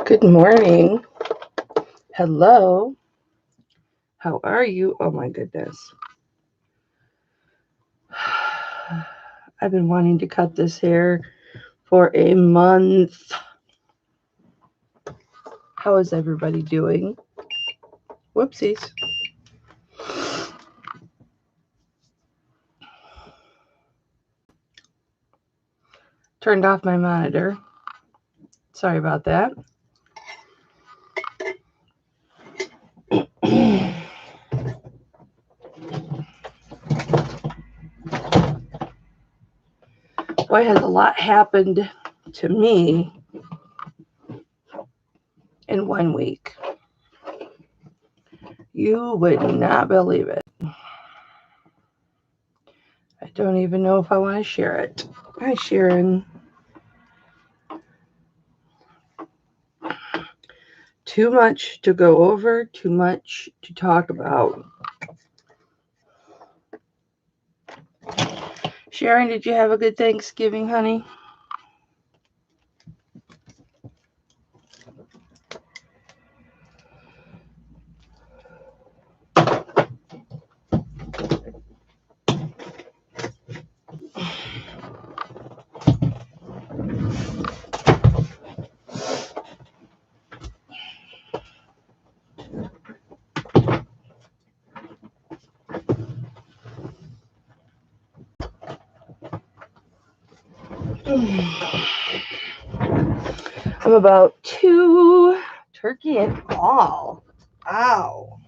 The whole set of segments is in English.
Good morning. Hello. How are you? Oh my goodness. I've been wanting to cut this hair for a month. How is everybody doing? Whoopsies. Turned off my monitor. Sorry about that. Boy, has a lot happened to me in 1 week. You would not believe it. I don't even know if I want to share it. Hi, Sharon. Too much to go over, too much to talk about. Sharon, did you have a good Thanksgiving, honey? I'm about 2 turkey and all. Ow.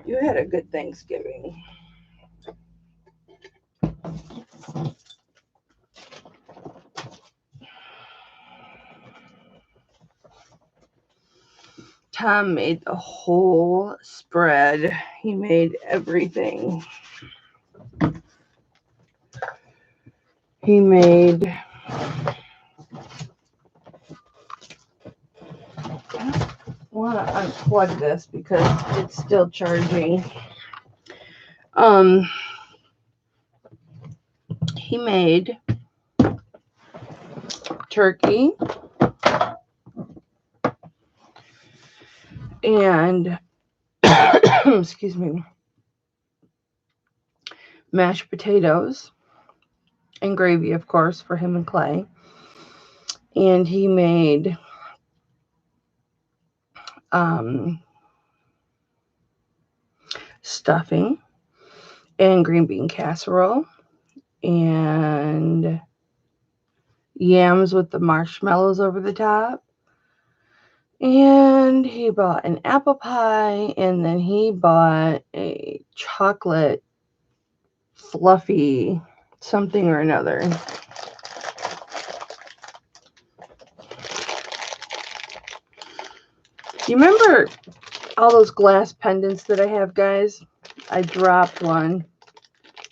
You had a good Thanksgiving. Tom made the whole spread. He made everything. He made... I want to unplug this because it's still charging. He made turkey and excuse me, mashed potatoes and gravy, of course, for him and Clay. And he made stuffing and green bean casserole and yams with the marshmallows over the top. And he bought an apple pie, and then he bought a chocolate fluffy something or another. You remember all those glass pendants that I have, guys? I dropped one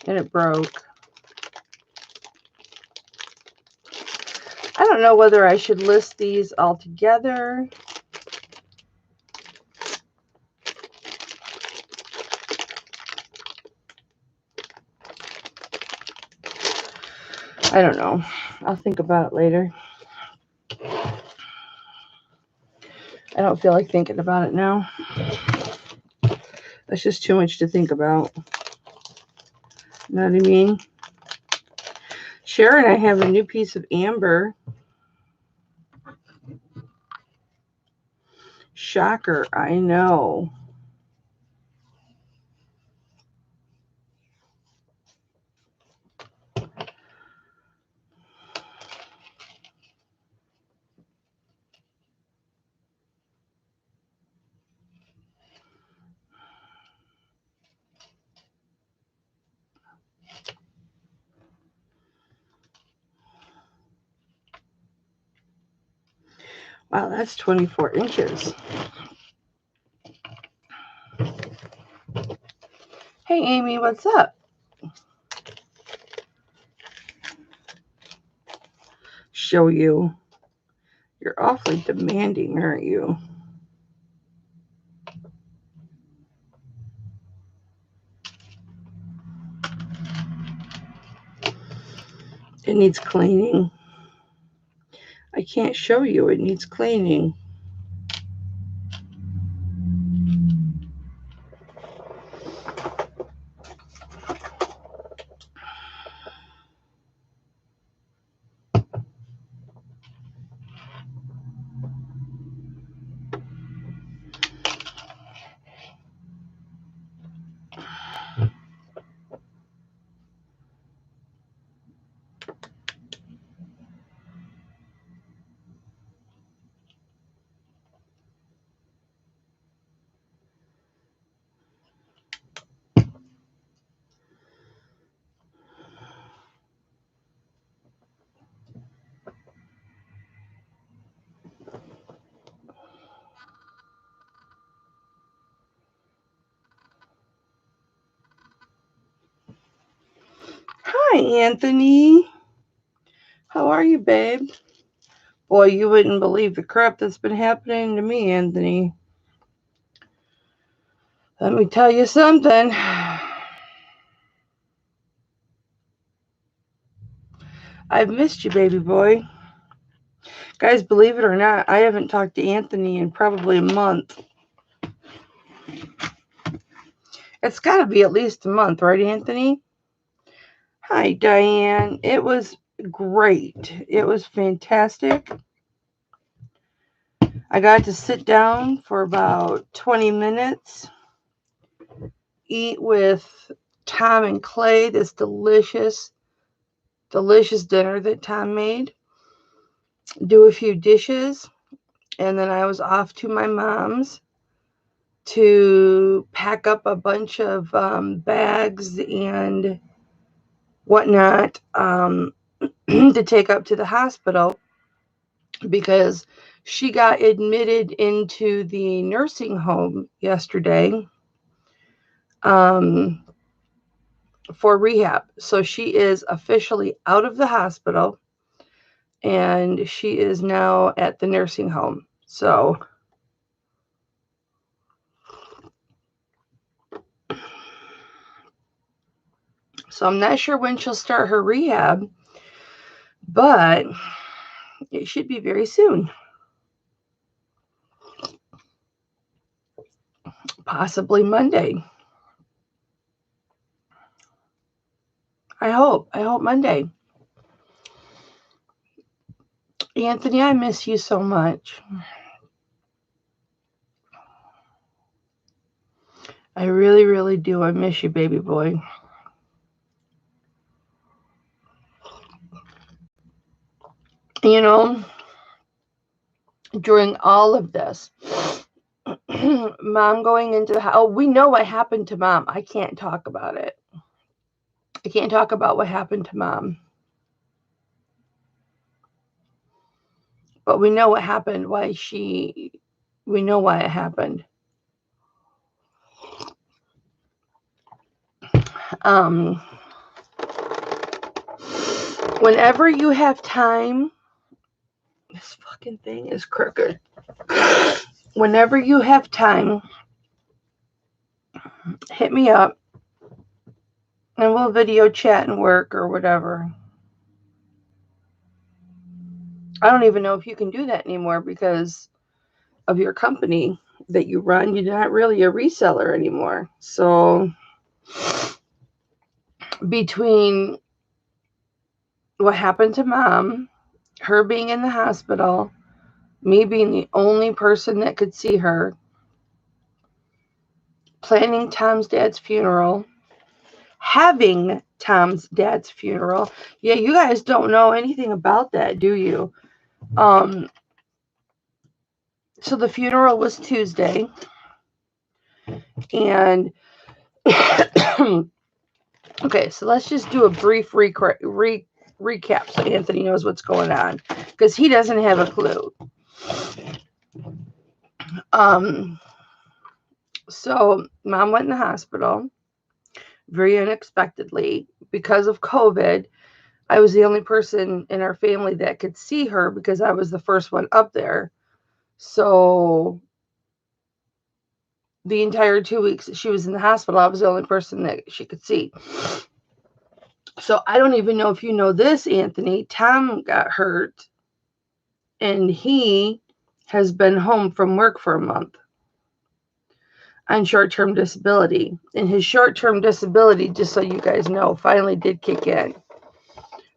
and it broke. I don't know whether I should list these all together. I don't know. I'll think about it later. I don't feel like thinking about it now. That's just too much to think about. You know what I mean? Sharon, I have a new piece of amber. Shocker, I know. Wow, that's 24 inches. Hey, Amy, what's up? Show you. You're awfully demanding, aren't you? It needs cleaning. I can't show you. It needs cleaning. Hi, Anthony. How are you, babe? Boy, you wouldn't believe the crap that's been happening to me, Anthony. Let me tell you something. I've missed you, baby boy. Guys, believe it or not, I haven't talked to Anthony in probably a month. It's got to be at least a month, right, Anthony? Hi, Diane. It was great. It was fantastic. I got to sit down for about 20 minutes, eat with Tom and Clay this delicious dinner that Tom made, do a few dishes, and then I was off to my mom's to pack up a bunch of bags and whatnot to take up to the hospital because she got admitted into the nursing home yesterday for rehab. So she is officially out of the hospital and she is now at the nursing home. So I'm not sure when she'll start her rehab, but it should be very soon. Possibly Monday. I hope Monday. Anthony, I miss you so much. I really, really do. I miss you, baby boy. You know, during all of this, Mom going into the house. Oh, we know what happened to Mom. I can't talk about it. I can't talk about what happened to Mom. But we know what happened, we know why it happened. Whenever you have time, this fucking thing is crooked. Whenever you have time, hit me up and we'll video chat and work or whatever. I don't even know if you can do that anymore because of your company that you run. You're not really a reseller anymore. So between what happened to Mom, her being in the hospital, me being the only person that could see her, planning Tom's dad's funeral, having Tom's dad's funeral. Yeah, you guys don't know anything about that, do you? So the funeral was Tuesday, and okay, so let's just do a brief recap so Anthony knows what's going on, because he doesn't have a clue. So Mom went in the hospital very unexpectedly because of COVID. I was the only person in our family that could see her because I was the first one up there. So the entire 2 weeks that she was in the hospital, I was the only person that she could see. So I don't even know if you know this, Anthony. Tom got hurt and he has been home from work for a month on short-term disability. And his short-term disability, just so you guys know, finally did kick in.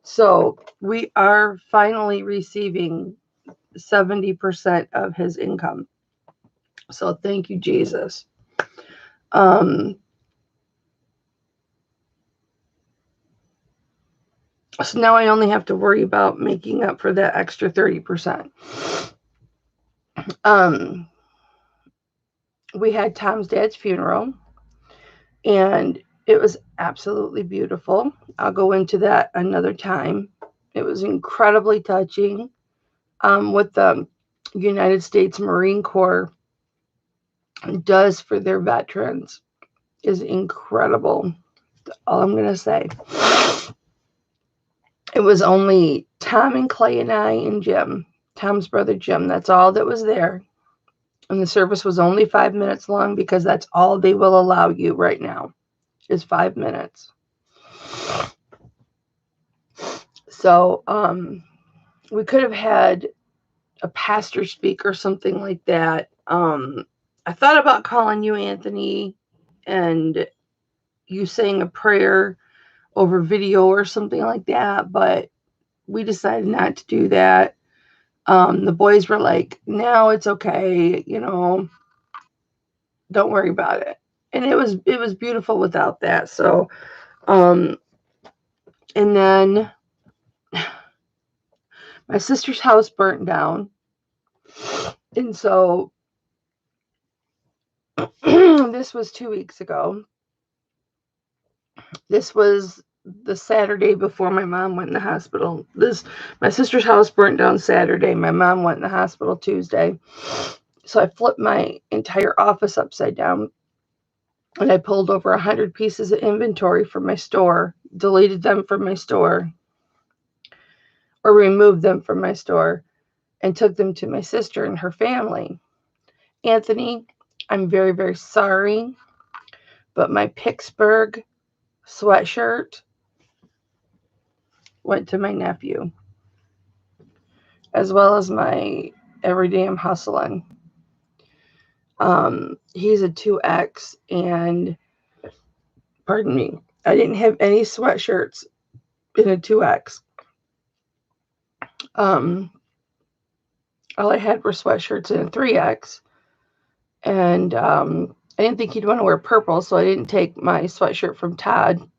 So we are finally receiving 70% of his income. So thank you, Jesus. So now I only have to worry about making up for that extra 30%. We had Tom's dad's funeral, and it was absolutely beautiful. I'll go into that another time. It was incredibly touching. What the United States Marine Corps does for their veterans is incredible. That's all I'm going to say. It was only Tom and Clay and I and Jim, Tom's brother Jim. That's all that was there. And the service was only 5 minutes long because that's all they will allow you right now is 5 minutes. So we could have had a pastor speak or something like that. I thought about calling you, Anthony, and you saying a prayer over video or something like that, but we decided not to do that. The boys were like, no, it's okay, don't worry about it. And it was beautiful without that. So and then my sister's house burnt down. And so this was 2 weeks ago. This was the Saturday before my mom went in the hospital. My sister's house burnt down Saturday. My mom went in the hospital Tuesday. So I flipped my entire office upside down, and I pulled over 100 pieces of inventory from my store, deleted them from my store, or removed them from my store, and took them to my sister and her family. Anthony, I'm very, very sorry, but my Pittsburgh sweatshirt went to my nephew, as well as my Everyday I'm Hustling. He's a 2X, and pardon me, I didn't have any sweatshirts in a 2X. All I had were sweatshirts in a 3X, and I didn't think he'd want to wear purple, so I didn't take my sweatshirt from Todd.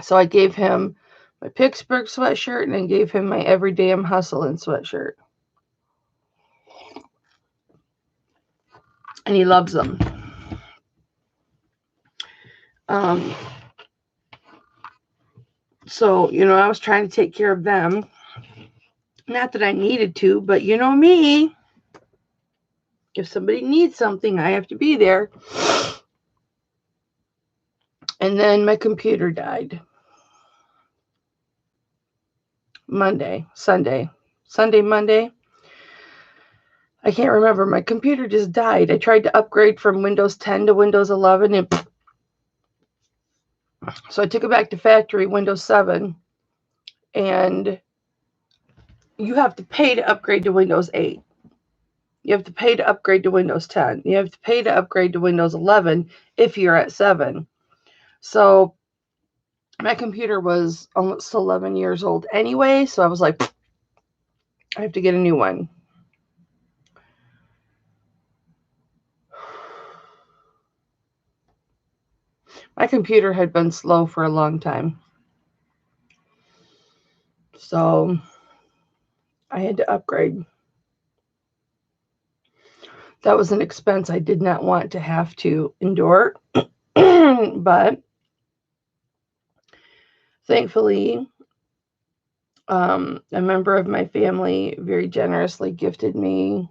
So I gave him my Pittsburgh sweatshirt, and I gave him my Everyday I'm Hustling sweatshirt. And he loves them. So, I was trying to take care of them. Not that I needed to, but you know me. If somebody needs something, I have to be there. And then my computer died. Monday. Monday. I can't remember. My computer just died. I tried to upgrade from Windows 10 to Windows 11. And so I took it back to factory, Windows 7. And you have to pay to upgrade to Windows 8. You have to pay to upgrade to Windows 10. You have to pay to upgrade to Windows 11 if you're at 7. So my computer was almost 11 years old anyway. So I was like, I have to get a new one. My computer had been slow for a long time. So I had to upgrade. That was an expense I did not want to have to endure. But thankfully, a member of my family very generously gifted me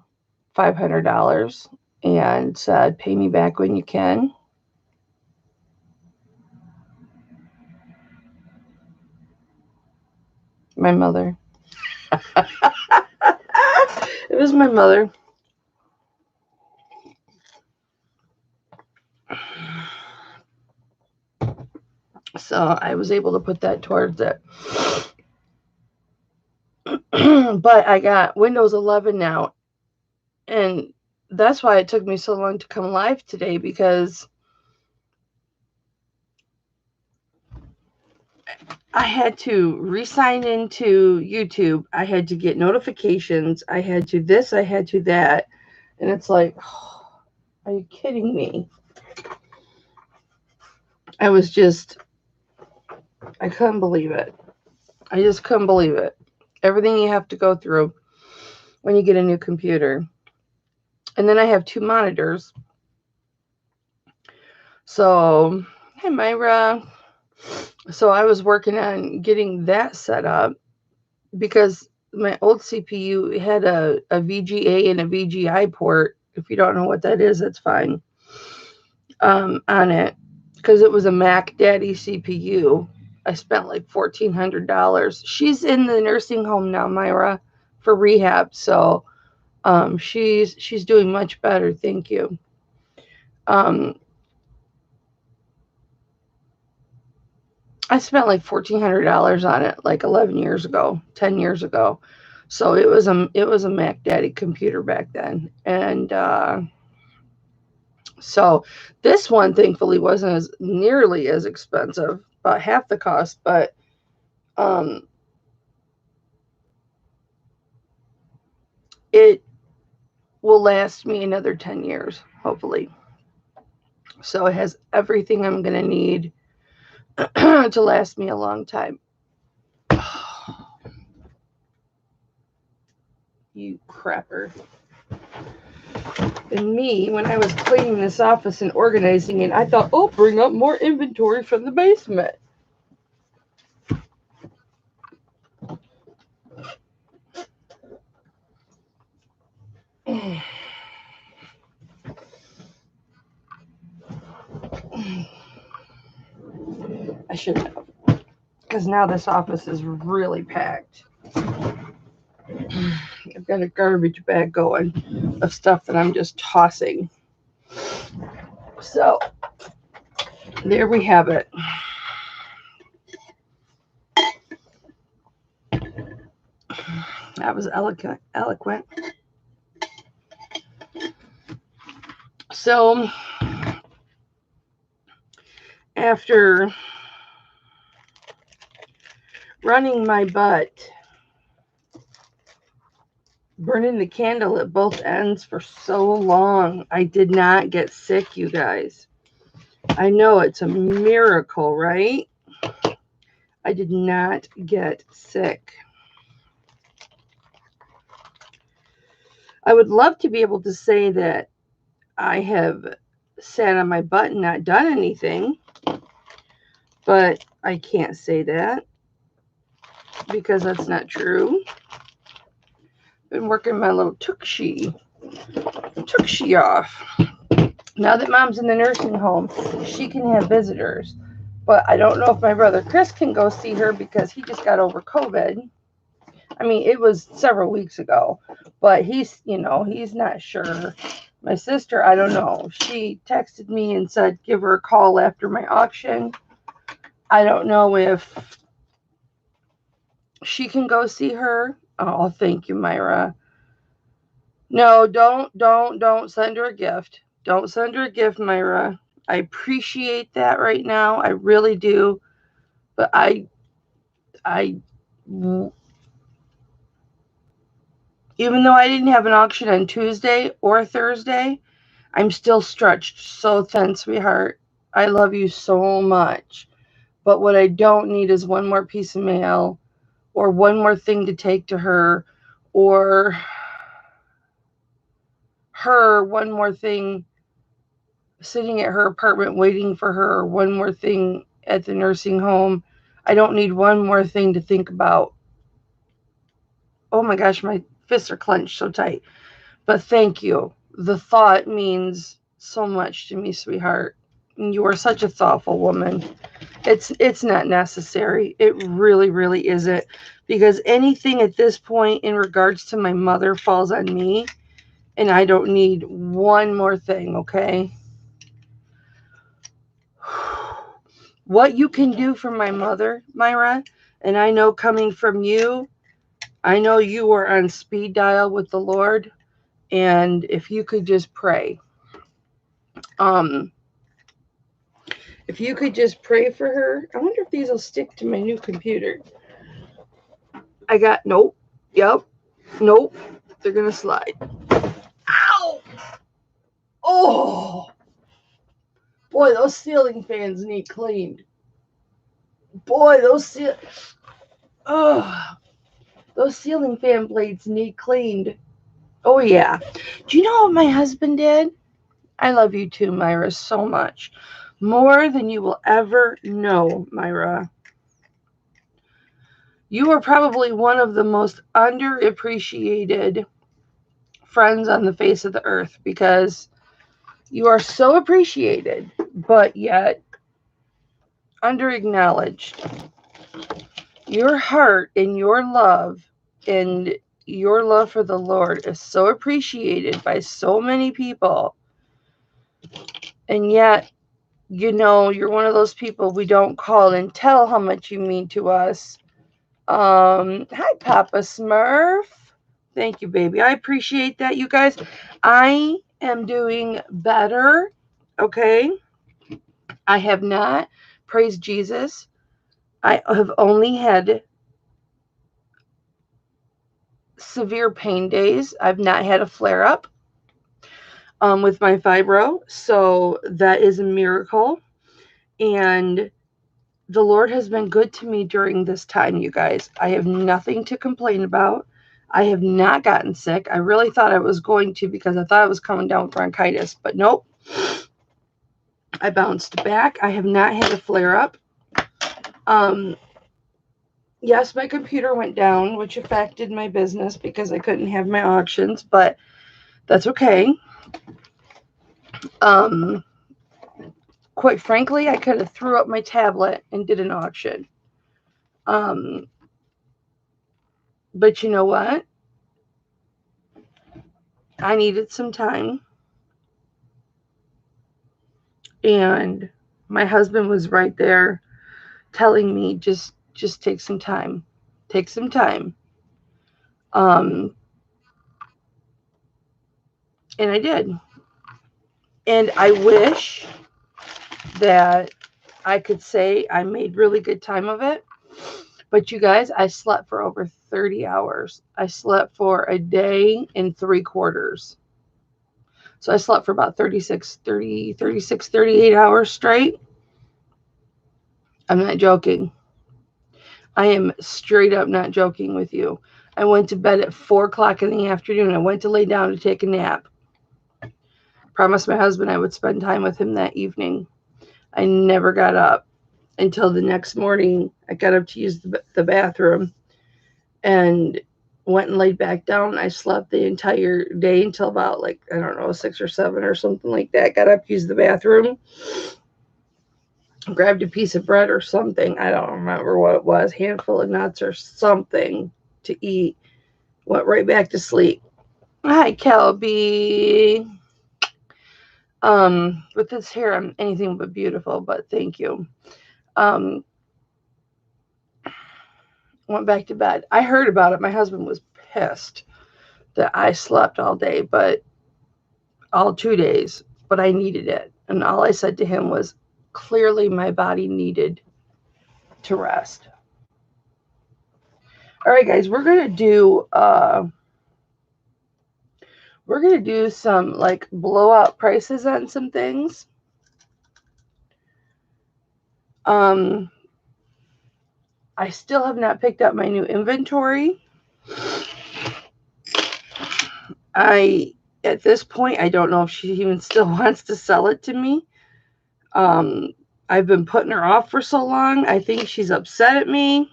$500 and said, pay me back when you can. My mother. It was my mother. So I was able to put that towards it. But I got Windows 11 now, and that's why it took me so long to come live today, because I had to re-sign into YouTube. I had to get notifications. I had to this, I had to that. And it's like, oh, are you kidding me? I couldn't believe it. I just couldn't believe it. Everything you have to go through when you get a new computer. And then I have 2 monitors. So, hey, Myra. So I was working on getting that set up, because my old CPU had a VGA and a VGI port. If you don't know what that is, that's fine. On it, because it was a Mac Daddy CPU. I spent like $1,400. She's in the nursing home now, Myra, for rehab. So she's doing much better. Thank you. I spent like $1,400 on it like 11 years ago, 10 years ago. So it was a Mac Daddy computer back then, and so this one thankfully wasn't as nearly as expensive, about half the cost, but um, it will last me another 10 years, hopefully. So it has everything I'm going to need to last me a long time. You crapper. And me, when I was cleaning this office and organizing it, I thought, oh, bring up more inventory from the basement. I shouldn't have, because now this office is really packed. I've got a garbage bag going of stuff that I'm just tossing. So there we have it. That was eloquent. So after running my butt, burning the candle at both ends for so long, I did not get sick, you guys. I know it's a miracle, right? I did not get sick. I would love to be able to say that I have sat on my butt and not done anything, but I can't say that because that's not true. Been working my little tushy off. Now that Mom's in the nursing home, she can have visitors. But I don't know if my brother Chris can go see her because he just got over COVID. I mean, it was several weeks ago, but he's not sure. My sister, I don't know. She texted me and said, give her a call after my auction. I don't know if she can go see her. Oh, thank you, Myra. No, don't send her a gift. Don't send her a gift, Myra. I appreciate that right now. I really do. But even though I didn't have an auction on Tuesday or Thursday, I'm still stretched so thin, sweetheart. I love you so much. But what I don't need is one more piece of mail or one more thing to take to her, or one more thing sitting at her apartment waiting for her, or one more thing at the nursing home. I don't need one more thing to think about. Oh my gosh, my fists are clenched so tight. But thank you. The thought means so much to me, sweetheart. You are such a thoughtful woman. It's not necessary. It really, really isn't. Because anything at this point in regards to my mother falls on me, and I don't need one more thing, okay? What you can do for my mother, Myra, and I know coming from you, I know you are on speed dial with the Lord, and if you could just pray. Um, if you could just pray for her. I wonder if these will stick to my new computer. I got, nope, yep, nope, they're gonna slide. Ow! Oh! Boy, those ceiling fans need cleaned. Boy, those ceiling fan blades need cleaned. Oh yeah. Do you know what my husband did? I love you too, Myra, so much. More than you will ever know, Myra. You are probably one of the most underappreciated friends on the face of the earth because you are so appreciated, but yet underacknowledged. Your heart and your love for the Lord is so appreciated by so many people. And yet, you're one of those people we don't call and tell how much you mean to us. Hi, Papa Smurf. Thank you, baby. I appreciate that, you guys. I am doing better. Okay. I have not, praise Jesus. I have only had severe pain days. I've not had a flare up with my fibro. So that is a miracle. And the Lord has been good to me during this time, you guys. I have nothing to complain about. I have not gotten sick. I really thought I was going to because I thought I was coming down with bronchitis, but nope. I bounced back. I have not had a flare up. Yes, my computer went down, which affected my business because I couldn't have my auctions, but that's okay. Quite frankly, I could have threw up my tablet and did an auction. But you know what? I needed some time. And my husband was right there telling me, just take some time. Take some time. And I did. And I wish that I could say I made really good time of it. But you guys, I slept for over 30 hours. I slept for a day and 3/4. So I slept for about 38 hours straight. I'm not joking. I am straight up not joking with you. I went to bed at 4 o'clock in the afternoon. I went to lay down to take a nap. Promised my husband I would spend time with him that evening. I never got up until the next morning. I got up to use the bathroom and went and laid back down. I slept the entire day until about 6 or 7 or something like that. Got up, used the bathroom, grabbed a piece of bread or something. I don't remember what it was, handful of nuts or something to eat. Went right back to sleep. Hi, Kelby. With this hair, I'm anything but beautiful, but thank you. Went back to bed. I heard about it. My husband was pissed that I slept all day, but all 2 days, but I needed it. And all I said to him was, clearly my body needed to rest. All right, guys, we're going to do some blowout prices on some things. I still have not picked up my new inventory. At this point, I don't know if she even still wants to sell it to me. I've been putting her off for so long. I think she's upset at me.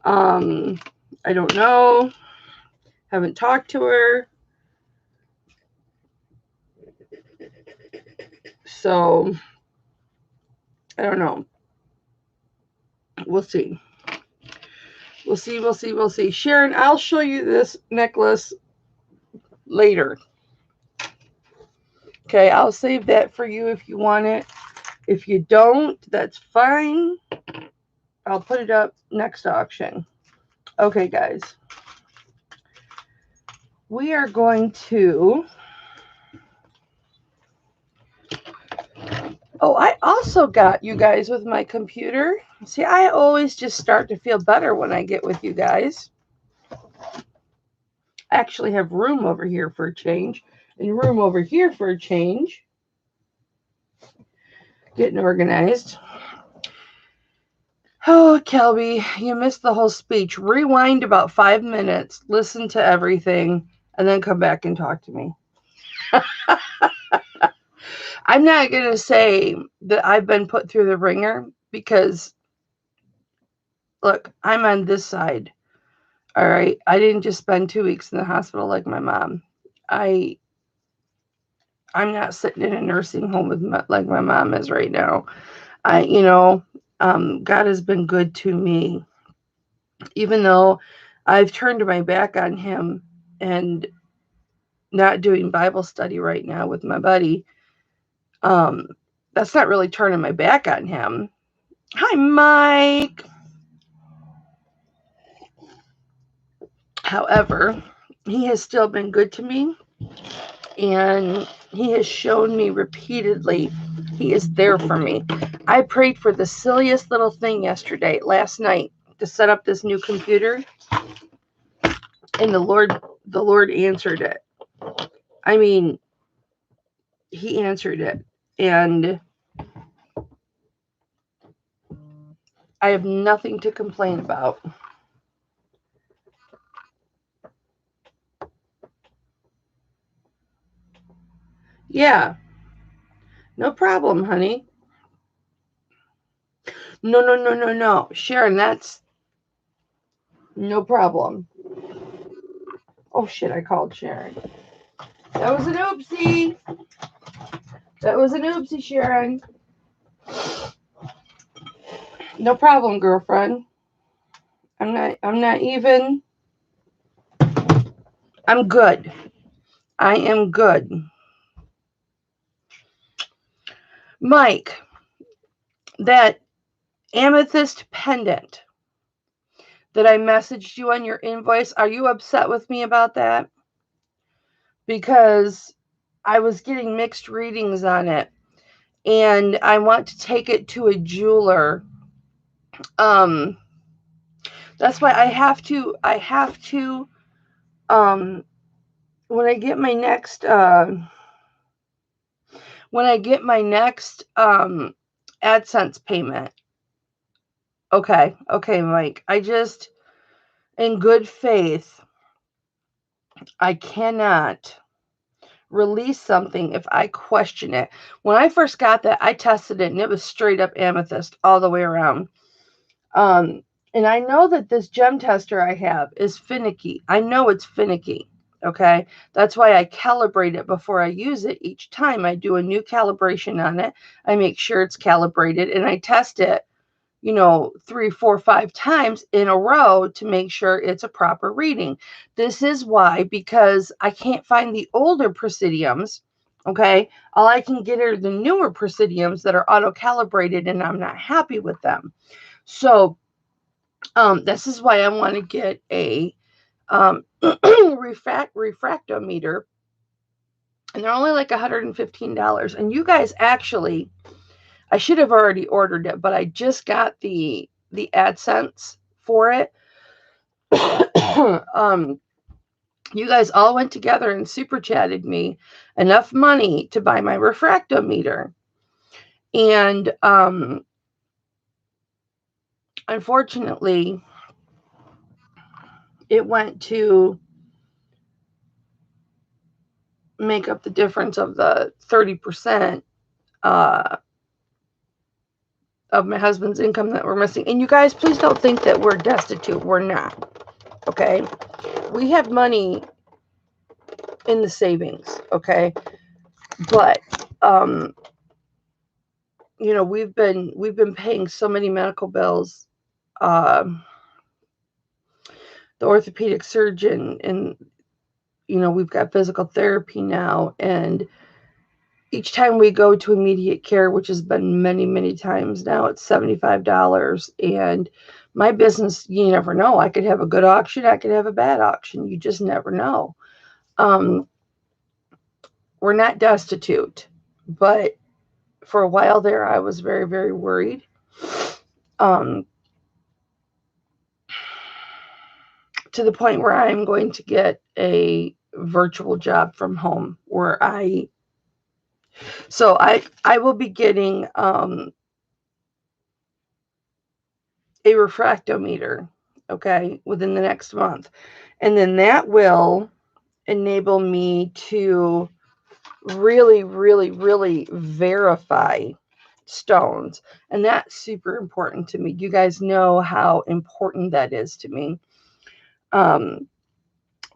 I don't know. Haven't talked to her. So, I don't know. We'll see. We'll see. Sharon, I'll show you this necklace later. Okay, I'll save that for you if you want it. If you don't, that's fine. I'll put it up next auction. Okay, guys. We are going to... Oh, I also got you guys with my computer. See, I always just start to feel better when I get with you guys. I actually have room over here for a change, and room over here for a change. Getting organized. Oh, Kelby, you missed the whole speech. Rewind about 5 minutes, listen to everything, and then come back and talk to me. I'm not going to say that I've been put through the ringer because, look, I'm on this side. All right. I didn't just spend 2 weeks in the hospital like my mom. I'm not sitting in a nursing home like my mom is right now. God has been good to me, even though I've turned my back on him and not doing Bible study right now with my buddy. That's not really turning my back on him. Hi, Mike. However, he has still been good to me, and he has shown me repeatedly he is there for me. I prayed for the silliest little thing last night, to set up this new computer, and the Lord answered it. I mean, he answered it, and I have nothing to complain about. Yeah, no problem, honey. No. Sharon, that's no problem. Oh, shit, I called Sharon. That was an oopsie. Sharon. No problem, girlfriend. I'm not even. I'm good. I am good. Mike, that amethyst pendant that I messaged you on your invoice, are you upset with me about that? Because I was getting mixed readings on it, and I want to take it to a jeweler. That's why I have to when I get my next AdSense payment. Okay, Mike. I just, in good faith, I cannot release something if I question it. When I first got that, I tested it, and it was straight up amethyst all the way around. And I know that this gem tester I have is finicky. I know it's finicky. Okay. That's why I calibrate it before I use it. Each time I do a new calibration on it, I make sure it's calibrated, and I test it, 3, 4, 5 times in a row to make sure it's a proper reading. This is why, because I can't find the older presidiums. Okay. All I can get are the newer presidiums that are auto calibrated, and I'm not happy with them. So, this is why I want to get a refractometer, and they're only like $115. And you guys, actually, I should have already ordered it, but I just got the AdSense for it. You guys all went together and super chatted me enough money to buy my refractometer, and unfortunately, it went to make up the difference of the 30% of my husband's income that we're missing. And you guys, please don't think that we're destitute. We're not. Okay. We have money in the savings. Okay. But, we've been paying so many medical bills. The orthopedic surgeon, and, we've got physical therapy now, and each time we go to immediate care, which has been many, many times now, it's $75. And My business, you never know. I could have a good auction. I could have a bad auction. You just never know. Um, we're not destitute, but for a while there, I was very, very worried. Um, to the point where I'm going to get a virtual job from home where I will be getting a refractometer, okay, within the next month. And then that will enable me to really, really, really verify stones. And that's super important to me. You guys know how important that is to me. Um,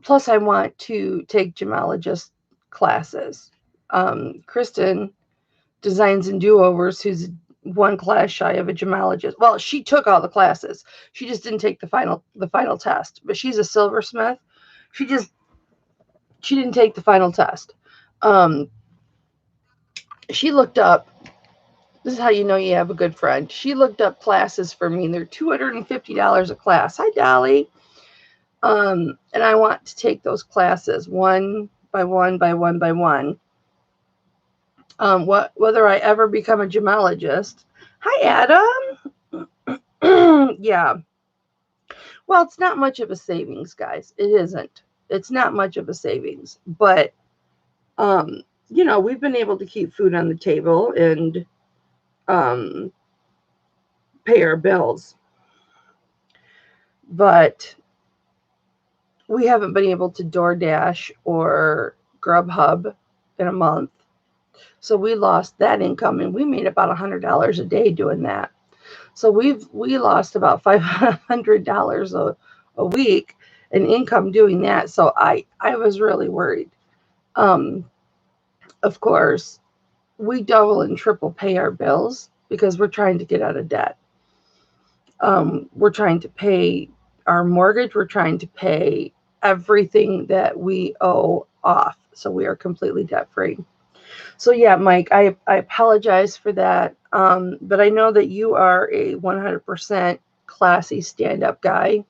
Plus, I want to take gemologist classes. Kristen Designs and Do-Overs, who's one class shy of a gemologist. Well, she took all the classes. She just didn't take the final test. But she's a silversmith. She didn't take the final test. Um, she looked up. This is how you know you have a good friend. She looked up classes for me, and they're $250 a class. Hi, Dolly. And I want to take those classes one by one by one by one. Whether I ever become a gemologist. Hi, Adam. Yeah. Well, it's not much of a savings, guys. It isn't. It's not much of a savings, but we've been able to keep food on the table and um, pay our bills, but we haven't been able to DoorDash or Grubhub in a month. So we lost that income, and we made about $100 a day doing that. So we lost about $500 a week in income doing that. So I was really worried. Um, of course, we double and triple pay our bills because we're trying to get out of debt. We're trying to pay our mortgage. We're trying to pay everything that we owe off. So we are completely debt free. So yeah, Mike, I apologize for that. But I know that you are a 100% classy stand-up guy,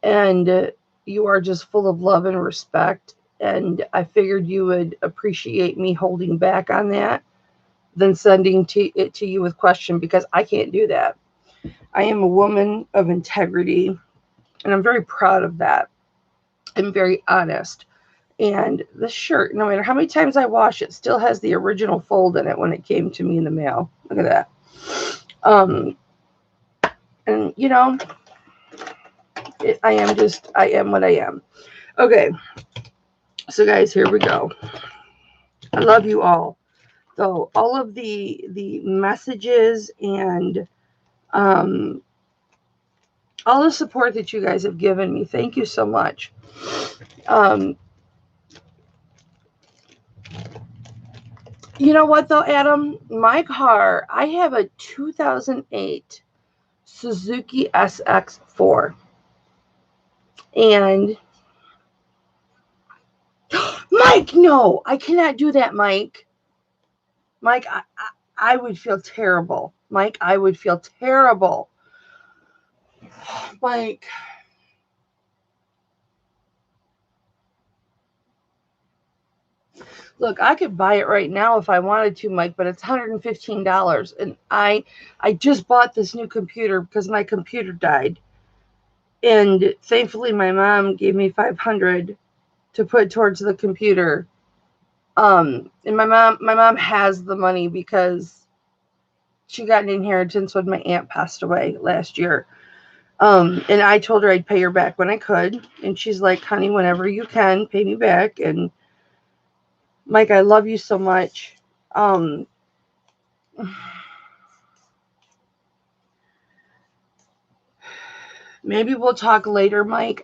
and you are just full of love and respect. And I figured you would appreciate me holding back on that than sending it to you with question, because I can't do that. I am a woman of integrity, and I'm very proud of that. I'm very honest. And the shirt, no matter how many times I wash it, still has the original fold in it when it came to me in the mail. Look at that. And I am what I am. Okay, so guys, here we go. I love you all. So all of the messages and um, all the support that you guys have given me, thank you so much. You know what though, Adam? My car, I have a 2008 Suzuki SX4. And Mike, no, I cannot do that, Mike. Mike, I would feel terrible. Mike, I would feel terrible. Mike. Look, I could buy it right now if I wanted to, Mike, but it's $115. And I just bought this new computer because my computer died. And thankfully my mom gave me $500 to put towards the computer. And my mom has the money because she got an inheritance when my aunt passed away last year. And I told her I'd pay her back when I could. And she's like, honey, whenever you can, pay me back. And Mike, I love you so much. Maybe we'll talk later, Mike.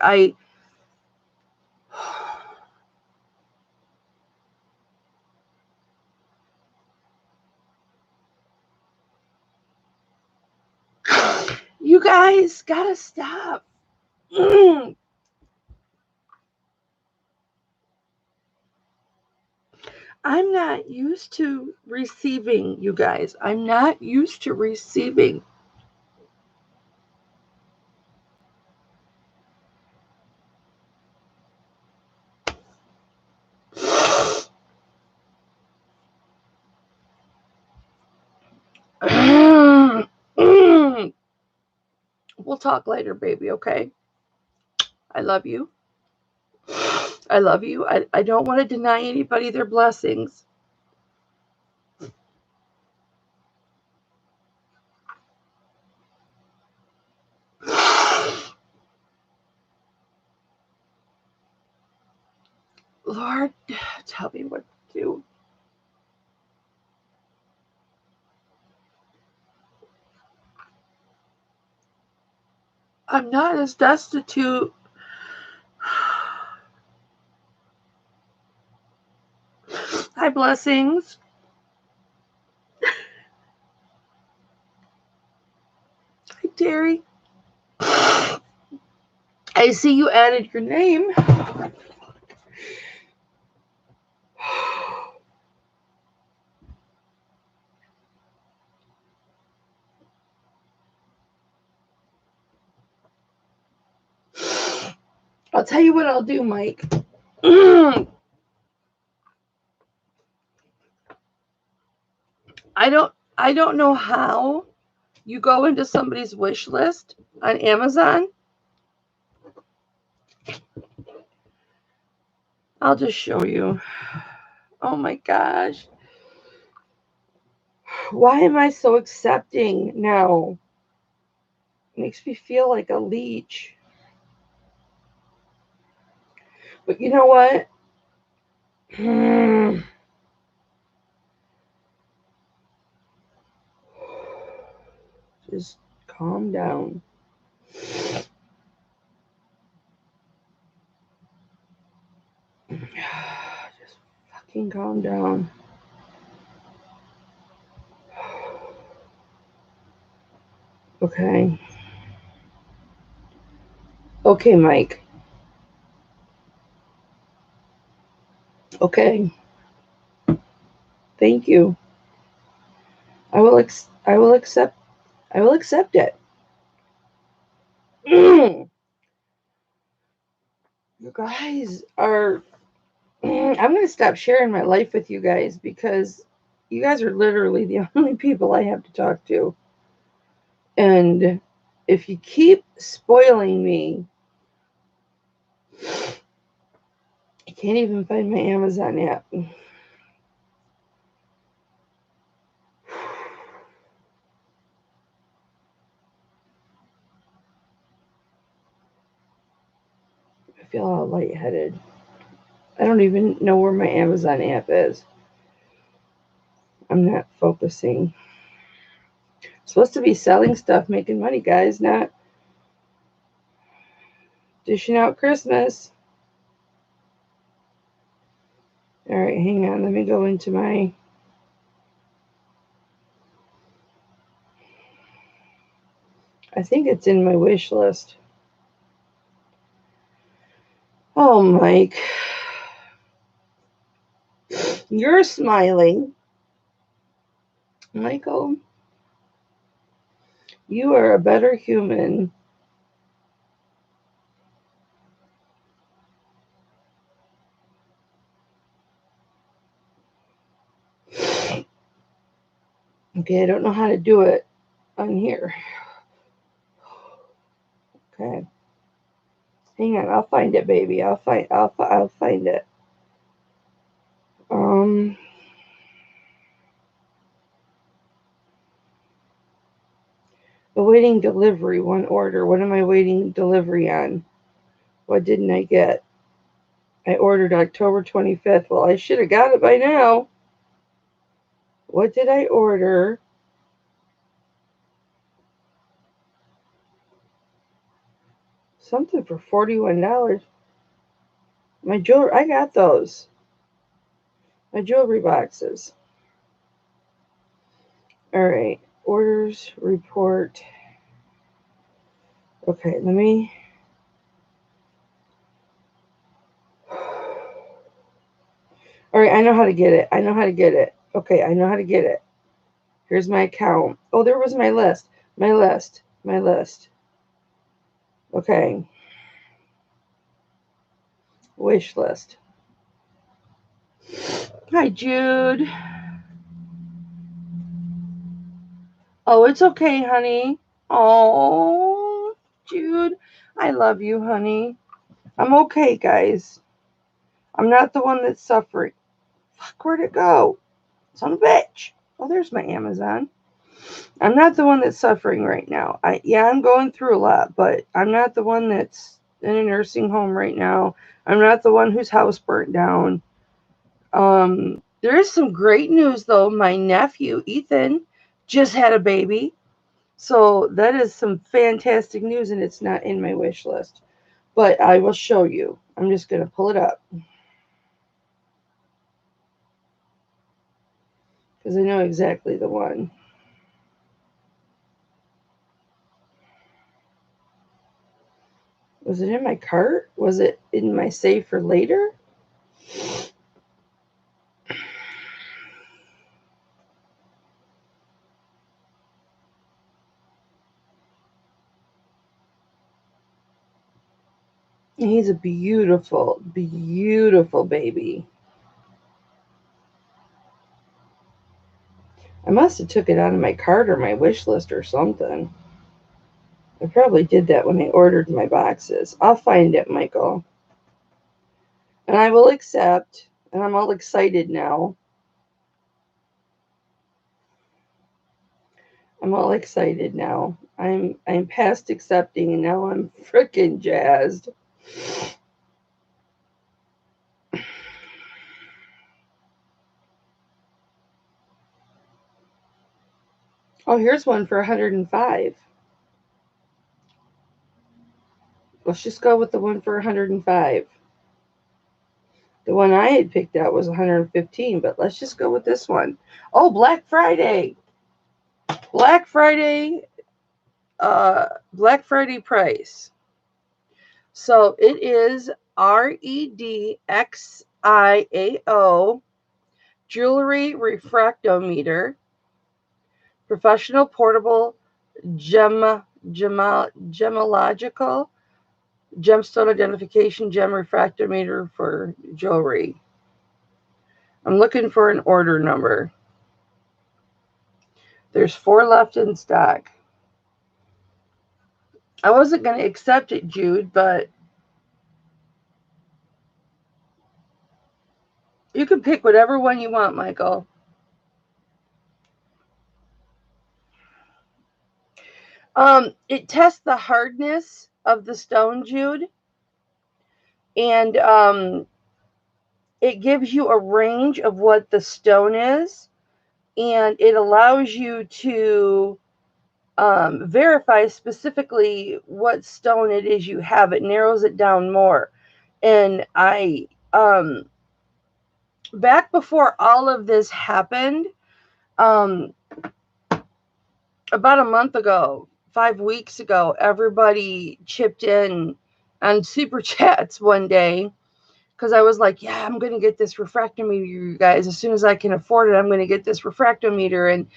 You guys gotta stop. I'm not used to receiving, you guys. I'm not used to receiving. We'll talk later, baby, okay? I love you. I love you. I don't want to deny anybody their blessings. Lord, tell me what to do. I'm not as destitute. Hi, blessings. Hi, Terry. I see you added your name. I'll tell you what I'll do, Mike. I don't know how you go into somebody's wish list on Amazon. I'll just show you. Oh my gosh. Why am I so accepting now? It makes me feel like a leech. But you know what? Just calm down. Just fucking calm down. Okay. Okay, Mike. Okay. Thank you. I will accept it. You guys are I'm going to stop sharing my life with you guys because you guys are literally the only people I have to talk to. And if you keep spoiling me, I can't even find my Amazon app. I feel all lightheaded. I don't even know where my Amazon app is. I'm not focusing. I'm supposed to be selling stuff, making money, guys, not dishing out Christmas. All right, hang on. Let me go into my... I think it's in my wish list. Oh, Mike. You're smiling. Michael, you are a better human. Okay, I don't know how to do it on here. Okay. Hang on, I'll find it, baby. I'll find it. Awaiting delivery, one order. What am I waiting delivery on? What didn't I get? I ordered October 25th. Well, I should have got it by now. What did I order? Something for $41. My jewelry, I got those. My jewelry boxes. All right. Orders, report. Okay, let me... All right, I know how to get it. Okay, I know how to get it. Here's my account. Oh, there was my list. My list. Okay. Wish list. Hi, Jude. Oh, it's okay, honey. Oh, Jude, I love you, honey. I'm okay, guys. I'm not the one that's suffering. Fuck, where'd it go? Son of a bitch. Oh, there's my Amazon. I'm not the one that's suffering right now. I'm going through a lot, but I'm not the one that's in a nursing home right now. I'm not the one whose house burnt down. There is some great news though. My nephew Ethan just had a baby, so that is some fantastic news, and it's not in my wish list. But I will show you. I'm just gonna pull it up because I know exactly the one. Was it in my cart? Was it in my save for later? He's a beautiful, beautiful baby. I must have took it out of my cart or my wish list or something. I probably did that when I ordered my boxes. I'll find it, Michael. And I will accept. And I'm all excited now. I'm all excited now. I'm past accepting and now I'm freaking jazzed. Oh, here's one for 105. Let's just go with the one for 105. The one I had picked out was 115, but let's just go with this one. Oh, Black Friday. Black Friday Black Friday price. So it is REDXIAO jewelry refractometer, professional portable gemological gemstone identification gem refractometer for jewelry. I'm looking for an order number. There's 4 left in stock. I wasn't going to accept it, Jude, but you can pick whatever one you want, Michael. It tests the hardness of the stone, Jude, and it gives you a range of what the stone is, and it allows you to verify specifically what stone it is you have. It narrows it down more. And back before all of this happened, um, about a month ago, 5 weeks ago, everybody chipped in on super chats one day because I was like, yeah, I'm going to get this refractometer, you guys. As soon as I can afford it, I'm going to get this refractometer. And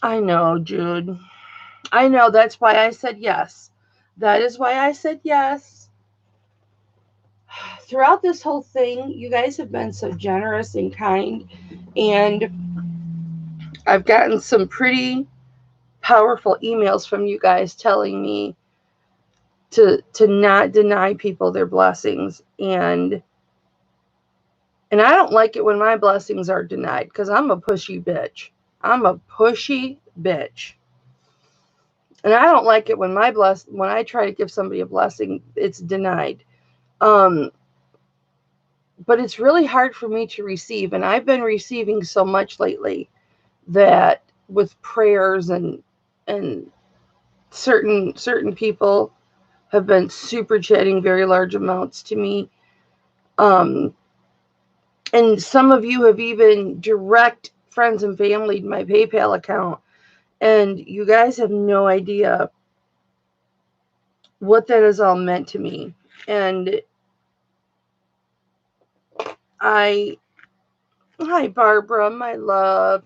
I know, Jude. I know. That's why I said yes. That is why I said yes. Throughout this whole thing, you guys have been so generous and kind. And I've gotten some pretty powerful emails from you guys telling me to not deny people their blessings. And I don't like it when my blessings are denied because I'm a pushy bitch. I'm a pushy bitch. And I don't like it when when I try to give somebody a blessing, it's denied. But it's really hard for me to receive, and I've been receiving so much lately that with prayers and certain people have been super chatting very large amounts to me. And some of you have even direct friends and family to my PayPal account, and you guys have no idea what that has all meant to me. And hi Barbara, my love.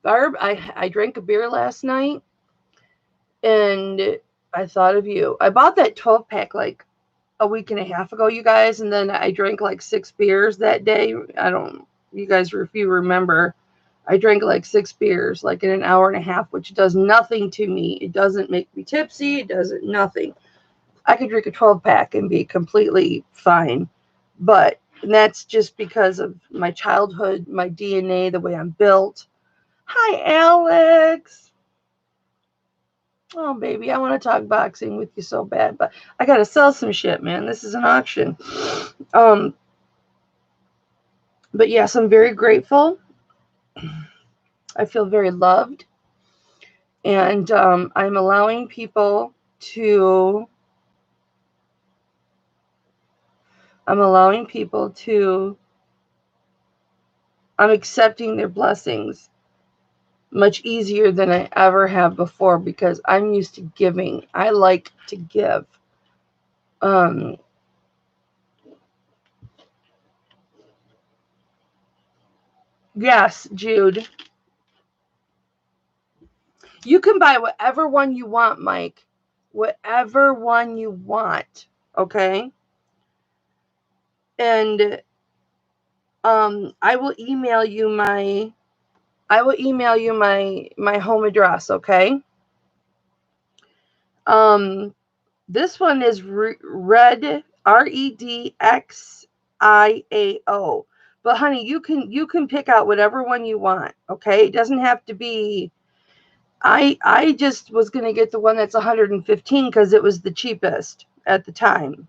Barb, I drank a beer last night and I thought of you. I bought that 12-pack like a week and a half ago, you guys, and then I drank like 6 beers that day. You guys, if you remember, I drank like 6 beers, like in an hour and a half, which does nothing to me. It doesn't make me tipsy. It doesn't nothing. I could drink a 12-pack and be completely fine. But that's just because of my childhood, my DNA, the way I'm built. Hi, Alex. Oh, baby, I want to talk boxing with you so bad, but I got to sell some shit, man. This is an auction. But yes, I'm very grateful. I feel very loved. And I'm allowing people to, I'm accepting their blessings much easier than I ever have before because I'm used to giving. I like to give. Yes, Jude. You can buy whatever one you want, Mike. Whatever one you want. Okay? And I will email you my home address, okay? This one is Red, REDXIAO. But honey, you can pick out whatever one you want, okay? It doesn't have to be. I just was gonna get the one that's 115 because it was the cheapest at the time.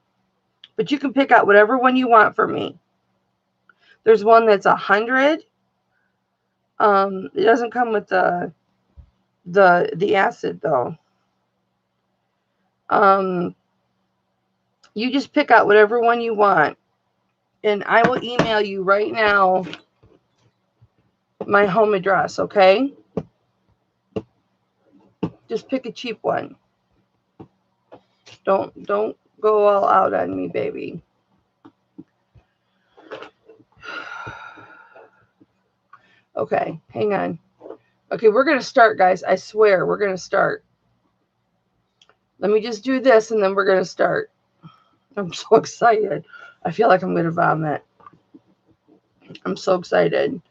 But you can pick out whatever one you want for me. There's one that's 100. It doesn't come with the acid though. You just pick out whatever one you want, and I will email you right now my home address, okay? Just pick a cheap one. Don't go all out on me, baby. Okay, hang on. Okay, we're going to start, guys. I swear, we're going to start. Let me just do this, and then we're going to start. I'm so excited. I feel like I'm going to vomit. I'm so excited.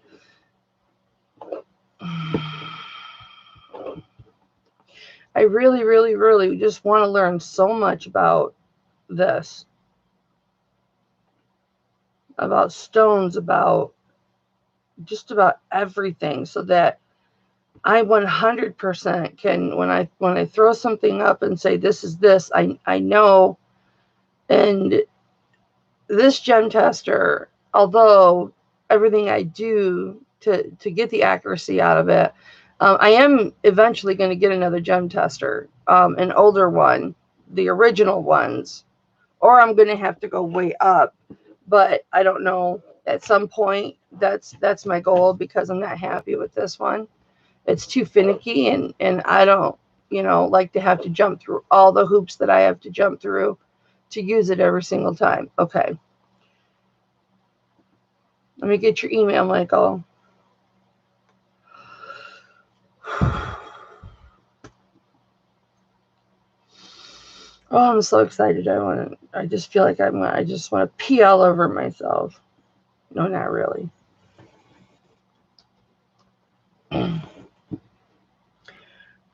I really, really, really just want to learn so much about this. About stones, about just about everything, so that I 100% can, when I throw something up and say this is this, I know. And this gem tester, although everything I do to get the accuracy out of it, I am eventually going to get another gem tester, an older one, the original ones, or I'm going to have to go way up. But I don't know. At some point, that's my goal because I'm not happy with this one. It's too finicky, and I don't, like to have to jump through all the hoops that I have to jump through to use it every single time. Okay. Let me get your email, Michael. Oh, I'm so excited. I just feel like I just want to pee all over myself. No, not really.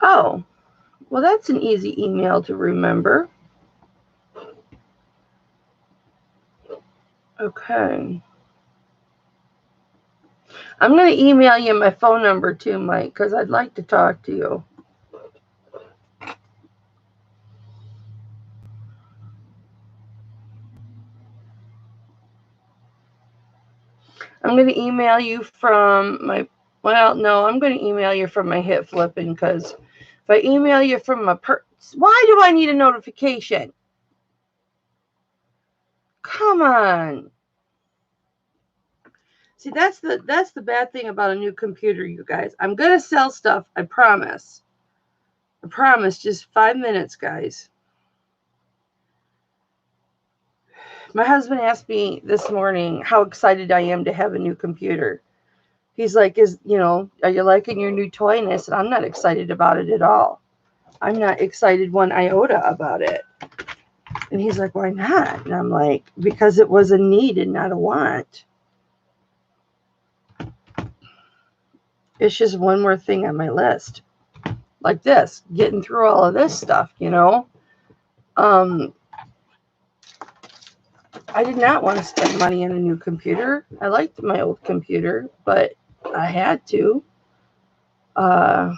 Oh, well, that's an easy email to remember. Okay. I'm going to email you my phone number too, Mike, because I'd like to talk to you. I'm going to email you from my, well, no, I'm going to email you from my Hipflippin, because if I email you from my, why do I need a notification? Come on. See, that's the bad thing about a new computer, you guys. I'm going to sell stuff, I promise. I promise, just 5 minutes, guys. My husband asked me this morning how excited I am to have a new computer. He's like, are you liking your new toy? And I said, I'm not excited about it at all. I'm not excited one iota about it. And he's like, why not? And I'm like, because it was a need and not a want. It's just one more thing on my list. Like this, getting through all of this stuff, you know. I did not want to spend money on a new computer. I liked my old computer, but I had to. I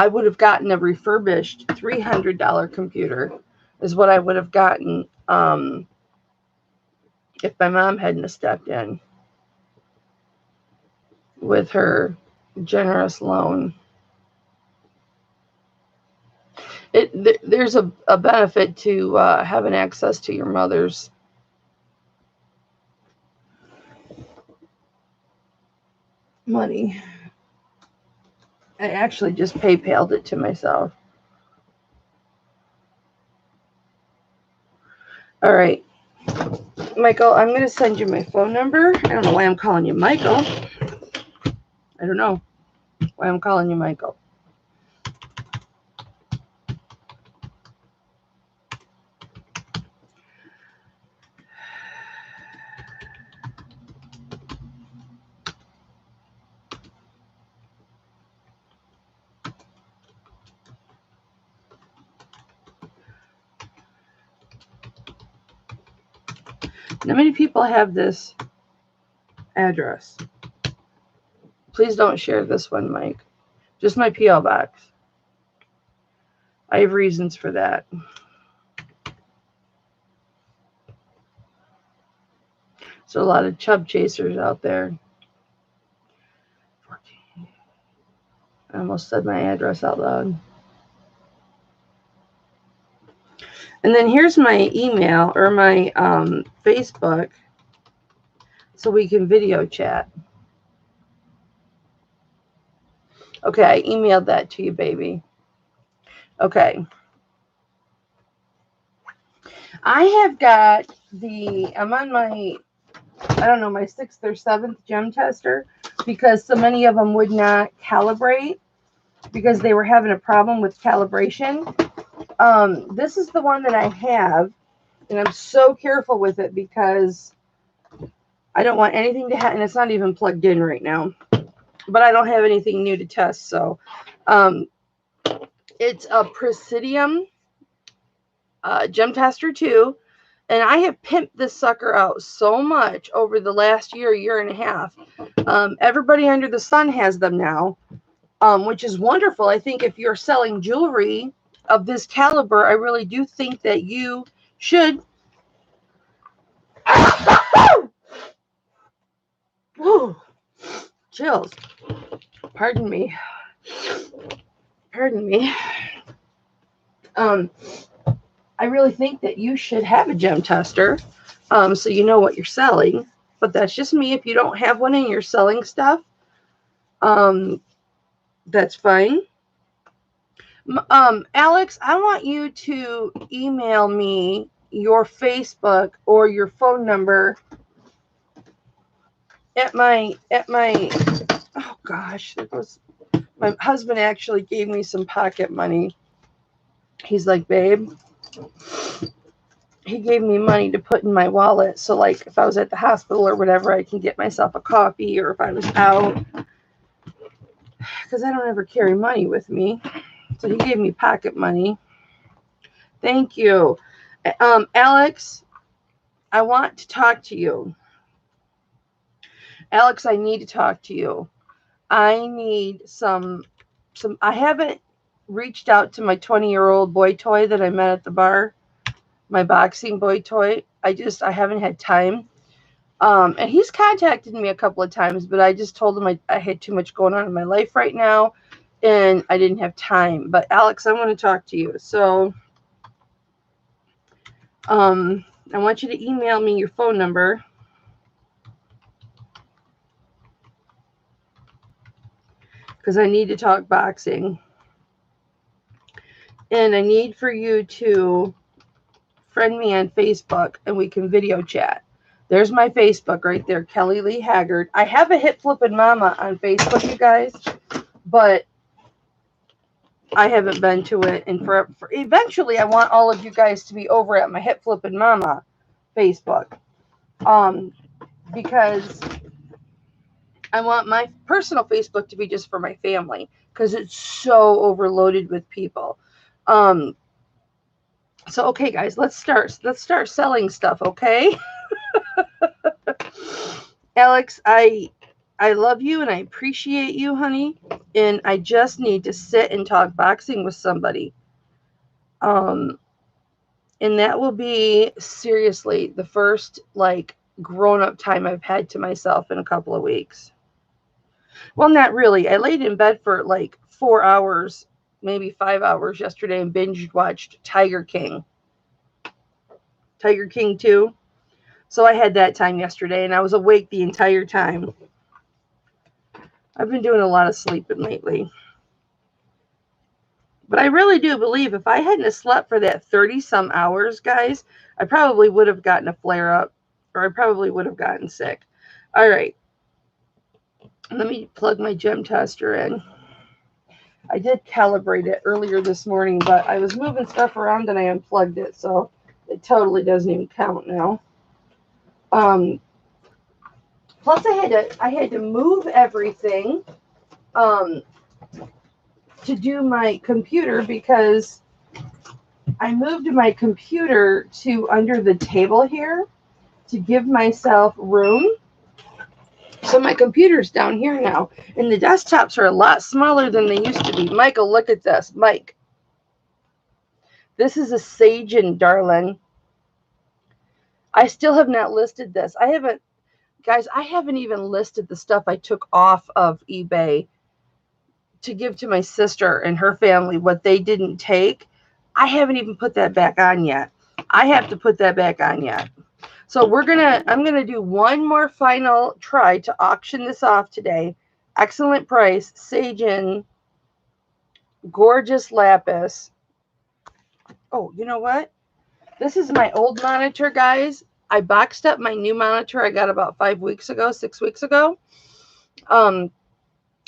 would have gotten a refurbished $300 computer is what I would have gotten if my mom hadn't stepped in with her generous loan. There's a benefit to having access to your mother's money. I actually just PayPal'd it to myself. All right, Michael, I'm going to send you my phone number. I don't know why I'm calling you Michael. I don't know why I'm calling you Michael. How many people have this address? Please don't share this one, Mike. Just my P.O. box. I have reasons for that. So a lot of chub chasers out there. I almost said my address out loud. And then here's my email or my Facebook so we can video chat. Okay, I emailed that to you, baby. Okay. I have got I'm on my, I don't know, my 6th or 7th gem tester because so many of them would not calibrate because they were having a problem with calibration. This is the one that I have, and I'm so careful with it because I don't want anything to happen. And it's not even plugged in right now, but I don't have anything new to test. So it's a Presidium Gem Tester 2, and I have pimped this sucker out so much over the last year and a half. Everybody under the sun has them now, which is wonderful. I think if you're selling jewelry of this caliber, I really do think that you should. Whoa, chills. Pardon me. I really think that you should have a gem tester, so you know what you're selling. But that's just me. If you don't have one and you're selling stuff, that's fine. Alex, I want you to email me your Facebook or your phone number at my oh gosh, it was my husband actually gave me some pocket money. He's like, babe, he gave me money to put in my wallet, so like if I was at the hospital or whatever, I can get myself a coffee, or if I was out, because I don't ever carry money with me. So he gave me pocket money. Thank you. Alex, I want to talk to you. Alex, I need to talk to you. I need some I haven't reached out to my 20-year-old boy toy that I met at the bar, my boxing boy toy. I haven't had time. And he's contacted me a couple of times, but I just told him I had too much going on in my life right now, and I didn't have time. But Alex, I want to talk to you. So I want you to email me your phone number. Because I need to talk boxing. And I need for you to friend me on Facebook and we can video chat. There's my Facebook right there, Kelly Lee Haggard. I have a Hipflippinmamma on Facebook, you guys, but I haven't been to it. And for eventually, I want all of you guys to be over at my Hipflippinmamma Facebook. because I want my personal Facebook to be just for my family because it's so overloaded with people. So okay, guys, let's start selling stuff, okay? Alex, I love you and I appreciate you, honey, and I just need to sit and talk boxing with somebody. And that will be seriously the first like grown-up time I've had to myself in a couple of weeks. Well, not really. I laid in bed for like 4 hours, maybe 5 hours yesterday and binge watched Tiger King 2. So I had that time yesterday and I was awake the entire time. I've been doing a lot of sleeping lately. But I really do believe if I hadn't slept for that 30 some hours, guys, I probably would have gotten a flare up or I probably would have gotten sick. All right. Let me plug my gem tester in. I did calibrate it earlier this morning, but I was moving stuff around and I unplugged it, so it totally doesn't even count now. Plus I had to move everything to do my computer because I moved my computer to under the table here to give myself room. So my computer's down here now, and the desktops are a lot smaller than they used to be. Michael, look at this. Mike. This is a Sagen, darling. I still have not listed this. I haven't even listed the stuff I took off of eBay to give to my sister and her family, what they didn't take. I haven't even put that back on yet. I have to put that back on yet. So I'm gonna do one more final try to auction this off today. Excellent price, Sagen, gorgeous lapis. Oh, you know what? This is my old monitor, guys. I boxed up my new monitor I got about 6 weeks ago.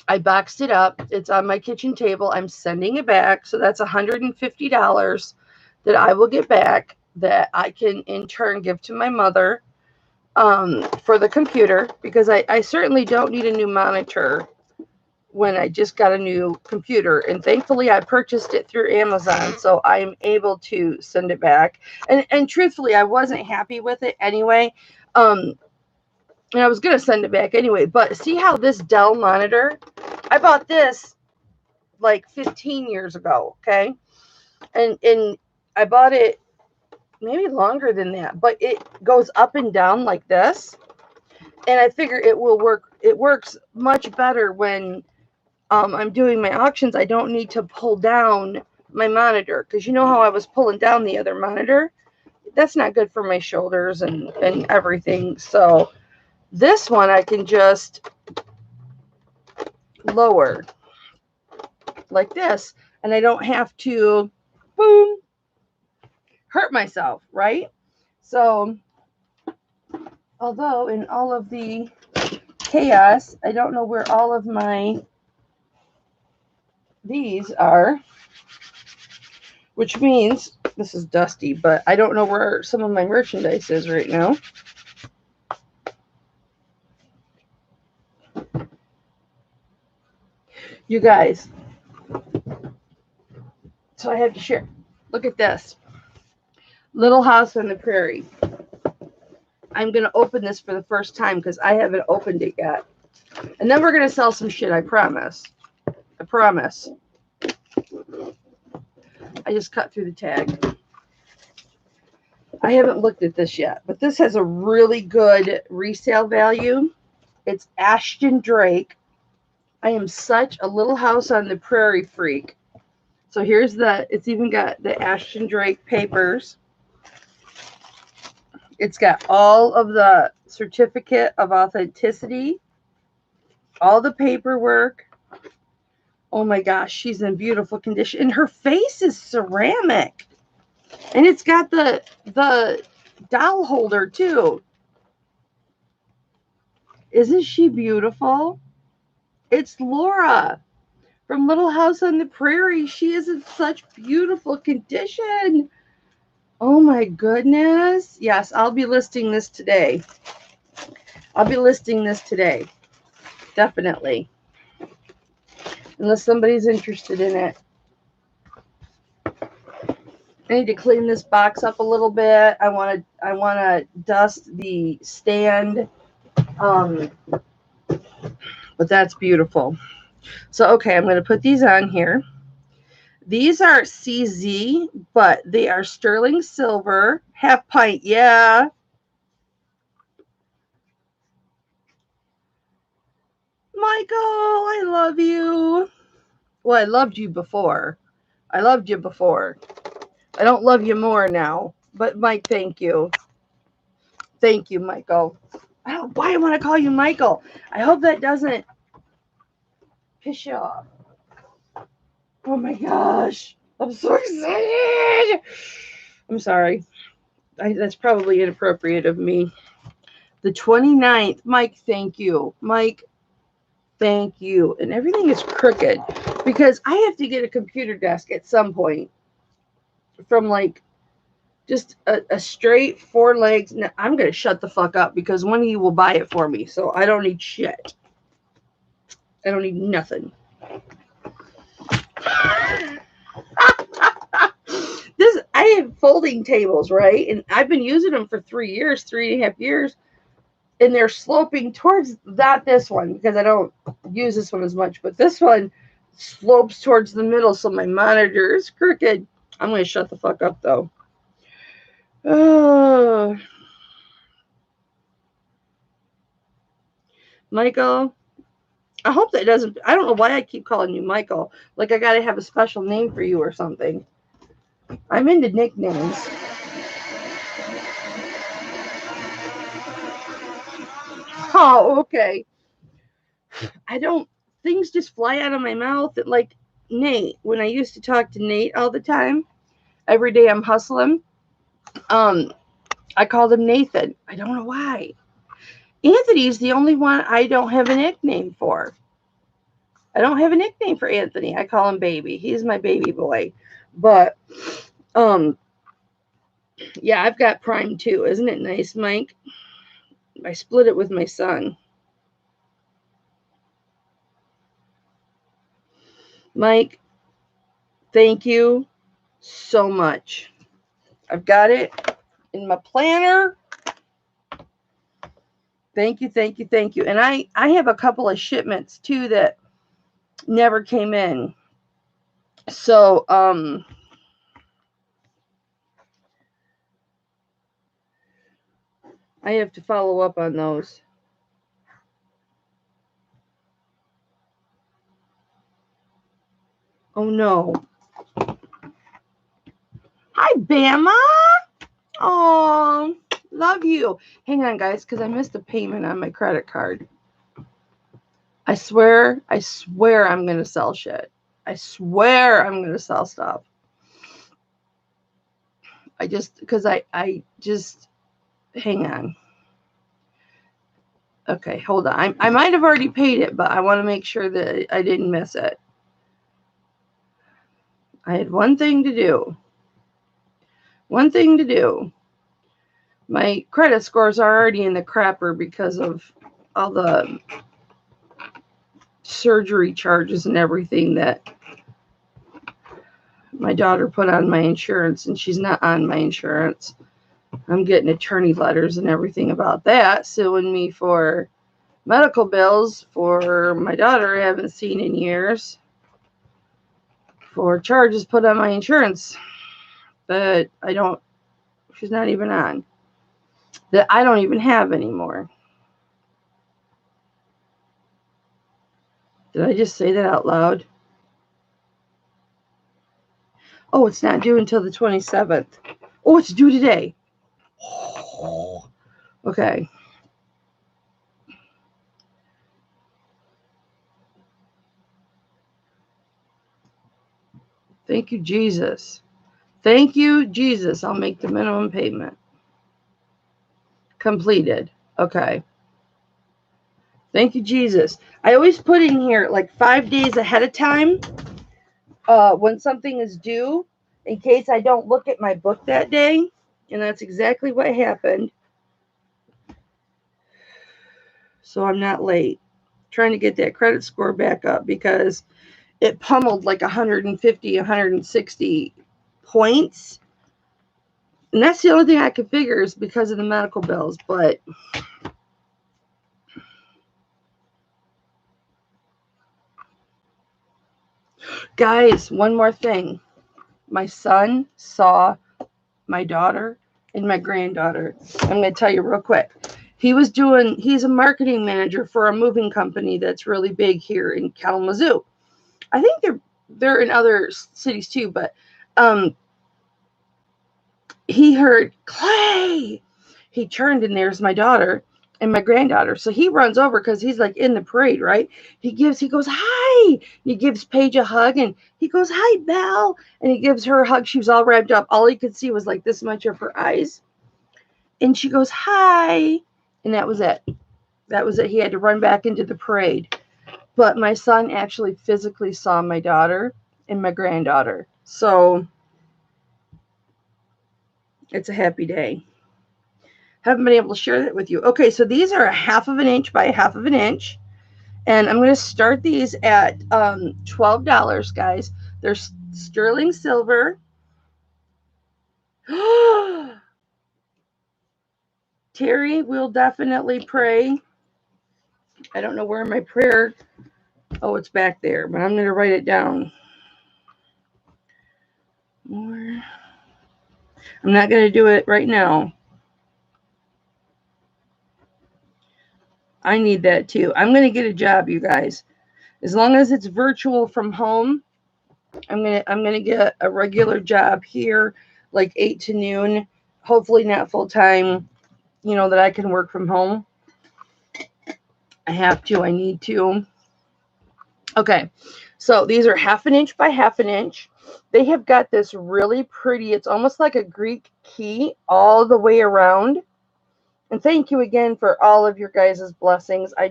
I boxed it up. It's on my kitchen table. I'm sending it back. So that's $150 that I will get back that I can in turn give to my mother for the computer because I certainly don't need a new monitor when I just got a new computer. And thankfully I purchased it through Amazon. So I'm able to send it back. And truthfully, I wasn't happy with it anyway. And I was going to send it back anyway, but see how this Dell monitor, I bought this like 15 years ago, okay? And I bought it maybe longer than that, but it goes up and down like this. And I figure it will work. It works much better when I'm doing my auctions. I don't need to pull down my monitor because you know how I was pulling down the other monitor? That's not good for my shoulders and everything. So this one I can just lower like this, and I don't have to, boom, hurt myself, right? So, although in all of the chaos, I don't know where all of these are, which means this is dusty, but I don't know where some of my merchandise is right now. You guys, so I have to share. Look at this. Little House on the Prairie. I'm going to open this for the first time because I haven't opened it yet. And then we're going to sell some shit, I promise. I promise. I just cut through the tag. I haven't looked at this yet, but this has a really good resale value. It's Ashton Drake. I am such a Little House on the Prairie freak. So here's it's even got the Ashton Drake papers. It's got all of the certificate of authenticity, all the paperwork. Oh my gosh, she's in beautiful condition. And her face is ceramic. And it's got the doll holder too. Isn't she beautiful? It's Laura from Little House on the Prairie. She is in such beautiful condition. Oh my goodness. Yes, I'll be listing this today. I'll be listing this today. Definitely. Unless somebody's interested in it. I need to clean this box up a little bit. I want to dust the stand. But that's beautiful. So, okay, I'm going to put these on here. These are CZ, but they are sterling silver, half pint. Yeah. Michael, I love you. Well, I loved you before. I loved you before. I don't love you more now. But Mike, thank you. Thank you, Michael. I don't know why I want to call you Michael. I hope that doesn't piss you off. Oh my gosh. I'm so excited. I'm sorry. That's probably inappropriate of me. The 29th. Mike, thank you. Mike, thank you. And everything is crooked because I have to get a computer desk at some point from like just a straight 4 legs. Now, I'm going to shut the fuck up because one of you will buy it for me. So I don't need shit. I don't need nothing. I have folding tables, right? And I've been using them for 3.5 years. And they're sloping towards this one because I don't use this one as much. But this one slopes towards the middle. So my monitor is crooked. I'm going to shut the fuck up though. Michael, I hope that doesn't. I don't know why I keep calling you Michael. Like I got to have a special name for you or something. I'm into nicknames. Oh, okay. I don't. Things just fly out of my mouth. Like Nate, when I used to talk to Nate all the time, every day I'm hustling. I called him Nathan. I don't know why. Anthony's the only one I don't have a nickname for. I don't have a nickname for Anthony. I call him baby. He's my baby boy. But yeah, I've got Prime too. Isn't it nice, Mike? I split it with my son. Mike, thank you so much. I've got it in my planner. Thank you, thank you, thank you. And I have a couple of shipments too that never came in. So I have to follow up on those. Oh no. Hi, Bama. Oh, love you. Hang on, guys, because I missed a payment on my credit card. I swear I'm going to sell shit. I swear I'm going to sell stuff. Hang on. Okay, hold on. I might have already paid it, but I want to make sure that I didn't miss it. I had one thing to do. My credit scores are already in the crapper because of all the surgery charges and everything that my daughter put on my insurance, and she's not on my insurance. I'm getting attorney letters and everything about that, suing me for medical bills for my daughter I haven't seen in years, for charges put on my insurance that she's not even on, that I don't even have anymore. Did I just say that out loud? Oh, it's not due until the 27th. Oh, it's due today. Okay. Thank you, Jesus. Thank you, Jesus. I'll make the minimum payment. Completed. Okay. Thank you, Jesus. I always put in here like 5 days ahead of time when something is due, in case I don't look at my book that day. And that's exactly what happened. so I'm not late. Trying to get that credit score back up because it pummeled like 150, 160 points. And that's the only thing I could figure is because of the medical bills. But guys, one more thing. My son saw my daughter and my granddaughter. I'm going to tell you real quick. He's a marketing manager for a moving company that's really big here in Kalamazoo. I think they're in other cities too, but he heard Clay. He turned and there's my daughter and my granddaughter. So he runs over because he's like in the parade, right? He goes, hi. He gives Paige a hug and he goes, hi, Belle. And he gives her a hug. She was all wrapped up. All he could see was like this much of her eyes. And she goes, hi. And that was it. That was it. He had to run back into the parade. But my son actually physically saw my daughter and my granddaughter. So it's a happy day. Haven't been able to share that with you. Okay, so these are 1/2 inch by 1/2 inch. And I'm going to start these at $12, guys. They're sterling silver. Terry will definitely pray. I don't know where my prayer. Oh, it's back there, but I'm going to write it down. More. I'm not going to do it right now. I need that too. I'm going to get a job, you guys. As long as it's virtual from home, I'm gonna get a regular job here, like 8 to noon. Hopefully not full time, that I can work from home. I have to. I need to. Okay, so these are 1/2 inch by 1/2 inch. They have got this really pretty. It's almost like a Greek key all the way around. And thank you again for all of your guys' blessings. I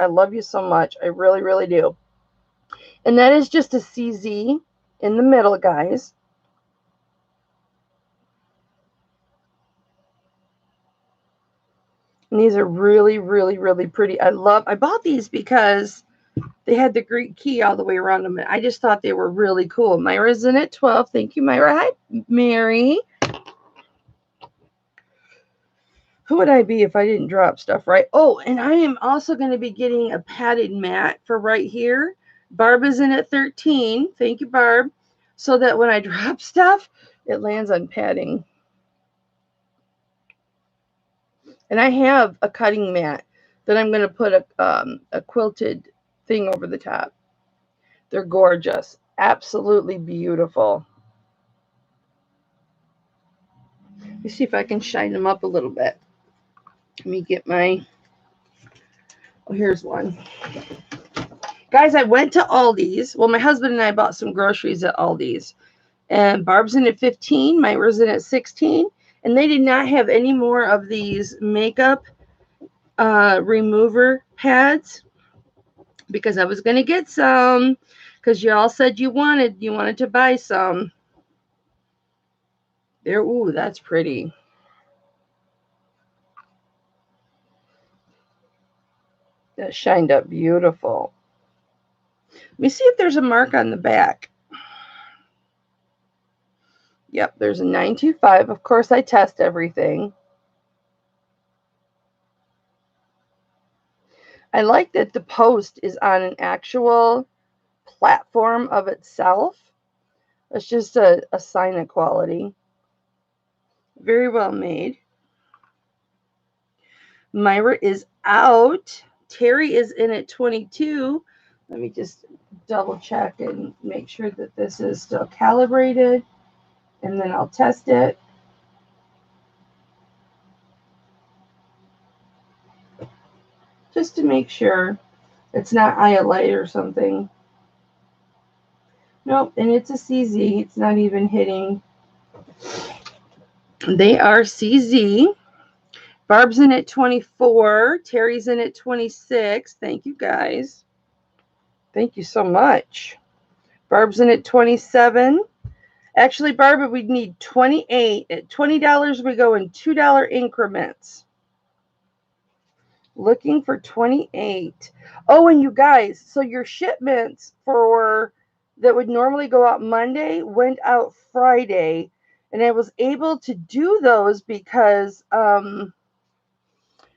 love you so much. I really, really do. And that is just a CZ in the middle, guys. And these are really, really, really pretty. I bought these because they had the Greek key all the way around them. And I just thought they were really cool. Myra's in at 12. Thank you, Myra. Hi, Mary. Who would I be if I didn't drop stuff, right? Oh, and I am also going to be getting a padded mat for right here. Barb is in at 13. Thank you, Barb. So that when I drop stuff, it lands on padding. And I have a cutting mat that I'm going to put a quilted thing over the top. They're gorgeous. Absolutely beautiful. Let me see if I can shine them up a little bit. Let me get my... Oh, here's one. Guys, I went to Aldi's. Well, my husband and I bought some groceries at Aldi's. And Barb's in at 15. Myra's in at 16. And they did not have any more of these makeup remover pads. Because I was going to get some. Because you all said you wanted to buy some. There, ooh, that's pretty. That shined up beautiful. Let me see if there's a mark on the back. Yep, there's a 925. Of course, I test everything. I like that the post is on an actual platform of itself. It's just a sign of quality. Very well made. Myra is out. Terry is in at 22. Let me just double check and make sure that this is still calibrated. And then I'll test it. Just to make sure it's not ILA or something. Nope, and it's a CZ. It's not even hitting. They are CZ. Barb's in at 24. Terry's in at 26. Thank you, guys. Thank you so much. Barb's in at 27. Actually, Barbara, we'd need 28. At $20, we go in $2 increments. Looking for 28. Oh, and you guys, so your shipments for that would normally go out Monday went out Friday, and I was able to do those because my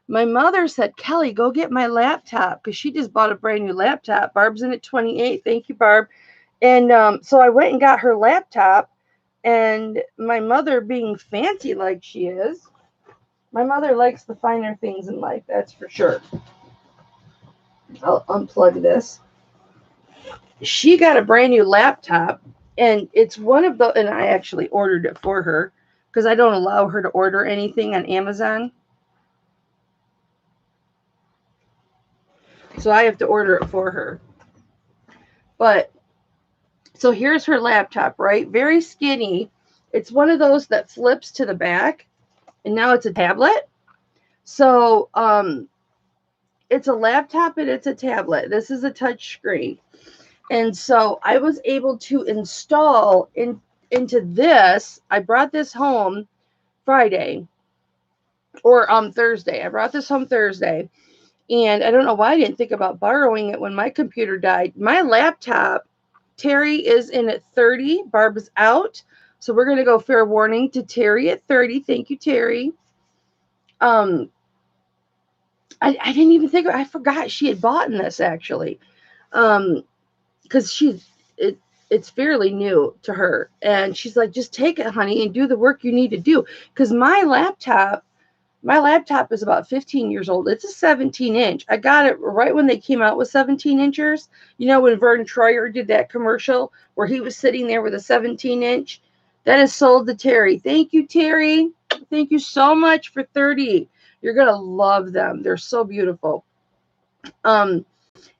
mother said, Kelly, go get my laptop, because she just bought a brand new laptop. Barb's in at 28. Thank you, Barb. And so I went and got her laptop, and my mother, being fancy like she is, my mother likes the finer things in life, that's for sure. I'll unplug this. She got a brand new laptop, and it's one of the, and I actually ordered it for her because I don't allow her to order anything on Amazon. So I have to order it for her. But so here's her laptop, right? Very skinny. It's one of those that flips to the back, and now it's a tablet. So it's a laptop and it's a tablet. This is a touch screen. And so I was able to install into this. I brought this home Friday or Thursday. I brought this home Thursday. And I don't know why I didn't think about borrowing it when my computer died. My laptop, Terry is in at 30. Barb is out. So we're going to go fair warning to Terry at 30. Thank you, Terry. I didn't even think, I forgot she had bought in this actually. Because it's fairly new to her. And she's like, just take it, honey, and do the work you need to do. Because my laptop is about 15 years old. It's a 17-inch. I got it right when they came out with 17-inchers. You know, when Vern Troyer did that commercial where he was sitting there with a 17-inch. That is sold to Terry. Thank you, Terry. Thank you so much for 30. You're going to love them. They're so beautiful. And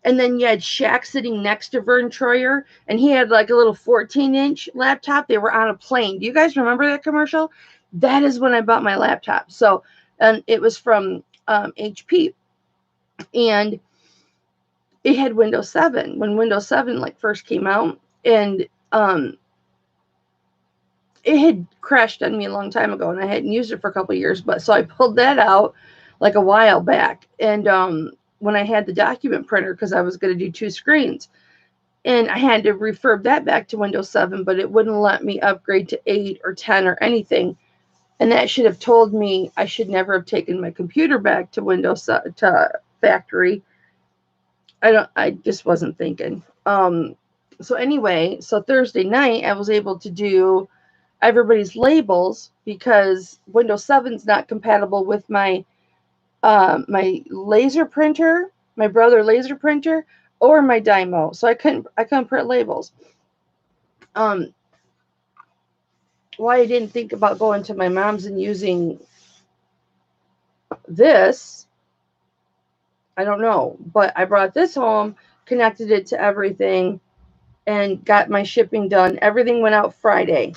then you had Shaq sitting next to Vern Troyer, and he had like a little 14-inch laptop. They were on a plane. Do you guys remember that commercial? That is when I bought my laptop. So, and it was from HP, and it had Windows 7 when Windows 7 like first came out, and it had crashed on me a long time ago, and I hadn't used it for a couple of years. But so I pulled that out like a while back, and when I had the document printer, because I was going to do 2 screens. And I had to refurb that back to Windows 7, but it wouldn't let me upgrade to 8 or 10 or anything. And that should have told me I should never have taken my computer back to Windows to factory. I just wasn't thinking. So anyway, so Thursday night I was able to do everybody's labels because Windows 7 is not compatible with my my laser printer, my Brother laser printer, or my Dymo. So I couldn't print labels. Why I didn't think about going to my mom's and using this, I don't know. But I brought this home, connected it to everything, and got my shipping done. Everything went out Friday.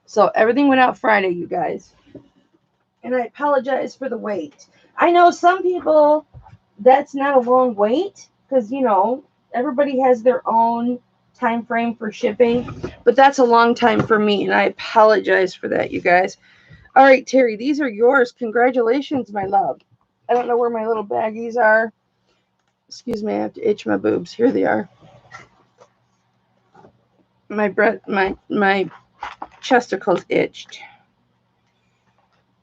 So everything went out Friday, you guys. And I apologize for the wait. I know some people, that's not a long wait because, you know, everybody has their own time frame for shipping, but that's a long time for me, and I apologize for that, you guys. All right, Terry, these are yours. Congratulations, my love. I don't know where my little baggies are. Excuse me, I have to itch my boobs. Here they are. My chesticles itched.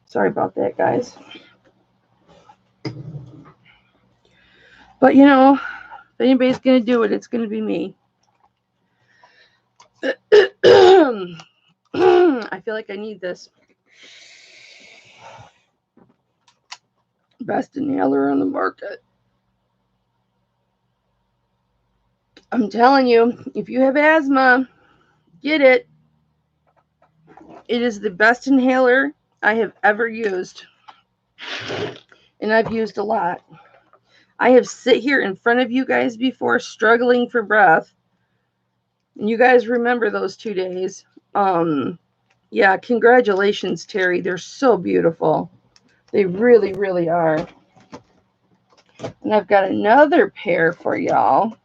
Sorry about that, guys. But you know, if anybody's gonna do it, it's gonna be me. I feel like I need this. Best inhaler on the market. I'm telling you, if you have asthma, get it. It is the best inhaler I have ever used. And I've used a lot. I have sit here in front of you guys before struggling for breath. And you guys remember those 2 days. Yeah, congratulations, Terry. They're so beautiful. They really, really are. And I've got another pair for y'all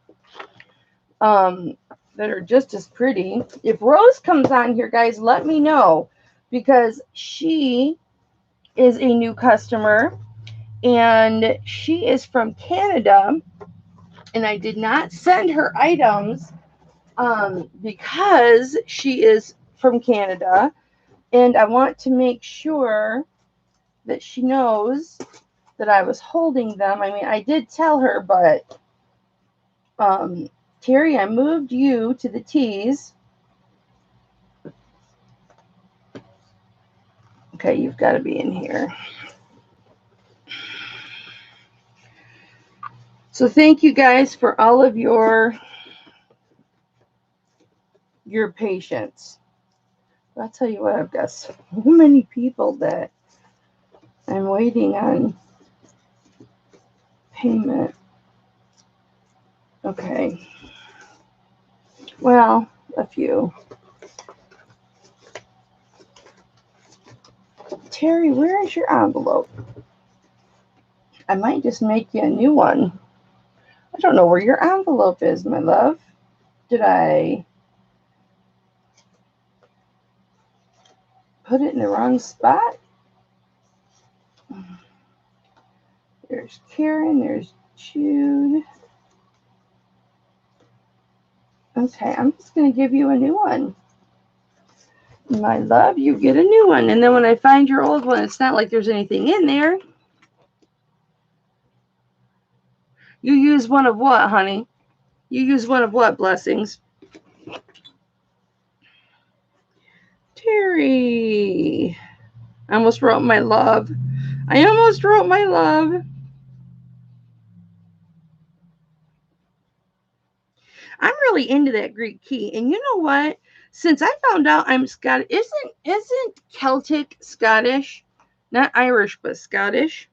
that are just as pretty. If Rose comes on here, guys, let me know, because she is a new customer, And she is from Canada, and I did not send her items because she is from Canada, and I want to make sure that she knows that I was holding them. I mean, I did tell her, but Terry, I moved you to the T's. Okay, you've got to be in here. So thank you guys for all of your patience. I'll tell you what, I've got so many people that I'm waiting on payment. Okay. Well, a few. Terry, where is your envelope? I might just make you a new one. I don't know where your envelope is, my love. Did I put it in the wrong spot? There's Karen, there's Jude. Okay, I'm just going to give you a new one. My love, you get a new one. And then when I find your old one, it's not like there's anything in there. You use one of what, honey? You use one of what, Blessings? Terry. I almost wrote my love. I almost wrote my love. I'm really into that Greek key. And you know what? Since I found out I'm Scottish, isn't Celtic Scottish? Not Irish, but Scottish.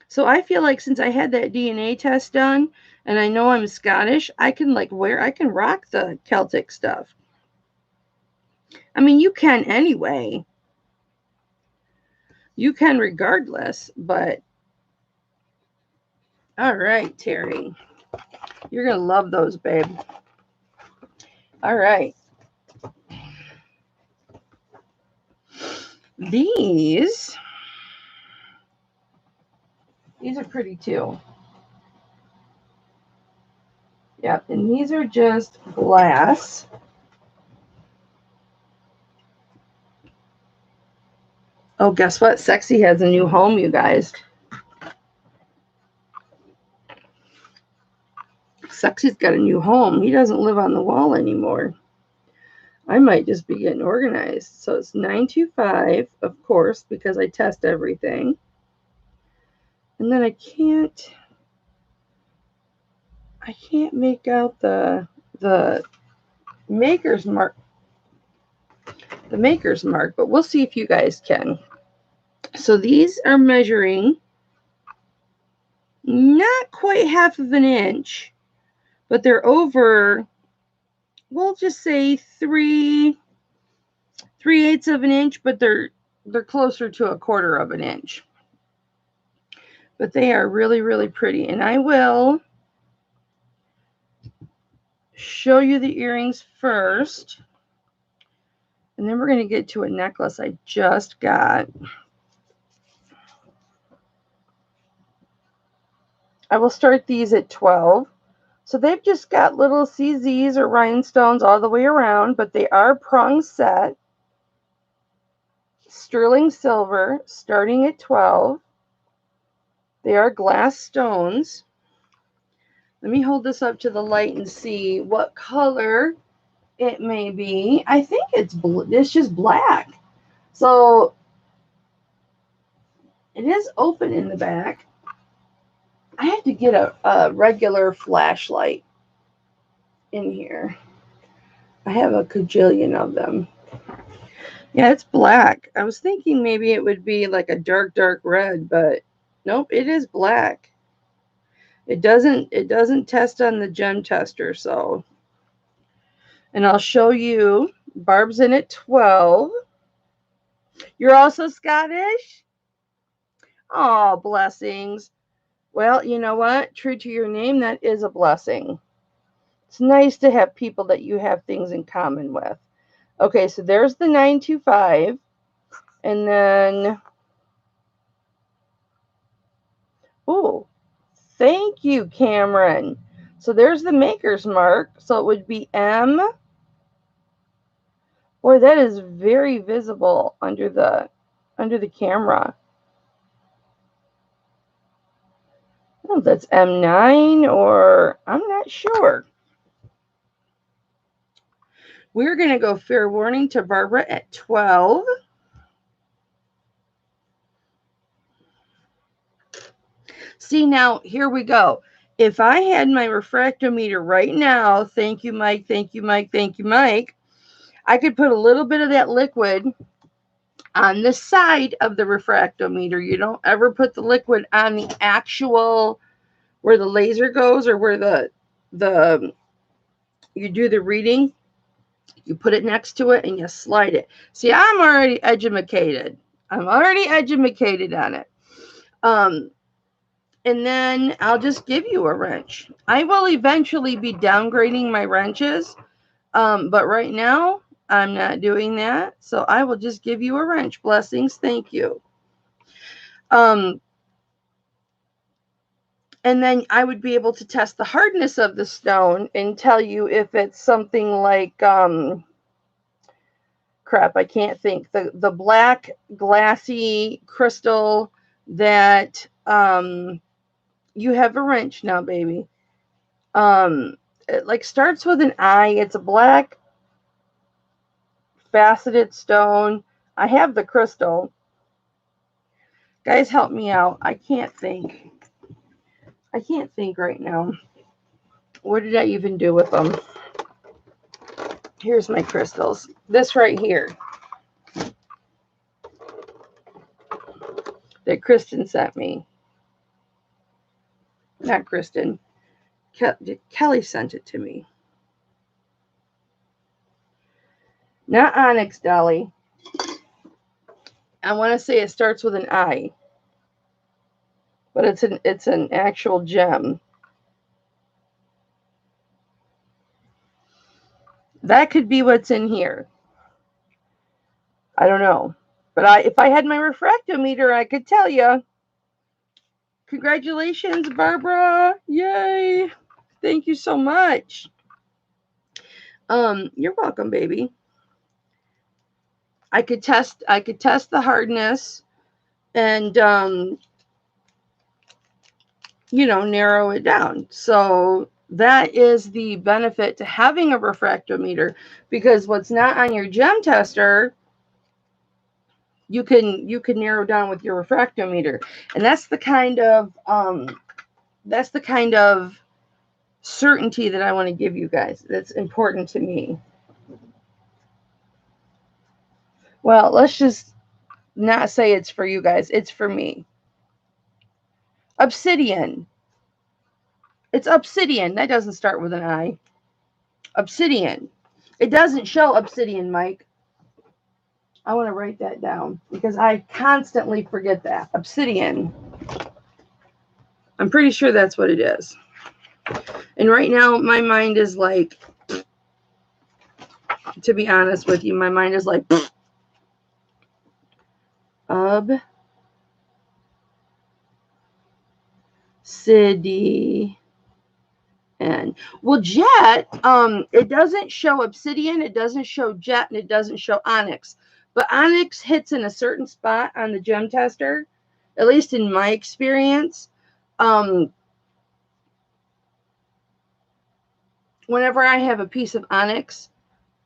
So I feel like since I had that DNA test done and I know I'm Scottish, I can rock the Celtic stuff. I mean, you can anyway. You can regardless, but all right, Terry. You're going to love those, babe. All right. These are pretty too. Yep, and these are just glass. Oh, guess what? Sexy has a new home, you guys. Sexy's got a new home. He doesn't live on the wall anymore. I might just be getting organized. So it's 925, of course, because I test everything. And then I can't make out the maker's mark. The maker's mark, but we'll see if you guys can. So these are measuring not quite half of an inch, but they're over, we'll just say 3/8 of an inch, but they're closer to 1/4 of an inch. But they are really, really pretty. And I will show you the earrings first. And then we're going to get to a necklace I just got. I will start these at 12. So they've just got little CZs or rhinestones all the way around, but they are prong set. Sterling silver, starting at 12. They are glass stones. Let me hold this up to the light and see what color it may be. I think it's just black. So it is open in the back. I have to get a regular flashlight in here. I have a cajillion of them. Yeah, it's black. I was thinking maybe it would be like a dark, dark red, but nope, it is black. It doesn't test on the gem tester, so. And I'll show you. Barb's in at 12. You're also Scottish? Oh, blessings. Well, you know what? True to your name, that is a blessing. It's nice to have people that you have things in common with. Okay, so there's the 925. And then, oh, thank you, Cameron. So there's the maker's mark. So it would be M. Boy, that is very visible under the camera. I don't know if that's M9 or I'm not sure. We're going to go fair warning to Barbara at 12. See, now, here we go. If I had my refractometer right now, thank you, Mike, thank you, Mike, thank you, Mike, I could put a little bit of that liquid on the side of the refractometer. You don't ever put the liquid on the actual, where the laser goes or where the you do the reading. You put it next to it and you slide it. See, I'm already educated. I'm already educated on it. And then I'll just give you a wrench. I will eventually be downgrading my wrenches, but right now I'm not doing that. So I will just give you a wrench. Blessings. Thank you. And then I would be able to test the hardness of the stone and tell you if it's something like, crap, I can't think. The black glassy crystal that, you have a wrench now, baby. It like starts with an I. It's a black faceted stone. I have the crystal. Guys, help me out. I can't think. I can't think right now. What did I even do with them? Here's my crystals. This right here that Kristen sent me. Not Kristen. Kelly sent it to me. Not onyx, Dolly. I want to say it starts with an I, but it's an actual gem. That could be what's in here. I don't know, but if I had my refractometer, I could tell you. Congratulations, Barbara! Yay! Thank you so much. You're welcome, baby. I could test the hardness and narrow it down. So that is the benefit to having a refractometer, because what's not on your gem tester, you can narrow down with your refractometer. And that's the kind of certainty that I want to give you guys. That's important to me. Well, let's just not say it's for you guys. It's for me. Obsidian. It's obsidian. That doesn't start with an I. Obsidian. It doesn't show obsidian, Mike. I want to write that down because I constantly forget that. Obsidian. I'm pretty sure that's what it is. And right now, my mind is like, to be honest with you, my mind is like, obsidian. Well, jet, it doesn't show obsidian, it doesn't show jet, and it doesn't show onyx. But onyx hits in a certain spot on the gem tester, at least in my experience. Whenever I have a piece of onyx,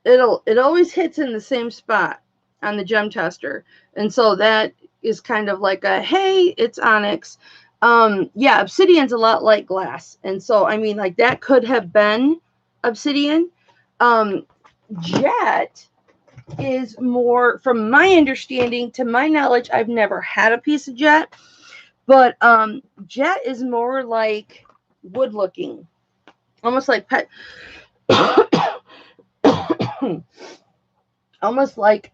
it always hits in the same spot on the gem tester. And so that is kind of like a, hey, it's onyx. Yeah, obsidian's a lot like glass. And so, I mean, like that could have been obsidian. Jet is more, from my understanding, to my knowledge, I've never had a piece of jet, but jet is more like wood looking, almost like almost like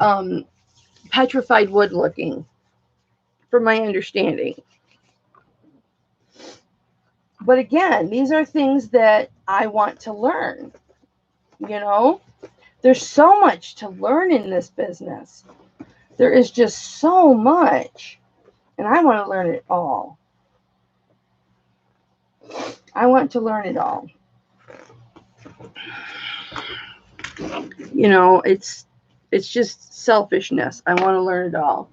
petrified wood looking, from my understanding. But again, these are things that I want to learn. There's so much to learn in this business. There is just so much, and I want to learn it all. I want to learn it all. You know, it's just selfishness. I want to learn it all.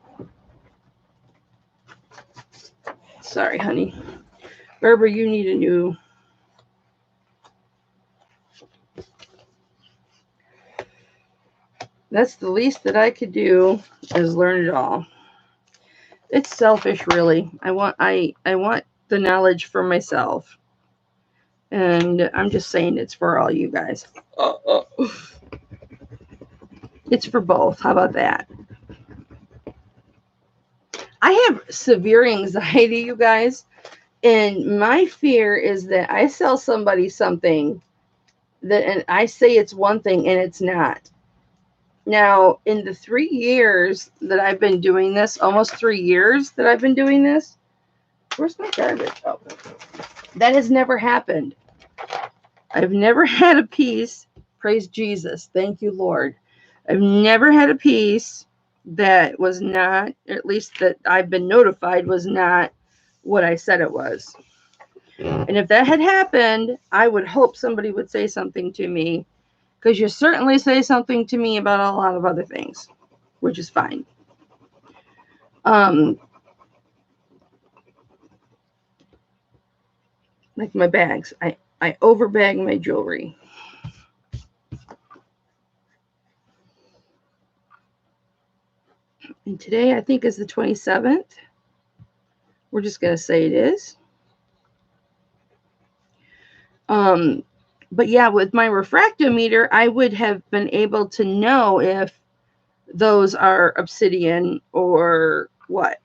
Sorry, honey. Berber, you need a new... That's the least that I could do, is learn it all. It's selfish, really. I want the knowledge for myself. And I'm just saying it's for all you guys. It's for both. How about that? I have severe anxiety, you guys. And my fear is that I sell somebody something and I say it's one thing and it's not. Now, in the 3 years that I've been doing this, almost 3 years that I've been doing this, where's my garbage? Oh, that has never happened. I've never had a piece, praise Jesus, thank you, Lord. I've never had a piece that was not, at least that I've been notified, was not what I said it was. And if that had happened, I would hope somebody would say something to me, because you certainly say something to me about a lot of other things, which is fine. Like my bags. I overbag my jewelry. And today I think is the 27th. We're just going to say it is. But yeah, with my refractometer, I would have been able to know if those are obsidian or what,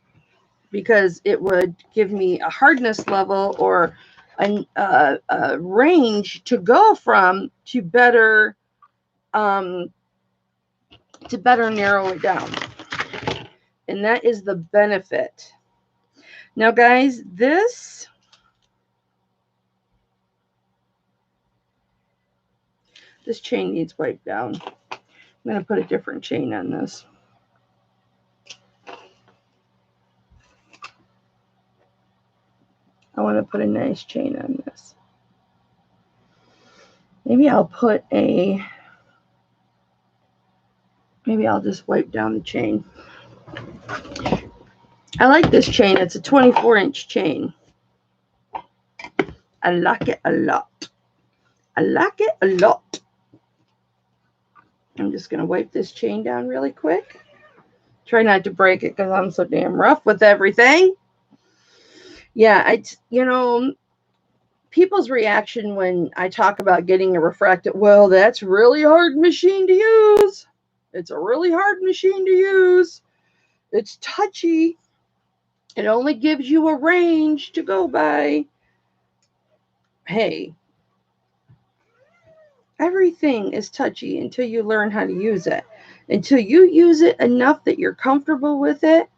because it would give me a hardness level or a range to go from to better narrow it down. And that is the benefit. Now, guys, this chain needs wiped down. I'm going to put a different chain on this. I want to put a nice chain on this. Maybe I'll just wipe down the chain. I like this chain. It's a 24-inch chain. I like it a lot. I like it a lot. I'm just going to wipe this chain down really quick. Try not to break it because I'm so damn rough with everything. Yeah, people's reaction when I talk about getting a refractor, well, that's a really hard machine to use. It's a really hard machine to use. It's touchy. It only gives you a range to go by. Hey, everything is touchy until you learn how to use it. Until you use it enough that you're comfortable with it,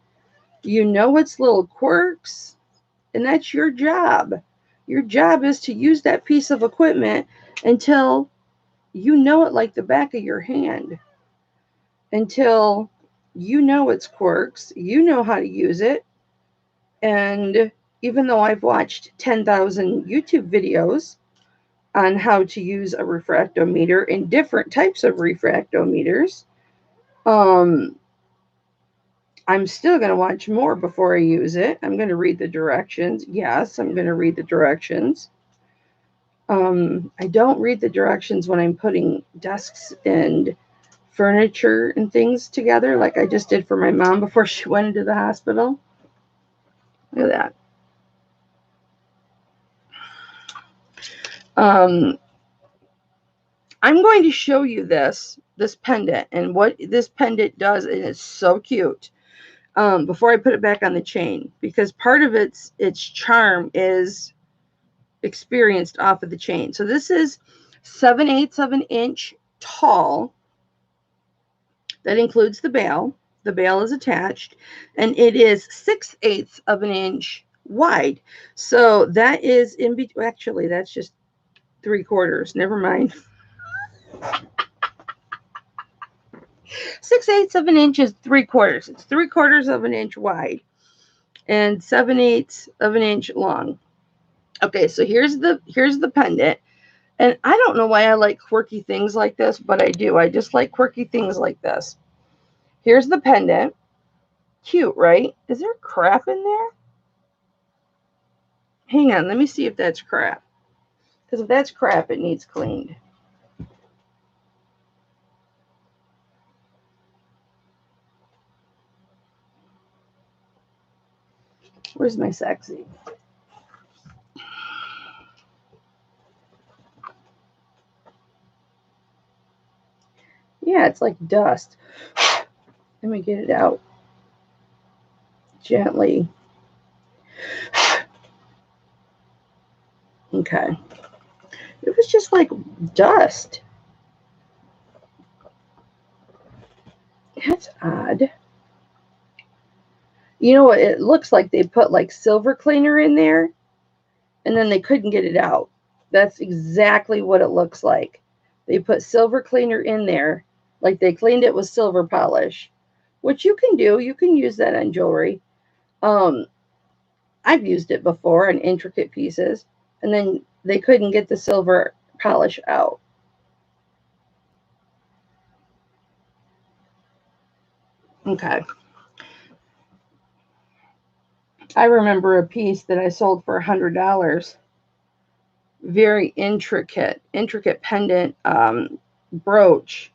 you know its little quirks, and that's your job. Your job is to use that piece of equipment until you know it like the back of your hand. Until you know its quirks, you know how to use it. And even though I've watched 10,000 YouTube videos on how to use a refractometer and different types of refractometers, I'm still going to watch more before I use it. I'm going to read the directions. Yes, I'm going to read the directions. I don't read the directions when I'm putting desks and furniture and things together, like I just did for my mom before she went into the hospital. Look at that. I'm going to show you this pendant and what this pendant does, and it's so cute. Before I put it back on the chain, because part of its charm is experienced off of the chain. So this is 7/8 of an inch tall. That includes the bail. The bail is attached, and it is 6/8 of an inch wide. So that is in between. Actually, that's just 3/4. Never mind. 6/8 of an inch is 3/4. It's 3/4 of an inch wide and 7/8 of an inch long. Okay, so here's the pendant. And I don't know why I like quirky things like this, but I do. I just like quirky things like this. Here's the pendant. Cute, right? Is there crap in there? Hang on, let me see if that's crap. Because if that's crap, it needs cleaned. Where's my sexy? Yeah, it's like dust. Let me get it out gently. Okay. It was just like dust. That's odd. You know what? It looks like they put like silver cleaner in there and then they couldn't get it out. That's exactly what it looks like. They put silver cleaner in there, like they cleaned it with silver polish, which you can do. You can use that on jewelry. I've used it before on intricate pieces, and then they couldn't get the silver polish out. Okay. I remember a piece that I sold for $100. Very intricate pendant brooch,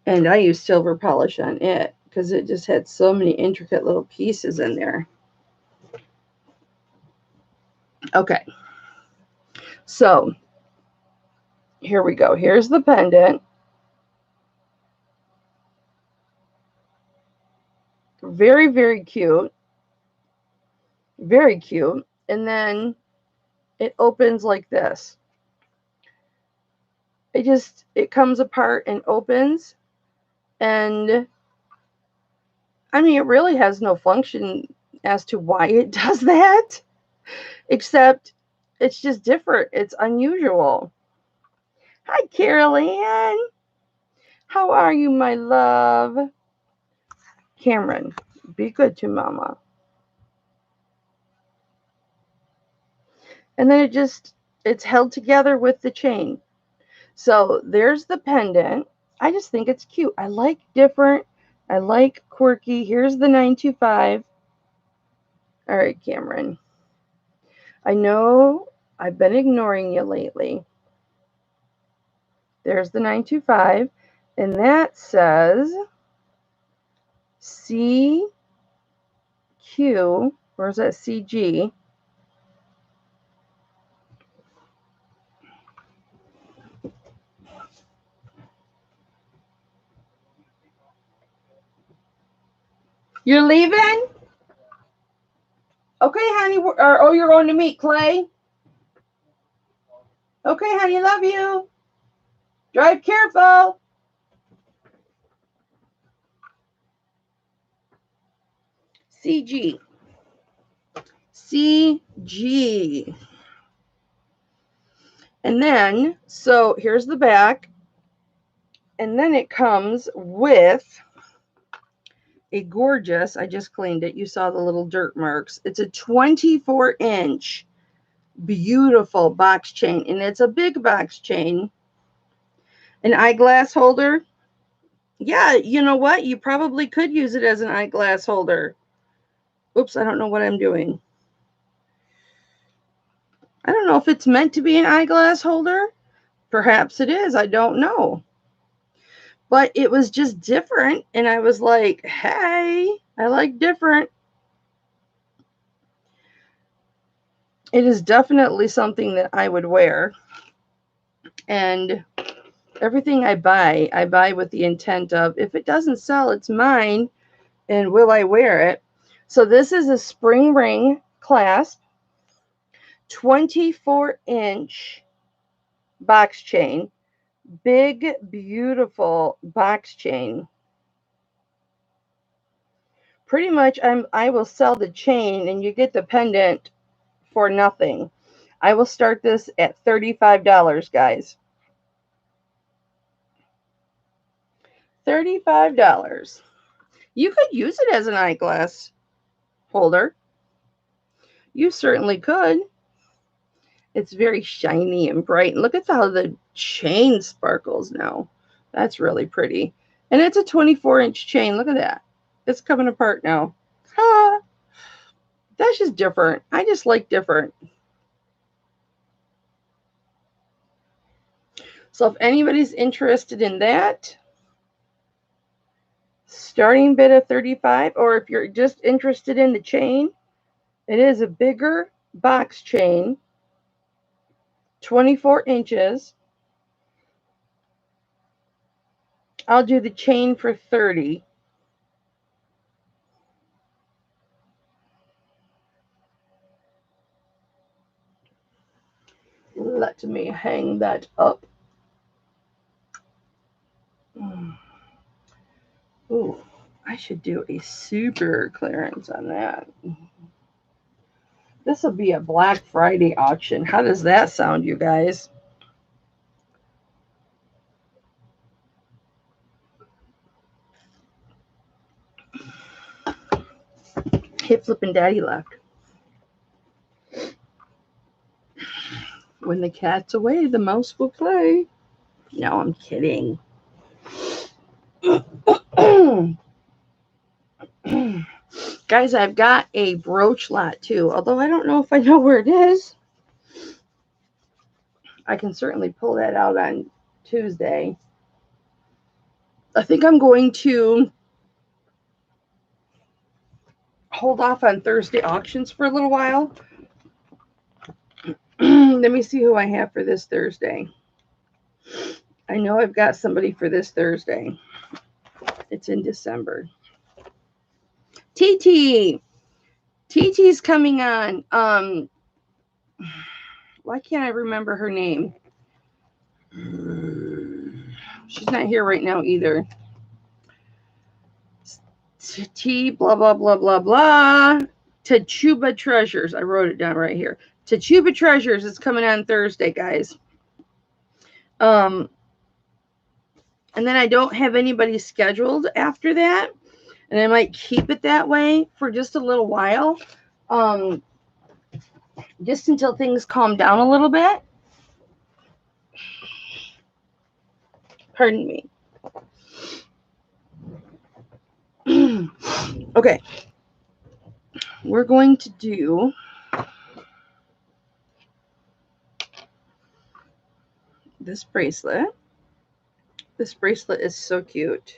and I used silver polish on it because it just had so many intricate little pieces in there. Okay, so here we go. Here's the pendant. Very, very cute. Very cute. And then it opens like this. It comes apart and opens. And I mean, it really has no function as to why it does that, except it's just different. It's unusual. Hi, Carol-Ann. How are you, my love? Cameron, be good to Mama. And then it's held together with the chain. So there's the pendant. I just think it's cute. I like different. I like quirky. Here's the 925. All right, Cameron. I know I've been ignoring you lately. There's the 925. And that says CQ. Where's that CG? You're leaving? Okay, honey. Oh, you're going to meet Clay? Okay, honey. Love you. Drive careful. CG. CG. And then, so here's the back. And then it comes with a gorgeous, I just cleaned it. You saw the little dirt marks. It's a 24-inch beautiful box chain. And it's a big box chain. An eyeglass holder. Yeah, you know what? You probably could use it as an eyeglass holder. Oops, I don't know what I'm doing. I don't know if it's meant to be an eyeglass holder. Perhaps it is. I don't know. But it was just different. And I was like, hey, I like different. It is definitely something that I would wear. And everything I buy with the intent of, if it doesn't sell, it's mine. And will I wear it? So this is a spring ring clasp. 24-inch box chain. Big, beautiful box chain. Pretty much I will sell the chain and you get the pendant for nothing. I will start this at $35, guys. $35. You could use it as an eyeglass holder. You certainly could. It's very shiny and bright. Look at how the chain sparkles now. That's really pretty. And it's a 24-inch chain. Look at that. It's coming apart now. Ah, that's just different. I just like different. So if anybody's interested in that, starting bid of $35, or if you're just interested in the chain, it is a bigger box chain, 24 inches. I'll do the chain for $30. Let me hang that up. Ooh, I should do a super clearance on that. This will be a Black Friday auction. How does that sound, you guys? Hip flipping daddy left. When the cat's away, the mouse will play. No, I'm kidding. Guys, I've got a brooch lot too, although I don't know if I know where it is. I can certainly pull that out on Tuesday. I think I'm going to hold off on Thursday auctions for a little while. Let me see who I have for this Thursday. I know I've got somebody for this Thursday. It's in December. TT. TT's coming on. Why can't I remember her name? She's not here right now either. T blah blah blah blah blah. Tachuba Treasures. I wrote it down right here. Tachuba Treasures is coming on Thursday, guys. And then I don't have anybody scheduled after that, and I might keep it that way for just a little while, just until things calm down a little bit. Pardon me. Okay, we're going to do this bracelet. This bracelet is so cute.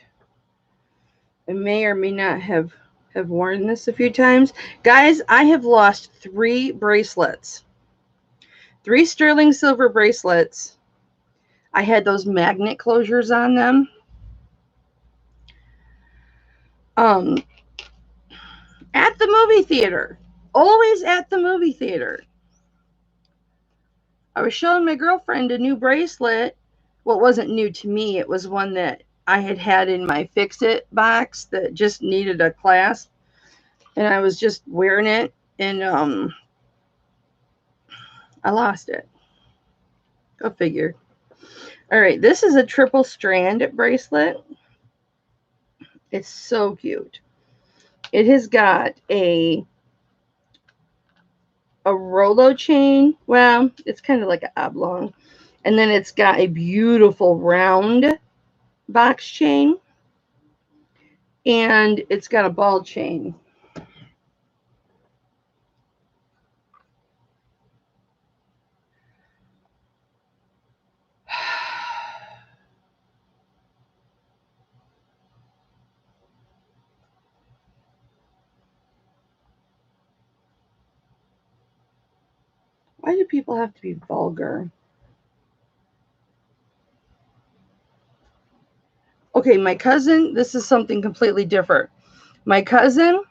I may or may not have worn this a few times. Guys, I have lost 3 bracelets. 3 sterling silver bracelets. I had those magnet closures on them. At the movie theater. Always at the movie theater. I was showing my girlfriend a new bracelet. Well, it wasn't new to me. It was one that I had in my Fix-It box that just needed a clasp. And I was just wearing it. And I lost it. Go figure. All right. This is a triple strand bracelet. It's so cute. It has got a Rolo chain. Well, it's kind of like an oblong. And then it's got a beautiful round box chain. And it's got a ball chain. Why do people have to be vulgar? Okay, my cousin, this is something completely different. My cousin,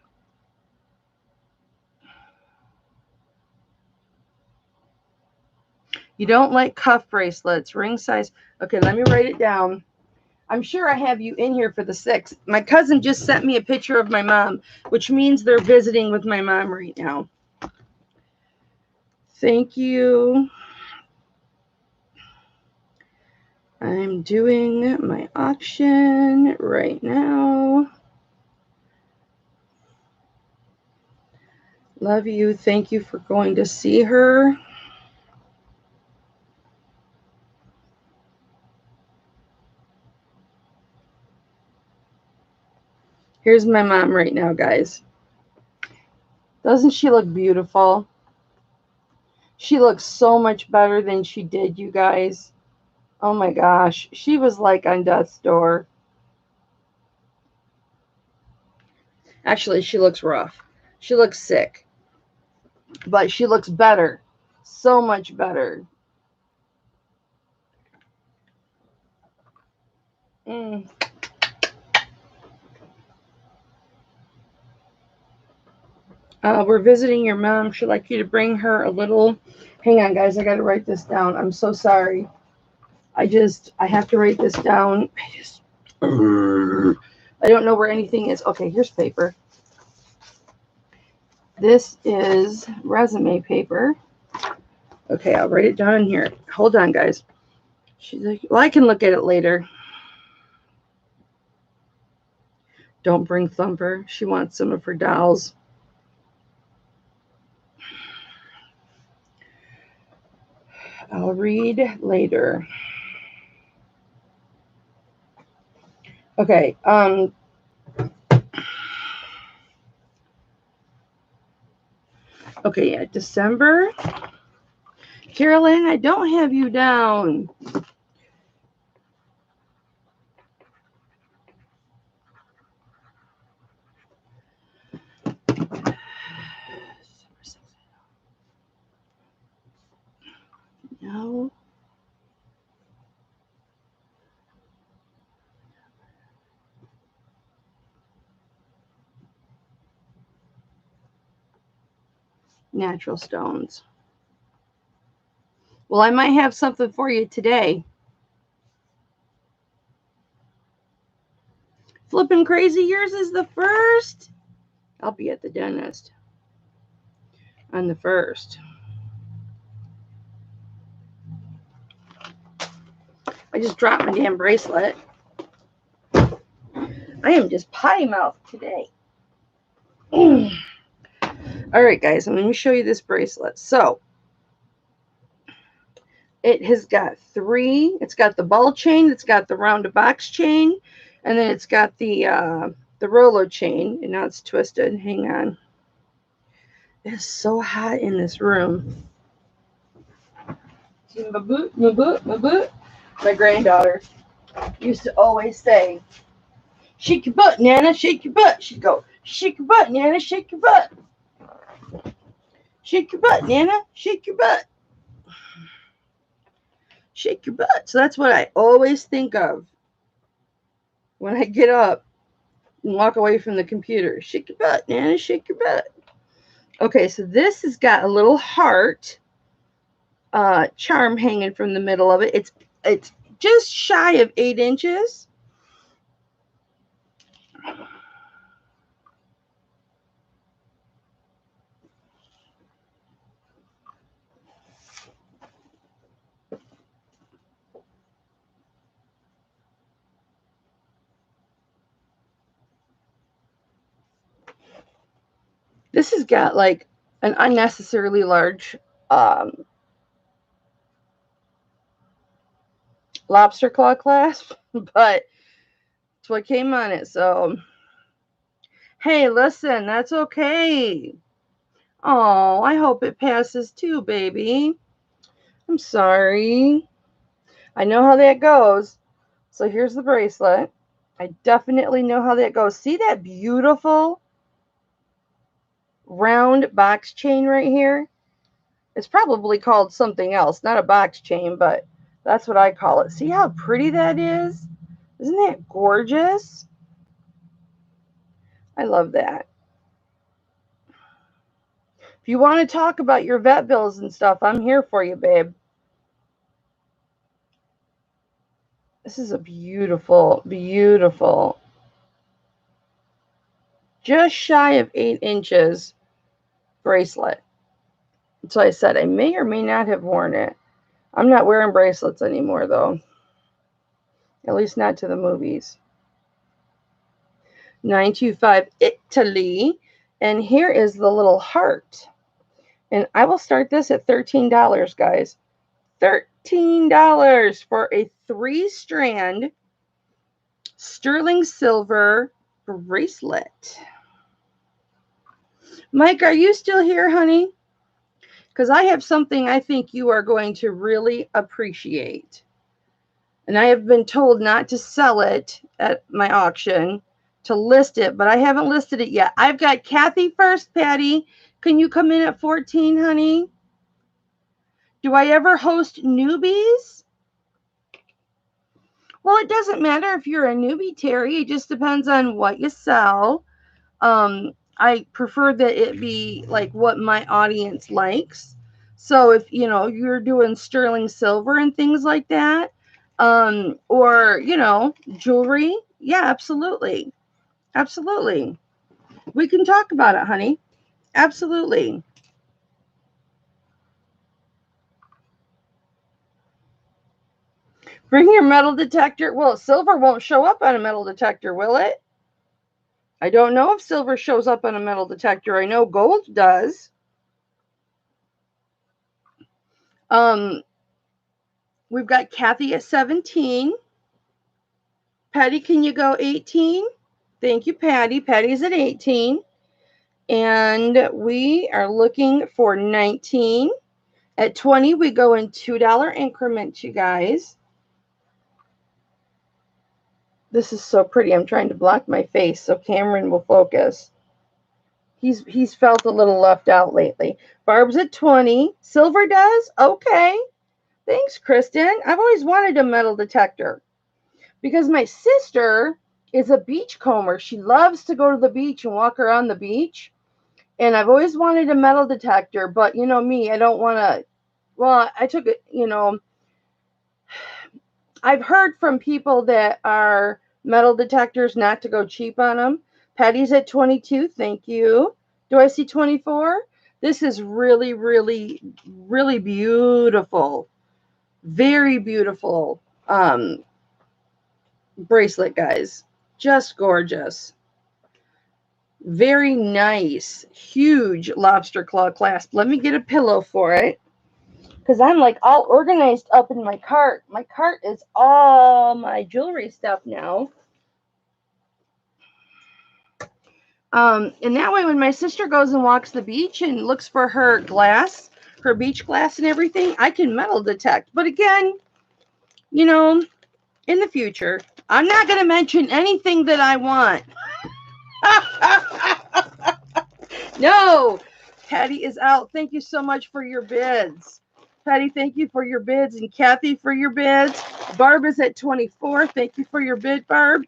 you don't like cuff bracelets, ring size. Okay, let me write it down. I'm sure I have you in here for the 6th. My cousin just sent me a picture of my mom, which means they're visiting with my mom right now. Thank you. I'm doing my auction right now. Love you. Thank you for going to see her. Here's my mom right now, guys. Doesn't she look beautiful? She looks so much better than she did, you guys. Oh my gosh. She was like on death's door. Actually, she looks rough. She looks sick. But she looks better. So much better. We're visiting your mom. She'd like you to bring her a little. Hang on, guys. I got to write this down. I'm so sorry. I have to write this down. I don't know where anything is. Okay, here's paper. This is resume paper. Okay, I'll write it down here. Hold on, guys. She's like, well, I can look at it later. Don't bring Thumper. She wants some of her dolls. I'll read later. Okay, okay, yeah, December. Carolyn, I don't have you down. No. Natural stones. Well, I might have something for you today. Flippin' crazy, yours is the 1st. I'll be at the dentist on the 1st. I just dropped my damn bracelet. I am just potty mouth today. All right, guys, let me show you this bracelet. So it has got 3. It's got the ball chain. It's got the round box chain, and then it's got the Rolo chain. And now it's twisted. Hang on. It's so hot in this room. See my boot, my boot, my boot. My granddaughter used to always say, "Shake your butt, Nana, shake your butt." She'd go, "Shake your butt, Nana, shake your butt. Shake your butt, Nana, shake your butt. Shake your butt." So that's what I always think of when I get up and walk away from the computer. Shake your butt, Nana, shake your butt. Okay, so this has got a little heart charm hanging from the middle of it. It's just shy of 8 inches. This has got like an unnecessarily large lobster claw clasp, but it's what came on it. So, hey, listen, that's okay. Oh, I hope it passes too, baby. I'm sorry. I know how that goes. So here's the bracelet. I definitely know how that goes. See that beautiful round box chain right here? It's probably called something else, not a box chain, but that's what I call it. See how pretty that is? Isn't that gorgeous? I love that. If you want to talk about your vet bills and stuff, I'm here for you, babe. This is a beautiful, beautiful, just shy of 8 inches bracelet. So I said I may or may not have worn it. I'm not wearing bracelets anymore, though. At least not to the movies. 925 Italy. And here is the little heart. And I will start this at $13, guys. $13 for a 3-strand sterling silver bracelet. Mike, are you still here, honey? Because I have something I think you are going to really appreciate. And I have been told not to sell it at my auction, to list it, but I haven't listed it yet. I've got Kathy first, Patty. Can you come in at 14, honey? Do I ever host newbies? Well, it doesn't matter if you're a newbie, Terry. It just depends on what you sell. I prefer that it be like what my audience likes. So if, you know, you're doing sterling silver and things like that, or, you know, jewelry, yeah, absolutely. Absolutely. We can talk about it, honey. Absolutely. Bring your metal detector. Well, silver won't show up on a metal detector, will it? I don't know if silver shows up on a metal detector. I know gold does. We've got Kathy at 17. Patty, can you go 18? Thank you, Patty. Patty's at 18. And we are looking for 19. At 20, we go in $2 increments, you guys. This is so pretty. I'm trying to block my face so Cameron will focus. He's felt a little left out lately. Barb's at 20. Silver does? Okay. Thanks, Kristen. I've always wanted a metal detector because my sister is a beachcomber. She loves to go to the beach and walk around the beach. And I've always wanted a metal detector, but you know me, I don't want to. Well, I took it, you know, I've heard from people that are metal detectors not to go cheap on them. Patty's at 22. Thank you. Do I see 24? This is really, really, really beautiful. Very beautiful bracelet, guys. Just gorgeous. Very nice. Huge lobster claw clasp. Let me get a pillow for it, because I'm like all organized up in my cart. My cart is all my jewelry stuff now. And that way when my sister goes and walks the beach and looks for her glass, her beach glass and everything, I can metal detect. But again, you know, in the future, I'm not going to mention anything that I want. No, Patty is out. Thank you so much for your bids. Patty, thank you for your bids. And Kathy for your bids. Barb is at 24. Thank you for your bid, Barb.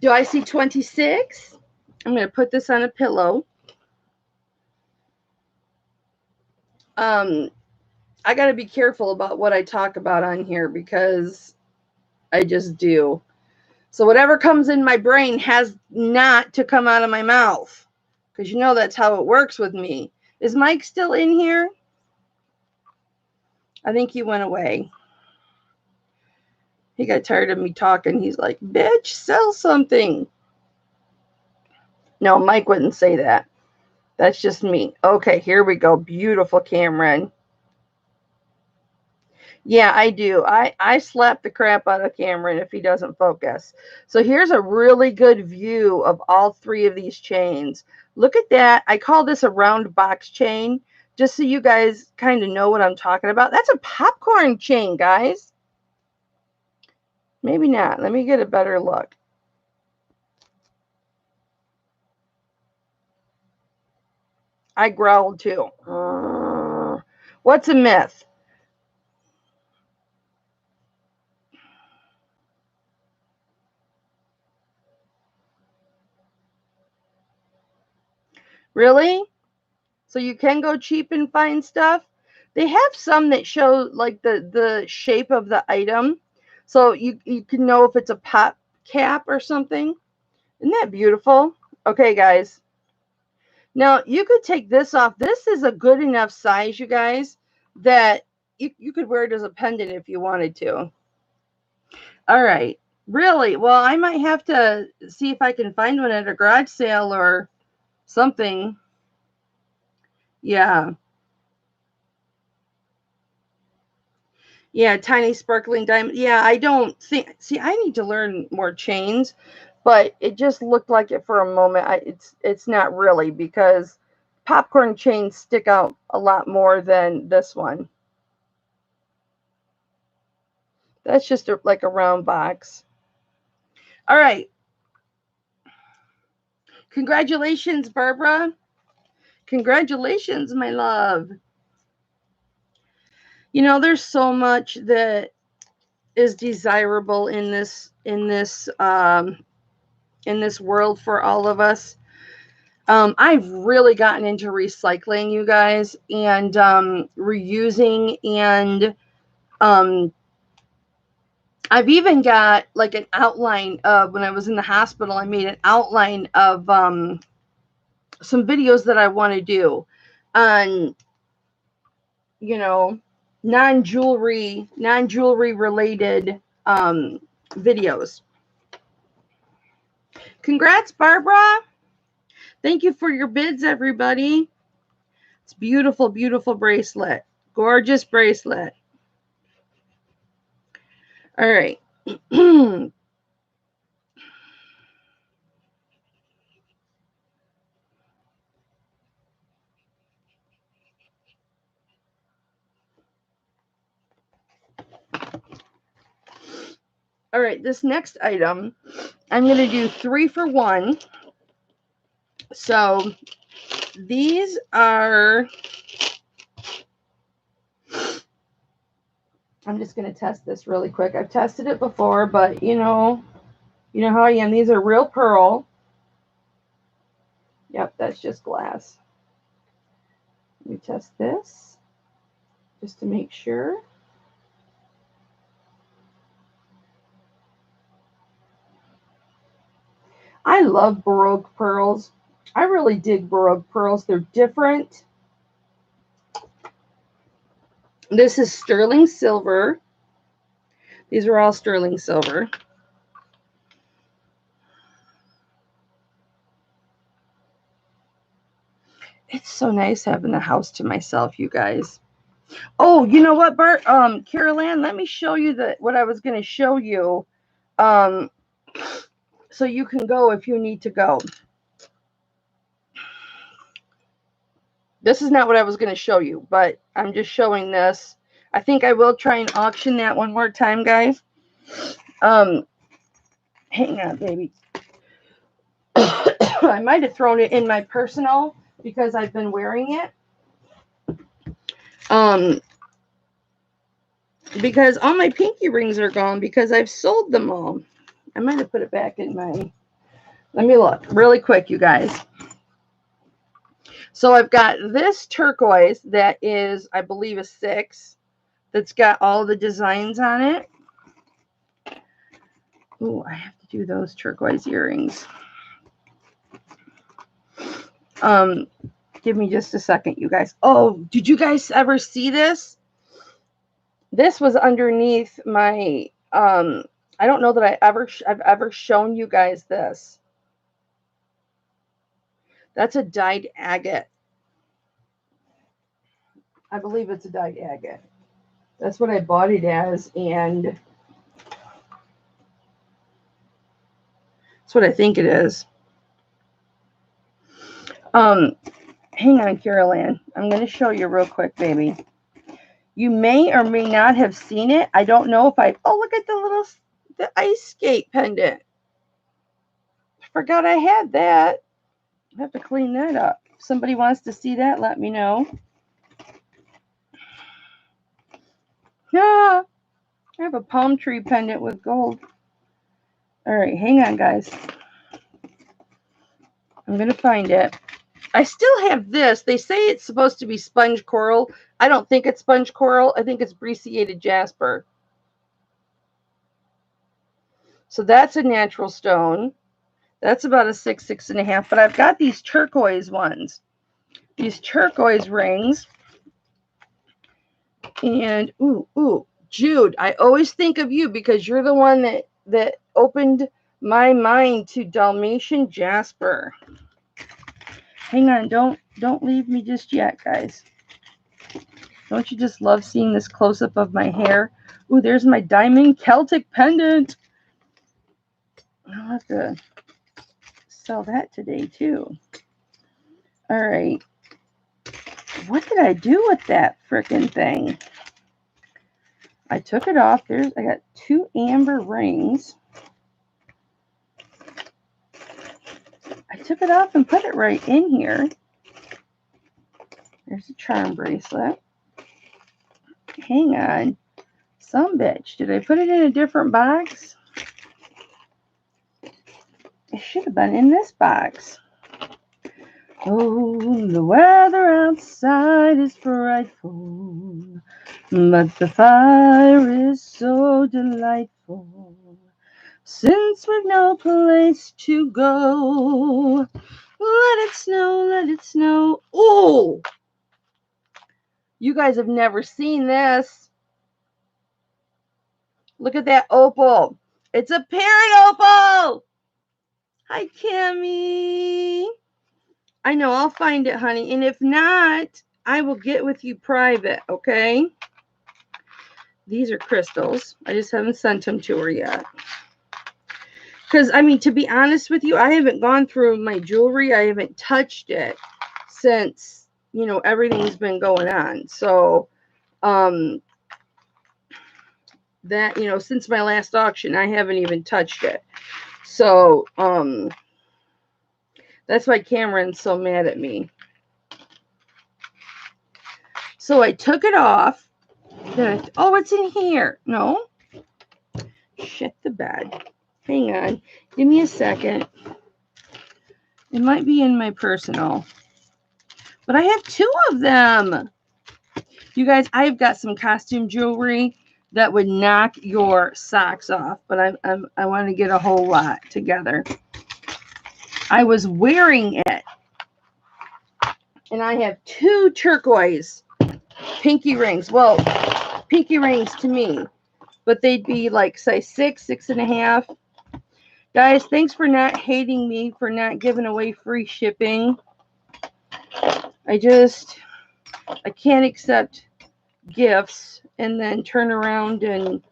Do I see 26? I'm going to put this on a pillow. I got to be careful about what I talk about on here because I just do. So whatever comes in my brain has not to come out of my mouth, because you know that's how it works with me. Is Mike still in here? I think he went away. He got tired of me talking. He's like, bitch, sell something. No, Mike wouldn't say that. That's just me. Okay, here we go. Beautiful, Cameron. Yeah, I do. I slap the crap out of Cameron if he doesn't focus. So here's a really good view of all three of these chains. Look at that. I call this a round box chain, just so you guys kind of know what I'm talking about. That's a popcorn chain, guys. Maybe not. Let me get a better look. I growled too. What's a myth? Really? So you can go cheap and find stuff? They have some that show like the shape of the item. So you can know if it's a pop cap or something. Isn't that beautiful? Okay, guys. Now you could take this off. This is a good enough size, you guys, that you could wear it as a pendant if you wanted to. All right. Really? Well, I might have to see if I can find one at a garage sale or something. Yeah. Yeah, tiny sparkling diamond. Yeah, I don't think. See, I need to learn more chains, but it just looked like it for a moment. It's not really, because popcorn chains stick out a lot more than this one. That's just like a round box. All right. Congratulations, Barbara. Congratulations, my love. You know, there's so much that is desirable in this world for all of us. I've really gotten into recycling, you guys, and reusing, and I've even got like an outline of, when I was in the hospital, I made an outline of some videos that I want to do on, you know, non-jewelry related videos. Congrats, Barbara. Thank you for your bids, everybody. It's beautiful, beautiful bracelet. Gorgeous bracelet. All right. All right, this next item, I'm going to do 3 for 1. So these are, I'm just going to test this really quick. I've tested it before, but you know how I am. These are real pearl. Yep, that's just glass. Let me test this just to make sure. I love Baroque pearls. I really dig Baroque pearls. They're different. This is sterling silver. These are all sterling silver. It's so nice having the house to myself, you guys. Oh, you know what, Bart? Carol Ann, let me show you what I was going to show you. So you can go if you need to go. This is not what I was going to show you, but I'm just showing this. I think I will try and auction that one more time, guys. Hang on, baby. I might have thrown it in my personal because I've been wearing it. Because all my pinky rings are gone because I've sold them all. I might have put it back in my... Let me look really quick, you guys. So I've got this turquoise that is, I believe, a 6. That's got all the designs on it. Oh, I have to do those turquoise earrings. Give me just a second, you guys. Oh, did you guys ever see this? This was underneath my, I don't know that I've ever shown you guys this. That's a dyed agate. I believe it's a dyed agate. That's what I bought it as, and that's what I think it is. Hang on, Carol Ann. I'm going to show you real quick, baby. You may or may not have seen it. I don't know if oh, look at the ice skate pendant. I forgot I had that. I have to clean that up. If somebody wants to see that, let me know. Ah, I have a palm tree pendant with gold. All right, hang on, guys. I'm going to find it. I still have this. They say it's supposed to be sponge coral. I don't think it's sponge coral. I think it's brecciated jasper. So that's a natural stone. That's about a 6, 6.5. But I've got these turquoise ones. These turquoise rings. And, ooh, Jude, I always think of you because you're the one that opened my mind to Dalmatian Jasper. Hang on, don't leave me just yet, guys. Don't you just love seeing this close-up of my hair? Ooh, there's my diamond Celtic pendant. I'll have to sell that today, too. All right. What did I do with that frickin' thing? I took it off. I got 2 amber rings. I took it off and put it right in here. There's a charm bracelet. Hang on. Some bitch. Did I put it in a different box? It should have been in this box. Oh, the weather outside is frightful, but the fire is so delightful. Since we've no place to go, let it snow, let it snow. Oh! You guys have never seen this. Look at that opal. It's a parrot opal. Hi, Cammy. I know, I'll find it, honey. And if not, I will get with you private, okay? These are crystals. I just haven't sent them to her yet. Because, I mean, to be honest with you, I haven't gone through my jewelry. I haven't touched it since, you know, everything's been going on. So, that, you know, since my last auction, I haven't even touched it. So, that's why Cameron's so mad at me. So I took it off. Then oh, it's in here. No. Shit the bed. Hang on. Give me a second. It might be in my personal. But I have 2 of them. You guys, I've got some costume jewelry that would knock your socks off. But I want to get a whole lot together. I was wearing it. And I have 2 turquoise pinky rings. Well, pinky rings to me. But they'd be like size 6, 6.5. Guys, thanks for not hating me for not giving away free shipping. I can't accept gifts and then turn around and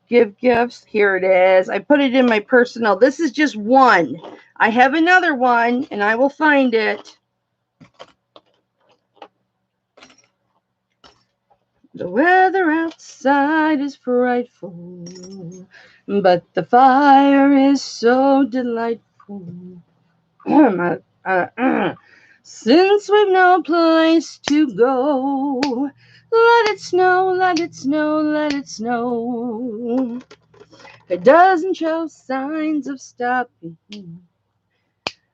give gifts. Here it is. I put it in my personal. This is just one. I have another one, and I will find it. The weather outside is frightful, but the fire is so delightful. Since we've no place to go, let it snow, let it snow, let it snow. It doesn't show signs of stopping.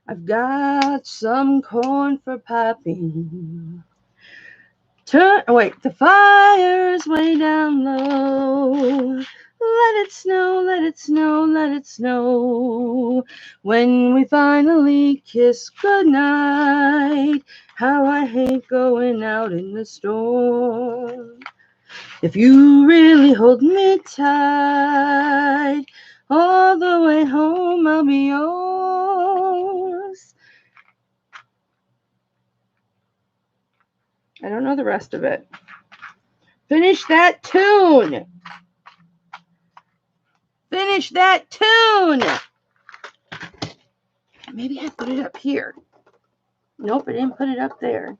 I've got some corn for popping. The fire's way down low. Let it snow, let it snow, let it snow. When we finally kiss goodnight, how I hate going out in the storm. If you really hold me tight, all the way home I'll be yours. I don't know the rest of it. Finish that tune. Finish that tune. Maybe I put it up here. Nope, I didn't put it up there.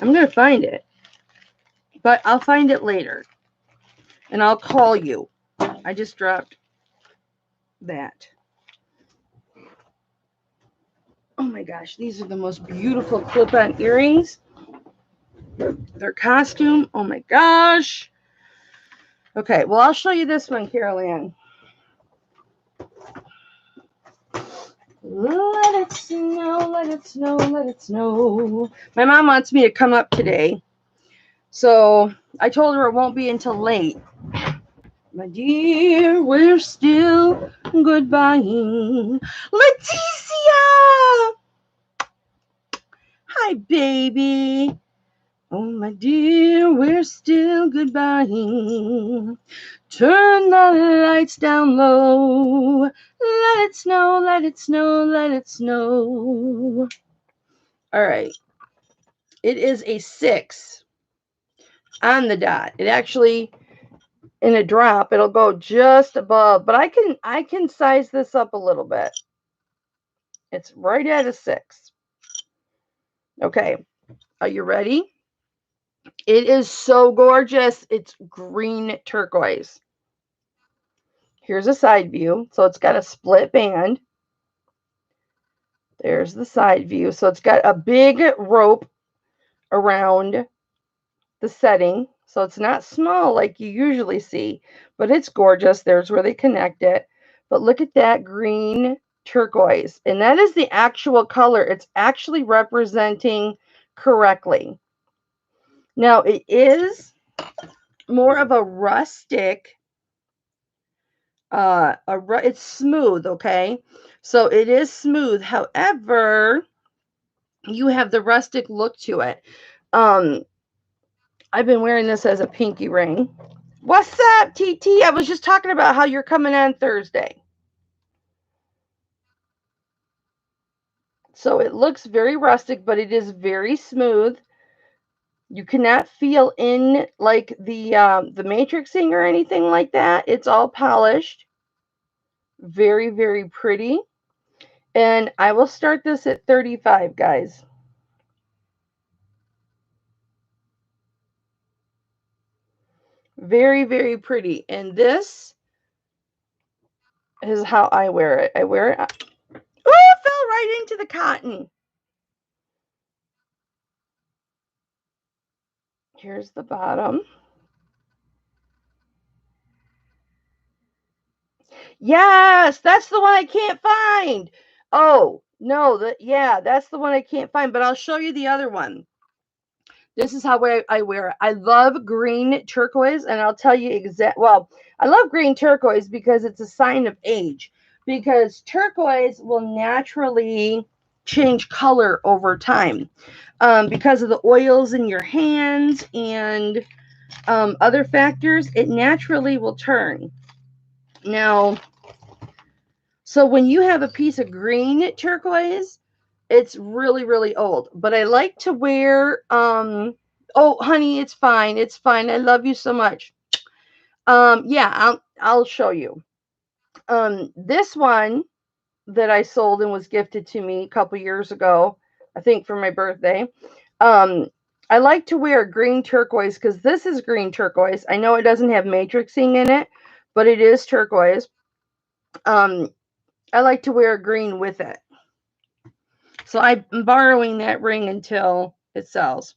I'm going to find it. But I'll find it later. And I'll call you. I just dropped that. Oh my gosh, these are the most beautiful clip-on earrings. Their costume. Oh my gosh. Okay, well, I'll show you this one, Carol Ann. Let it snow, let it snow, let it snow. My mom wants me to come up today. So I told her it won't be until late. My dear, we're still goodbying. Leticia! Hi, baby. Oh, my dear, we're still goodbying. Turn the lights down low. Let it snow, let it snow, let it snow. All right. It is a 6 on the dot. It actually, in a drop, it'll go just above, but I can size this up a little bit. It's right at a 6. Okay. Are you ready? It is so gorgeous. It's green turquoise. Here's a side view. So it's got a split band. There's the side view. So it's got a big rope around the setting. So it's not small like you usually see, but it's gorgeous. There's where they connect it. But look at that green turquoise. And that is the actual color. It's actually representing correctly. Now it is more of a rustic, it's smooth, okay? So it is smooth. However, you have the rustic look to it. I've been wearing this as a pinky ring. What's up, TT? I was just talking about how you're coming on Thursday. So it looks very rustic, but it is very smooth. You cannot feel in like the matrixing or anything like that. It's all polished. Very, very pretty. And I will start this at 35, guys. Very, very pretty. And this is how I wear it. I wear it. Oh, it fell right into the cotton. Here's the bottom. Yes, that's the one I can't find. Oh, no, yeah, that's the one I can't find, but I'll show you the other one. This is how I wear it. I love green turquoise, and I'll tell you well, I love green turquoise because it's a sign of age, because turquoise will naturally change color over time because of the oils in your hands and other factors. It naturally will turn. Now, so when you have a piece of green turquoise, it's really, really old. But I like to wear, oh, honey, it's fine. It's fine. I love you so much. Yeah, I'll show you. This one that I sold and was gifted to me a couple years ago, I think for my birthday. I like to wear green turquoise because this is green turquoise. I know it doesn't have matrixing in it, but it is turquoise. I like to wear green with it. So I'm borrowing that ring until it sells.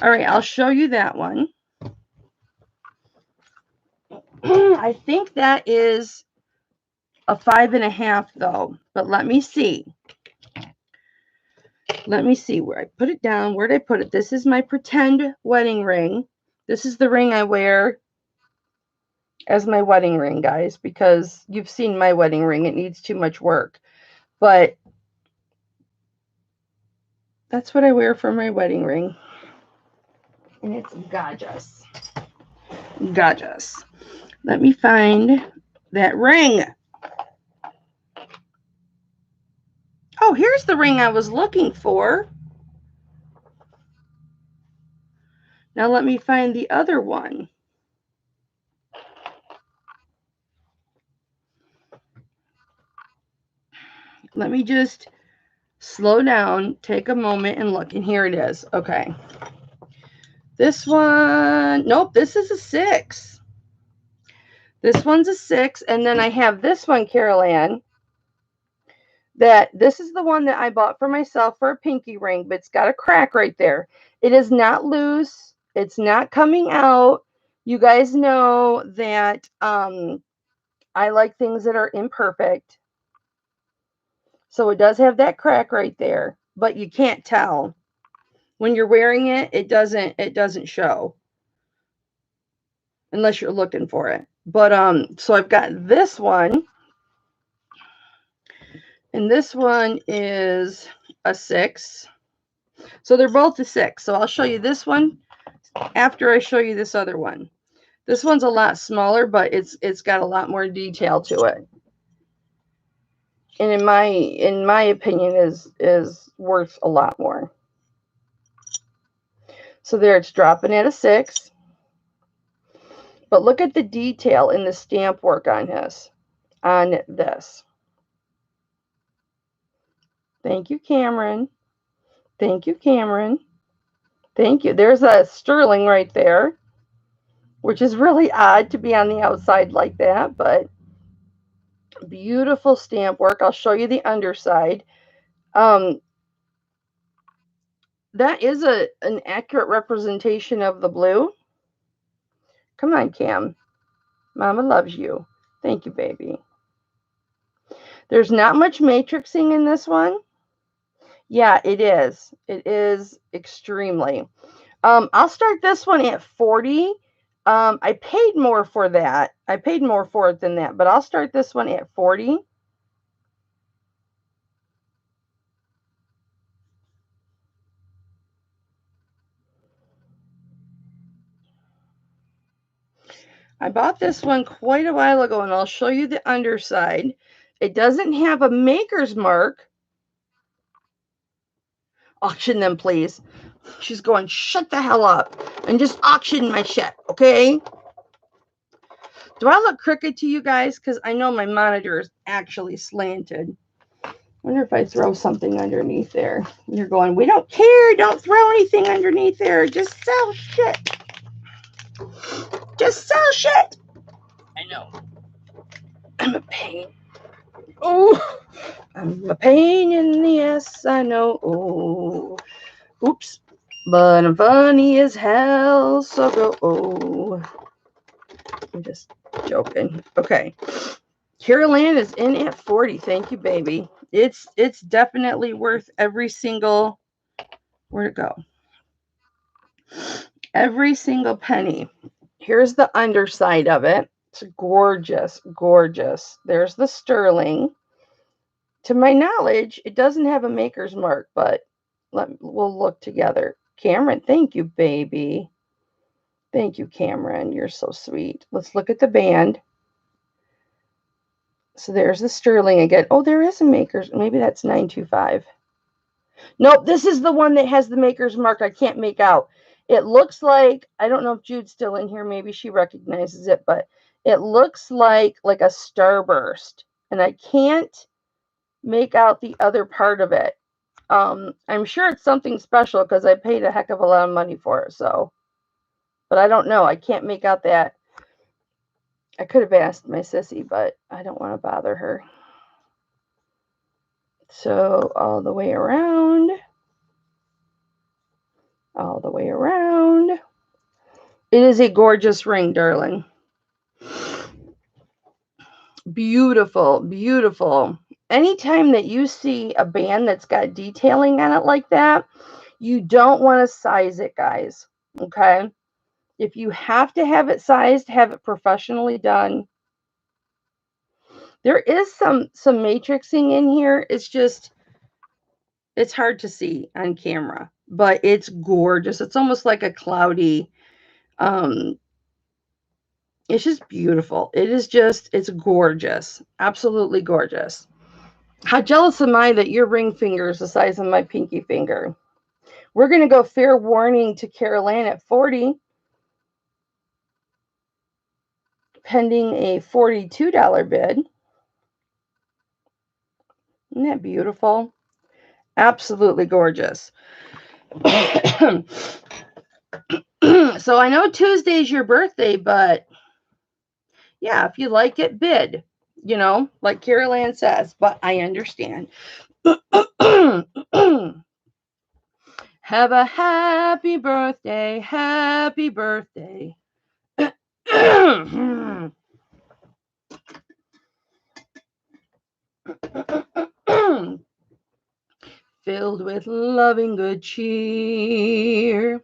All right, I'll show you that one. I think that is a 5.5 though, but let me see. Let me see where I put it down. Where did I put it? This is my pretend wedding ring. This is the ring I wear as my wedding ring, guys, because you've seen my wedding ring. It needs too much work. But that's what I wear for my wedding ring. And it's gorgeous. Gorgeous. Let me find that ring. Oh, here's the ring I was looking for. Now let me find the other one. Let me just slow down, take a moment, and look. And here it is. Okay. This one, nope, this is a 6. This one's a 6. And then I have this one, Carol Ann, that this is the one that I bought for myself for a pinky ring, but it's got a crack right there. It is not loose. It's not coming out. You guys know that I like things that are imperfect. So it does have that crack right there, but you can't tell. When you're wearing it, it doesn't show unless you're looking for it. But so I've got this one, and this one is a 6. So they're both a 6. So I'll show you this one. after I show you this other one. This one's a lot smaller, but it's got a lot more detail to it. And in my opinion is worth a lot more. So there, it's dropping at a 6. But look at the detail in the stamp work on this. Thank you, Cameron. Thank you, Cameron. Thank you. There's a sterling right there, which is really odd to be on the outside like that, but beautiful stamp work. I'll show you the underside. That is an accurate representation of the blue. Come on, Cam. Mama loves you. Thank you, baby. There's not much matrixing in this one. Yeah, it is. It is extremely. I'll start this one at 40. I paid more for that. I paid more for it than that, but I'll start this one at 40. I bought this one quite a while ago, and I'll show you the underside. It doesn't have a maker's mark. Auction them, please. She's going, shut the hell up and just auction my shit, okay? Do I look crooked to you guys? Because I know my monitor is actually slanted. I wonder if I throw something underneath there. You're going, we don't care. Don't throw anything underneath there. Just sell shit. Just sell shit. I know. I'm a pain. Oh, I'm a pain in the ass. I know. Oh, oops. But I'm funny as hell. So go. Oh, I'm just joking. Okay. Carol Ann is in at 40. Thank you, baby. It's definitely worth every single. Where'd it go? Every single penny. Here's the underside of it. It's gorgeous, gorgeous. There's the sterling. To my knowledge, it doesn't have a maker's mark, but we'll look together. Cameron, thank you, baby. Thank you, Cameron. You're so sweet. Let's look at the band. So there's the sterling again. Oh, there is a maker's. Maybe that's 925. Nope, this is the one that has the maker's mark. I can't make out. It looks like, I don't know if Jude's still in here. Maybe she recognizes it, but it looks like a starburst. And I can't make out the other part of it. I'm sure it's something special because I paid a heck of a lot of money for it. So, but I don't know. I can't make out that. I could have asked my sissy, but I don't want to bother her. So all the way around. All the way around. It is a gorgeous ring, darling. Beautiful, beautiful. Anytime that you see a band that's got detailing on it like that, you don't want to size it, guys. Okay? If you have to have it sized, have it professionally done. There is some matrixing in here. It's just, it's hard to see on camera, but it's gorgeous. It's almost like a cloudy, it's just beautiful. It is just, it's gorgeous. Absolutely gorgeous. How jealous am I that your ring finger is the size of my pinky finger? We're going to go fair warning to Carol Ann at 40. Pending a $42 bid. Isn't that beautiful? Absolutely gorgeous. So I know Tuesday's your birthday, but yeah, if you like it, bid. You know, like Carol Ann says, but I understand. Have a happy birthday, happy birthday. Filled with loving good cheer.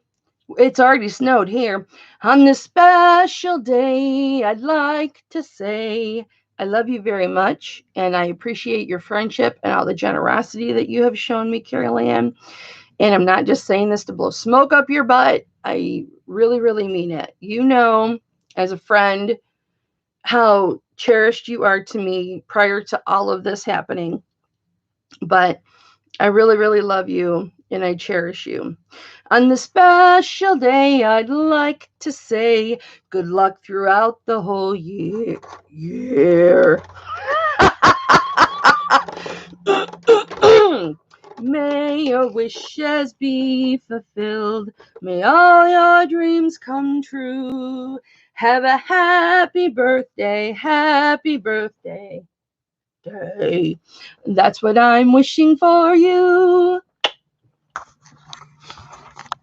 It's already snowed here. On this special day, I'd like to say I love you very much, and I appreciate your friendship and all the generosity that you have shown me, Carol Ann. And I'm not just saying this to blow smoke up your butt. I really, really mean it. You know, as a friend, how cherished you are to me prior to all of this happening. But I really, really love you and I cherish you. On this special day, I'd like to say good luck throughout the whole year. May your wishes be fulfilled. May all your dreams come true. Have a happy birthday, happy birthday day. That's what I'm wishing for you.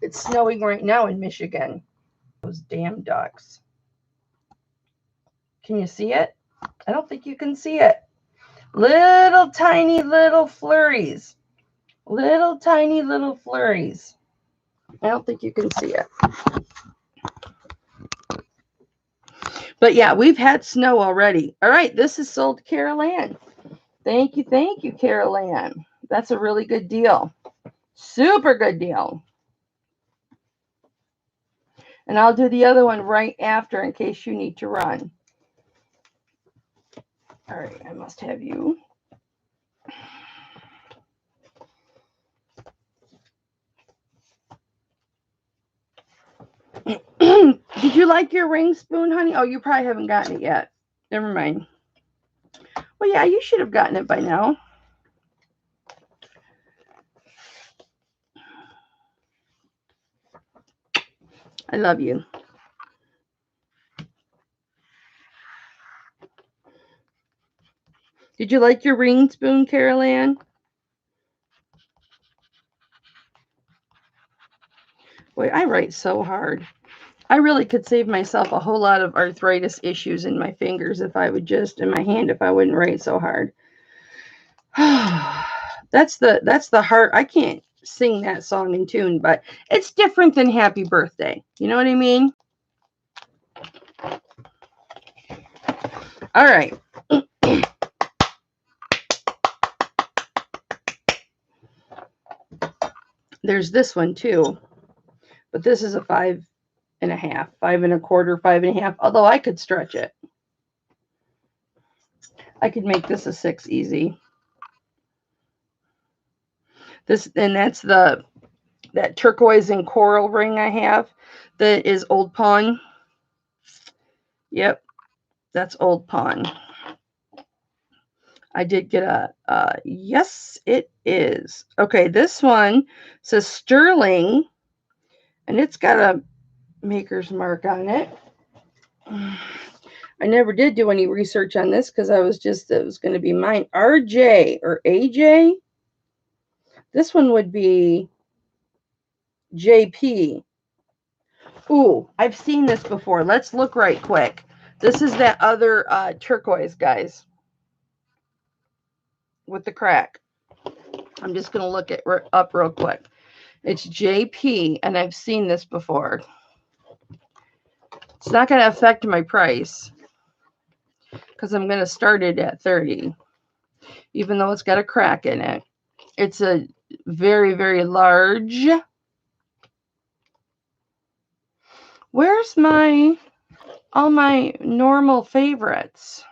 It's snowing right now in Michigan. Those damn ducks. Can you see it? I don't think you can see it. Little tiny little flurries. Little tiny little flurries. I don't think you can see it. But yeah, we've had snow already. All right, this is sold to Carol Ann. Thank you, Carol Ann. That's a really good deal. Super good deal. And I'll do the other one right after in case you need to run. All right, I must have you. Did you like your ring spoon, honey? Oh, you probably haven't gotten it yet. Never mind. Well, yeah, you should have gotten it by now. I love you. Did you like your ring spoon, Carol Ann? Boy, I write so hard. I really could save myself a whole lot of arthritis issues in my fingers if I would just, in my hand, if I wouldn't write so hard. That's the heart. I can't sing that song in tune, but it's different than Happy Birthday. You know what I mean? All right. There's this one too, but this is a 5.5, 5.25, 5.5. Although I could stretch it. I could make this a 6 easy. This, and that's that turquoise and coral ring I have that is Old Pawn. Yep, that's Old Pawn. I did get a yes, it is. Okay, this one says sterling, and it's got a maker's mark on it. I never did do any research on this because it was going to be mine. RJ or AJ. This one would be JP. Ooh, I've seen this before. Let's look right quick. This is that other turquoise, guys, with the crack. I'm just going to look it up real quick. It's JP, and I've seen this before. It's not going to affect my price because I'm going to start it at 30, even though it's got a crack in it. It's a very, very large. Where's all my normal favorites?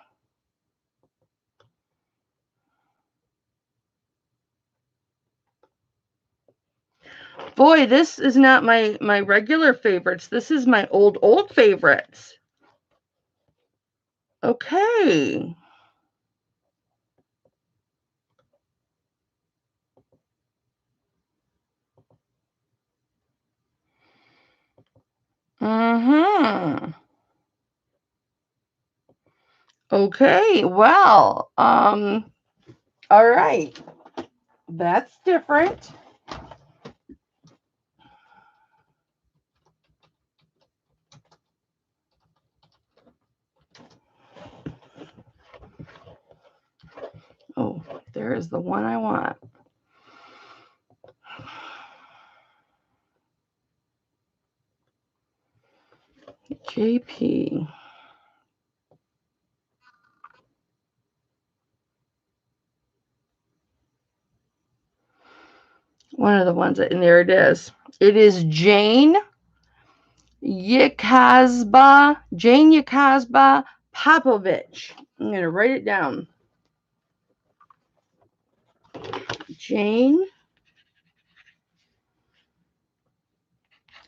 Boy, this is not my regular favorites. This is my old favorites. Okay. Okay, well, all right. That's different. Oh, there is the one I want. JP. One of the ones, and there it is. It is Jane Jane Yakazba Popovich. I'm going to write it down. Jane.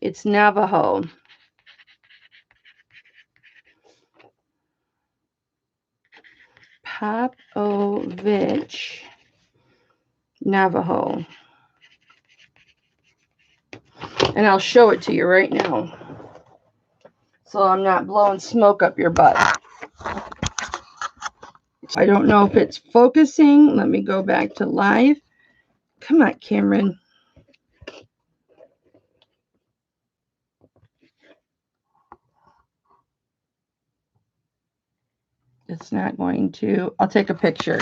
It's Navajo. Popovich. Navajo. And I'll show it to you right now, so I'm not blowing smoke up your butt. I don't know if it's focusing. Let me go back to live. Come on, Cameron. It's not going to. I'll take a picture.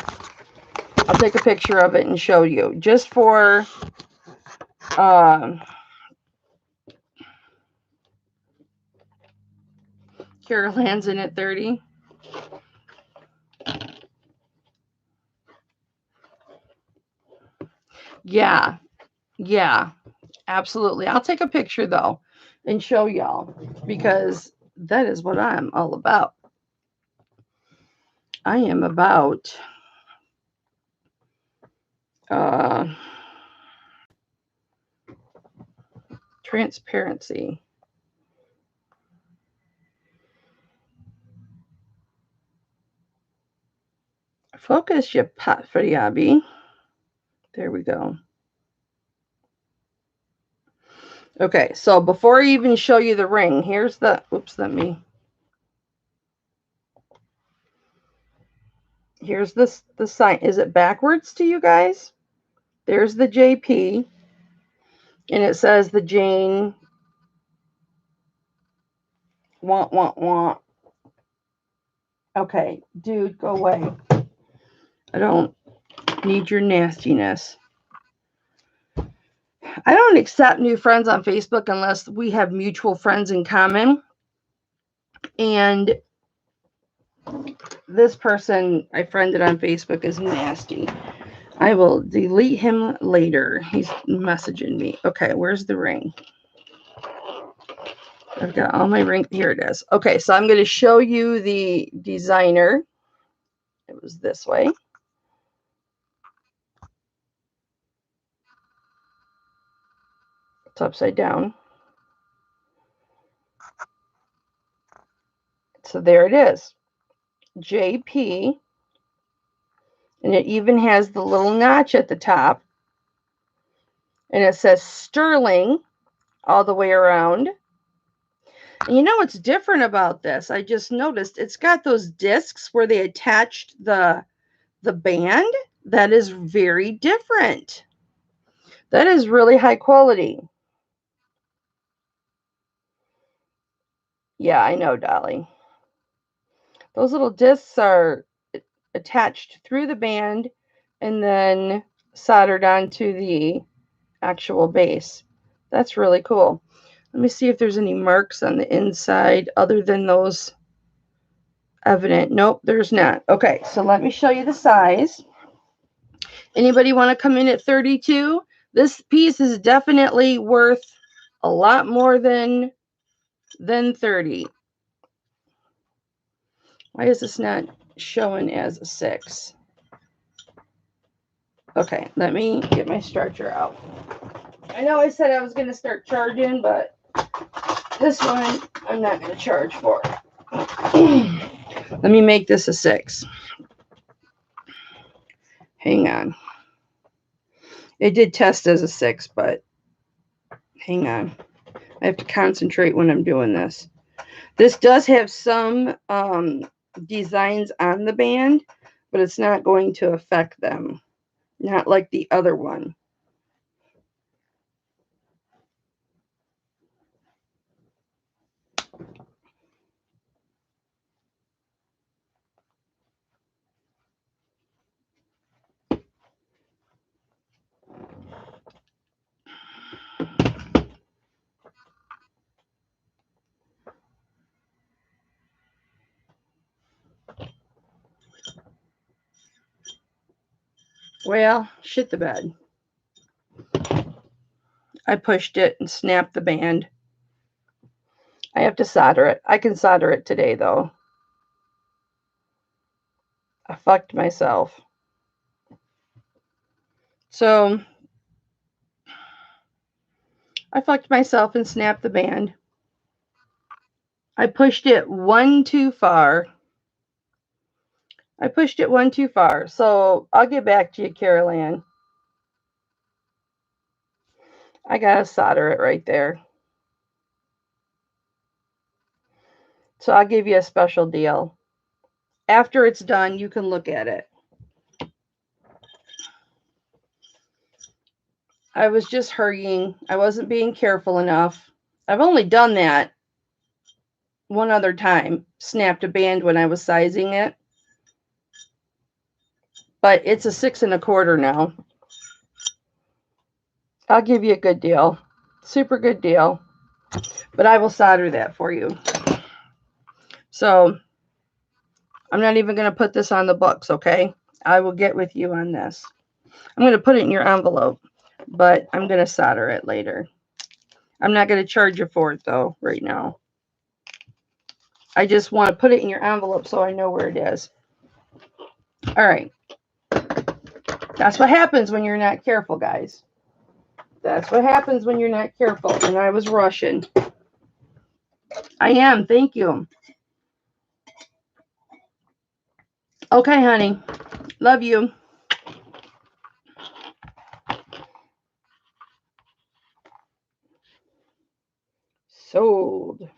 I'll take a picture of it and show you. Just for Carol Hansen at 30. Yeah, absolutely. I'll take a picture though and show y'all, because that is what I'm all about. I am about transparency. Focus, you pot friabi. There we go. Okay, so before I even show you the ring, here's the, here's the sign. Is it backwards to you guys? There's the JP, and it says the Jane, want. Okay, dude, go away. I don't need your nastiness. I don't accept new friends on Facebook unless we have mutual friends in common. And this person I friended on Facebook is nasty. I will delete him later. He's messaging me. Okay, where's the ring? I've got all my ring. Here it is. Okay, so I'm going to show you the designer. It was this way. It's upside down. So there it is. JP. And it even has the little notch at the top. And it says Sterling all the way around. And you know what's different about this? I just noticed it's got those discs where they attached the band. That is very different. That is really high quality. Yeah, I know, Dolly. Those little discs are attached through the band and then soldered onto the actual base. That's really cool. Let me see if there's any marks on the inside other than those evident. Nope, there's not. Okay, so let me show you the size. Anybody want to come in at 32? This piece is definitely worth a lot more than 30. Why is this not showing as a 6? Okay, let me get my stretcher out. I know I said I was going to start charging, but this one I'm not going to charge for. Let me make this a 6. Hang on. It did test as a 6, but hang on. I have to concentrate when I'm doing this. This does have some designs on the band, but it's not going to affect them. Not like the other one. Well, shit the bed. I pushed it and snapped the band. I have to solder it. I can solder it today, though. I fucked myself. So I fucked myself and snapped the band. I pushed it one too far. So I'll get back to you, Carol Ann. I gotta solder it right there. So I'll give you a special deal. After it's done, you can look at it. I was just hurrying. I wasn't being careful enough. I've only done that one other time. Snapped a band when I was sizing it. But it's a 6 1/4 now. I'll give you a good deal. Super good deal. But I will solder that for you. So I'm not even going to put this on the books, okay? I will get with you on this. I'm going to put it in your envelope, but I'm going to solder it later. I'm not going to charge you for it, though, right now. I just want to put it in your envelope so I know where it is. All right. That's what happens when you're not careful, guys. That's what happens when you're not careful. And I was rushing. I am. Thank you. Okay, honey. Love you. Sold.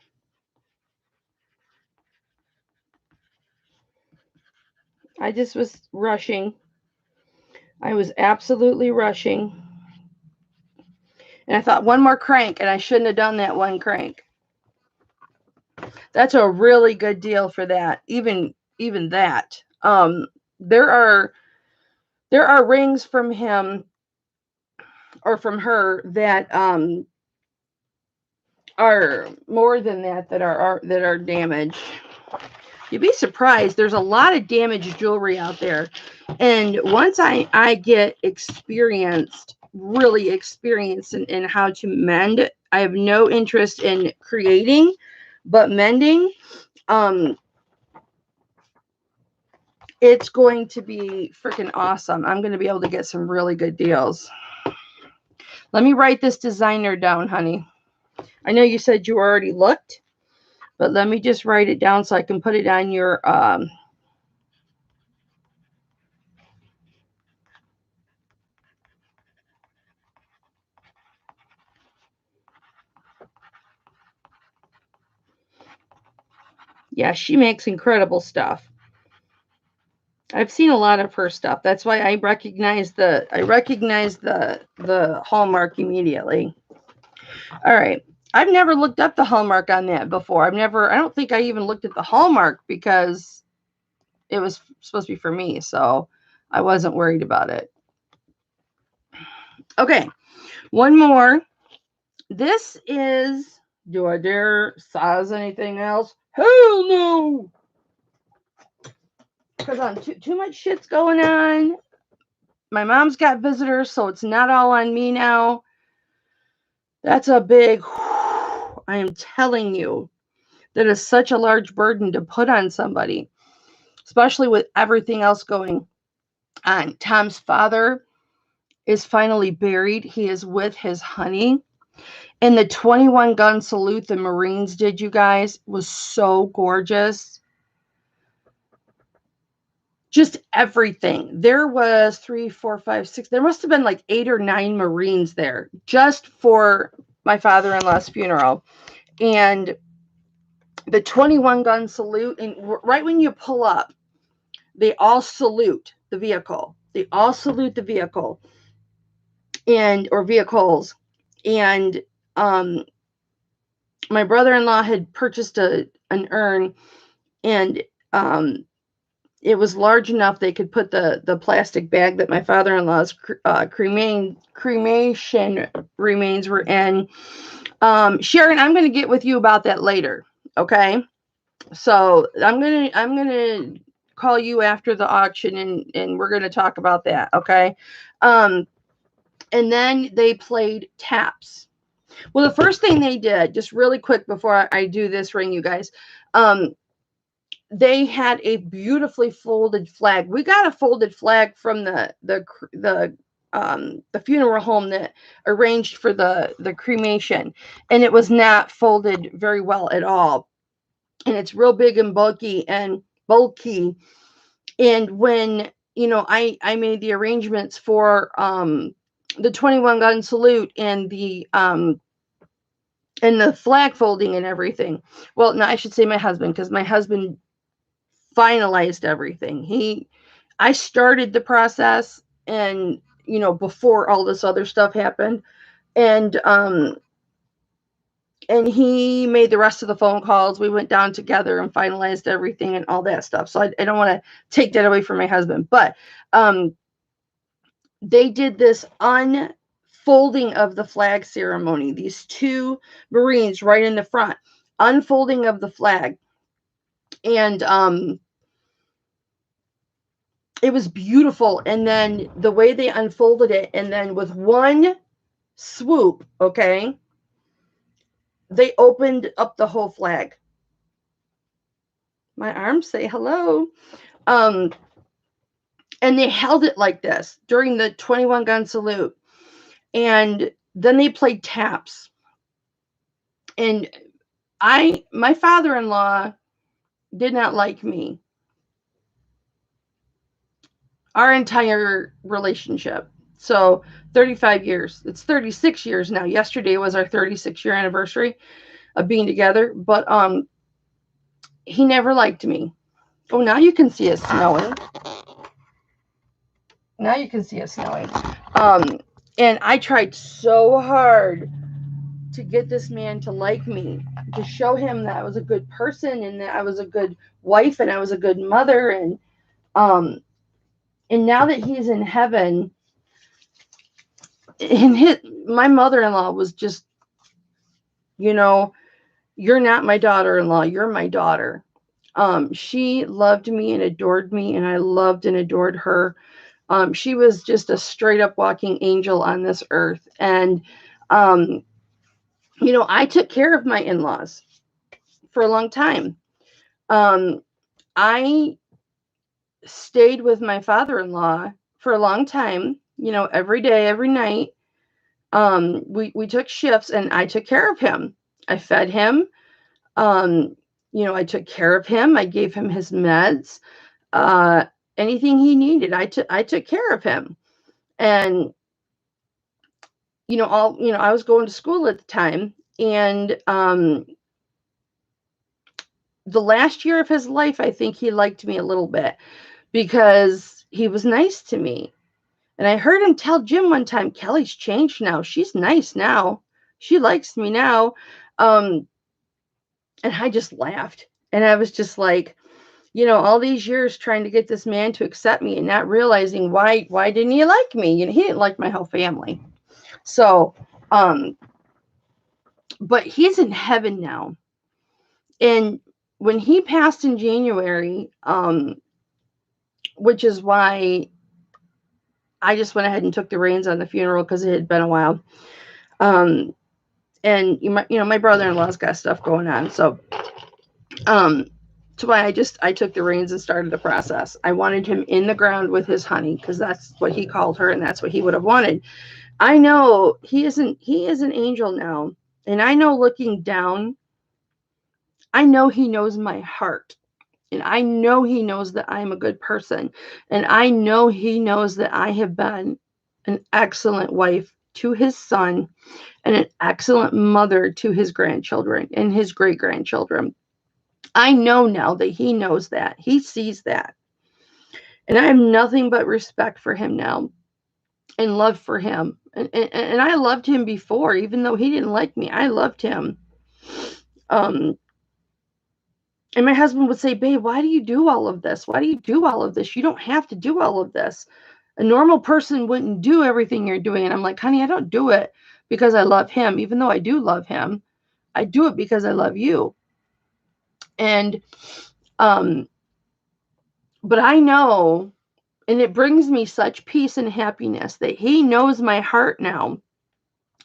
I just was rushing. I was absolutely rushing. And I thought one more crank, and I shouldn't have done that one crank. That's a really good deal for that. Even that. There are rings from him or from her that are more than that are damaged. You'd be surprised. There's a lot of damaged jewelry out there. And once I get really experienced in how to mend, I have no interest in creating, but mending. It's going to be freaking awesome. I'm going to be able to get some really good deals. Let me write this designer down, honey. I know you said you already looked, but let me just write it down so I can put it on your yeah, she makes incredible stuff. I've seen a lot of her stuff. That's why I recognize the Hallmark immediately. All right. I've never looked up the Hallmark on that before. I don't think I even looked at the Hallmark because it was supposed to be for me, so I wasn't worried about it. Okay. One more. This is, do I dare size anything else? Hell no! Because too much shit's going on. My mom's got visitors, so it's not all on me now. That's a big, I am telling you, that is such a large burden to put on somebody, especially with everything else going on. Tom's father is finally buried. He is with his honey. And the 21 gun salute the Marines did, you guys, was so gorgeous. Just everything. There was 3, 4, 5, 6. There must have been like 8 or 9 Marines there just for my father-in-law's funeral. And the 21 gun salute, and right when you pull up, they all salute the vehicle. They all salute the vehicle or vehicles. And my brother-in-law had purchased an urn, and it was large enough they could put the plastic bag that my father-in-law's cremation remains were in. Sharon, I'm going to get with you about that later. Okay. So I'm gonna call you after the auction and we're gonna talk about that. Okay. And then they played taps. Well, the first thing they did, just really quick before I do this ring, you guys, they had a beautifully folded flag. We got a folded flag from the funeral home that arranged for the cremation, and it was not folded very well at all. And it's real big and bulky and bulky. And when I made the arrangements for the 21 gun salute and the flag folding and everything. Well, no, I should say my husband, because my husband finalized everything. I started the process, and before all this other stuff happened, and he made the rest of the phone calls. We went down together and finalized everything and all that stuff. So I don't want to take that away from my husband, but they did this unfolding of the flag ceremony. These two Marines right in the front, unfolding of the flag, and it was beautiful. And then the way they unfolded it, and then with one swoop, okay, they opened up the whole flag. My arms say hello. And they held it like this during the 21 gun salute. And then they played taps. And my father-in-law did not like me our entire relationship. So 35 years. It's 36 years now. Yesterday was our 36-year anniversary of being together, but he never liked me. Oh, now you can see it snowing. Now you can see it snowing. And I tried so hard to get this man to like me, to show him that I was a good person and that I was a good wife and I was a good mother. And now that he's in heaven, and my mother-in-law was just, you're not my daughter-in-law, you're my daughter. She loved me and adored me, and I loved and adored her. She was just a straight up walking angel on this earth. And I took care of my in-laws for a long time. I stayed with my father-in-law for a long time, every day, every night. We took shifts, and I took care of him. I fed him. I took care of him. I gave him his meds. Anything he needed, I took care of him. And I was going to school at the time, and the last year of his life, I think he liked me a little bit because he was nice to me. And I heard him tell Jim one time, Kelly's changed now. She's nice now. She likes me now. And I just laughed. And I was just like, all these years trying to get this man to accept me and not realizing why didn't he like me? He didn't like my whole family. So, but he's in heaven now. And when he passed in January, which is why I just went ahead and took the reins on the funeral, because it had been a while. And my brother-in-law's got stuff going on. So, that's why I took the reins and started the process. I wanted him in the ground with his honey, because that's what he called her, and that's what he would have wanted. I know he is an angel now. And I know, looking down, I know he knows my heart. And I know he knows that I'm a good person. And I know he knows that I have been an excellent wife to his son and an excellent mother to his grandchildren and his great-grandchildren. I know now that he knows that. He sees that. And I have nothing but respect for him now and love for him. And I loved him before, even though he didn't like me. I loved him. And my husband would say, babe, why do you do all of this? Why do you do all of this? You don't have to do all of this. A normal person wouldn't do everything you're doing. And I'm like, honey, I don't do it because I love him. Even though I do love him, I do it because I love you. And, but I know, and it brings me such peace and happiness that he knows my heart now.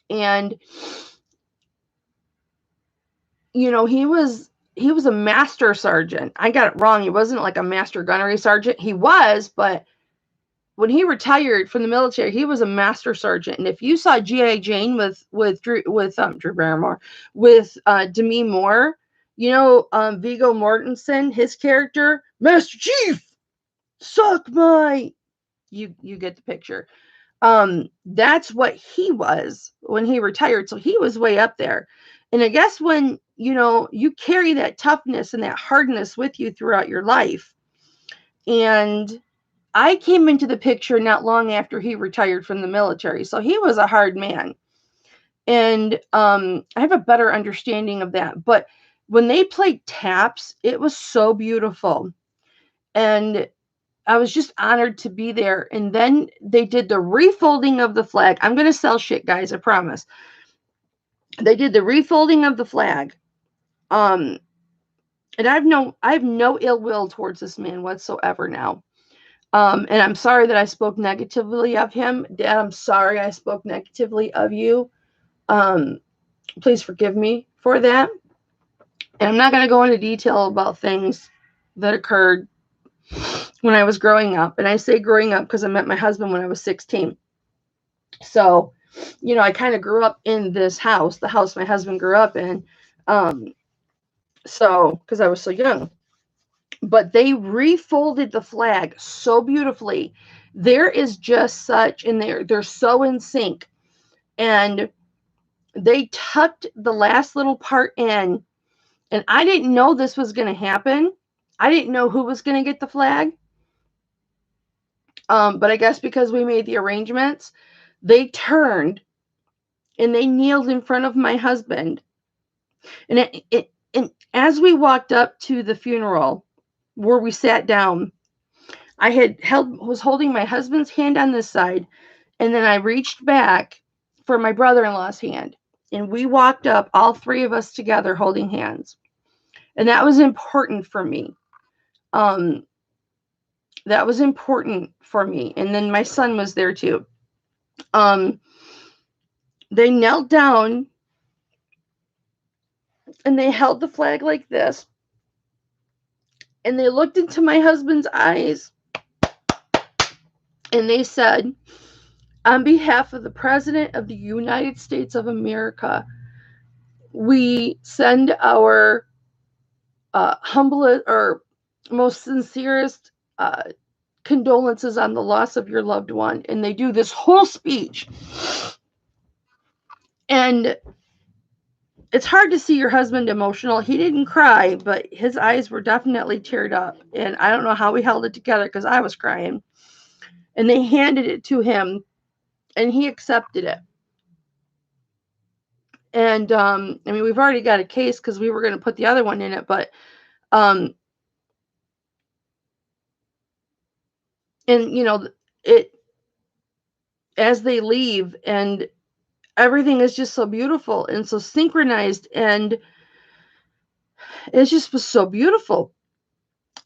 And you know, he was a master sergeant. I got it wrong. He wasn't like a master gunnery sergeant. He was, but when he retired from the military, he was a master sergeant. And if you saw G.I. Jane with Drew Barrymore, with Demi Moore, you know, Viggo Mortensen, his character, Master Chief, suck my. You get the picture. That's what he was when he retired. So he was way up there. And I guess when, you know, you carry that toughness and that hardness with you throughout your life. And I came into the picture not long after he retired from the military. So he was a hard man. And I have a better understanding of that. But when they played taps, it was so beautiful. And I was just honored to be there. And then they did the refolding of the flag. I'm going to sell shit, guys, I promise. They did the refolding of the flag. And I have no ill will towards this man whatsoever now. And I'm sorry that I spoke negatively of him. Dad, I'm sorry I spoke negatively of you. Please forgive me for that. And I'm not going to go into detail about things that occurred when I was growing up. And I say growing up because I met my husband when I was 16. So, you know, I kind of grew up in this house, the house my husband grew up in. So, because I was so young. But they refolded the flag so beautifully. There is just such, and they're so in sync. And they tucked the last little part in. And I didn't know this was going to happen. I didn't know who was going to get the flag. But I guess because we made the arrangements, they turned and they kneeled in front of my husband. And and as we walked up to the funeral where we sat down, I was holding my husband's hand on this side, and then I reached back for my brother-in-law's hand, and we walked up, all three of us together holding hands. And that was important for me. That was important for me. And then my son was there too. They knelt down and they held the flag like this. And they looked into my husband's eyes and they said, on behalf of the President of the United States of America, we send our humblest or most sincerest condolences on the loss of your loved one. And they do this whole speech. And it's hard to see your husband emotional. He didn't cry, but his eyes were definitely teared up. And I don't know how we held it together because I was crying. And they handed it to him, and he accepted it. And I mean, we've already got a case because we were going to put the other one in it, but and you know, it as they leave, and everything is just so beautiful and so synchronized, and it just was so beautiful.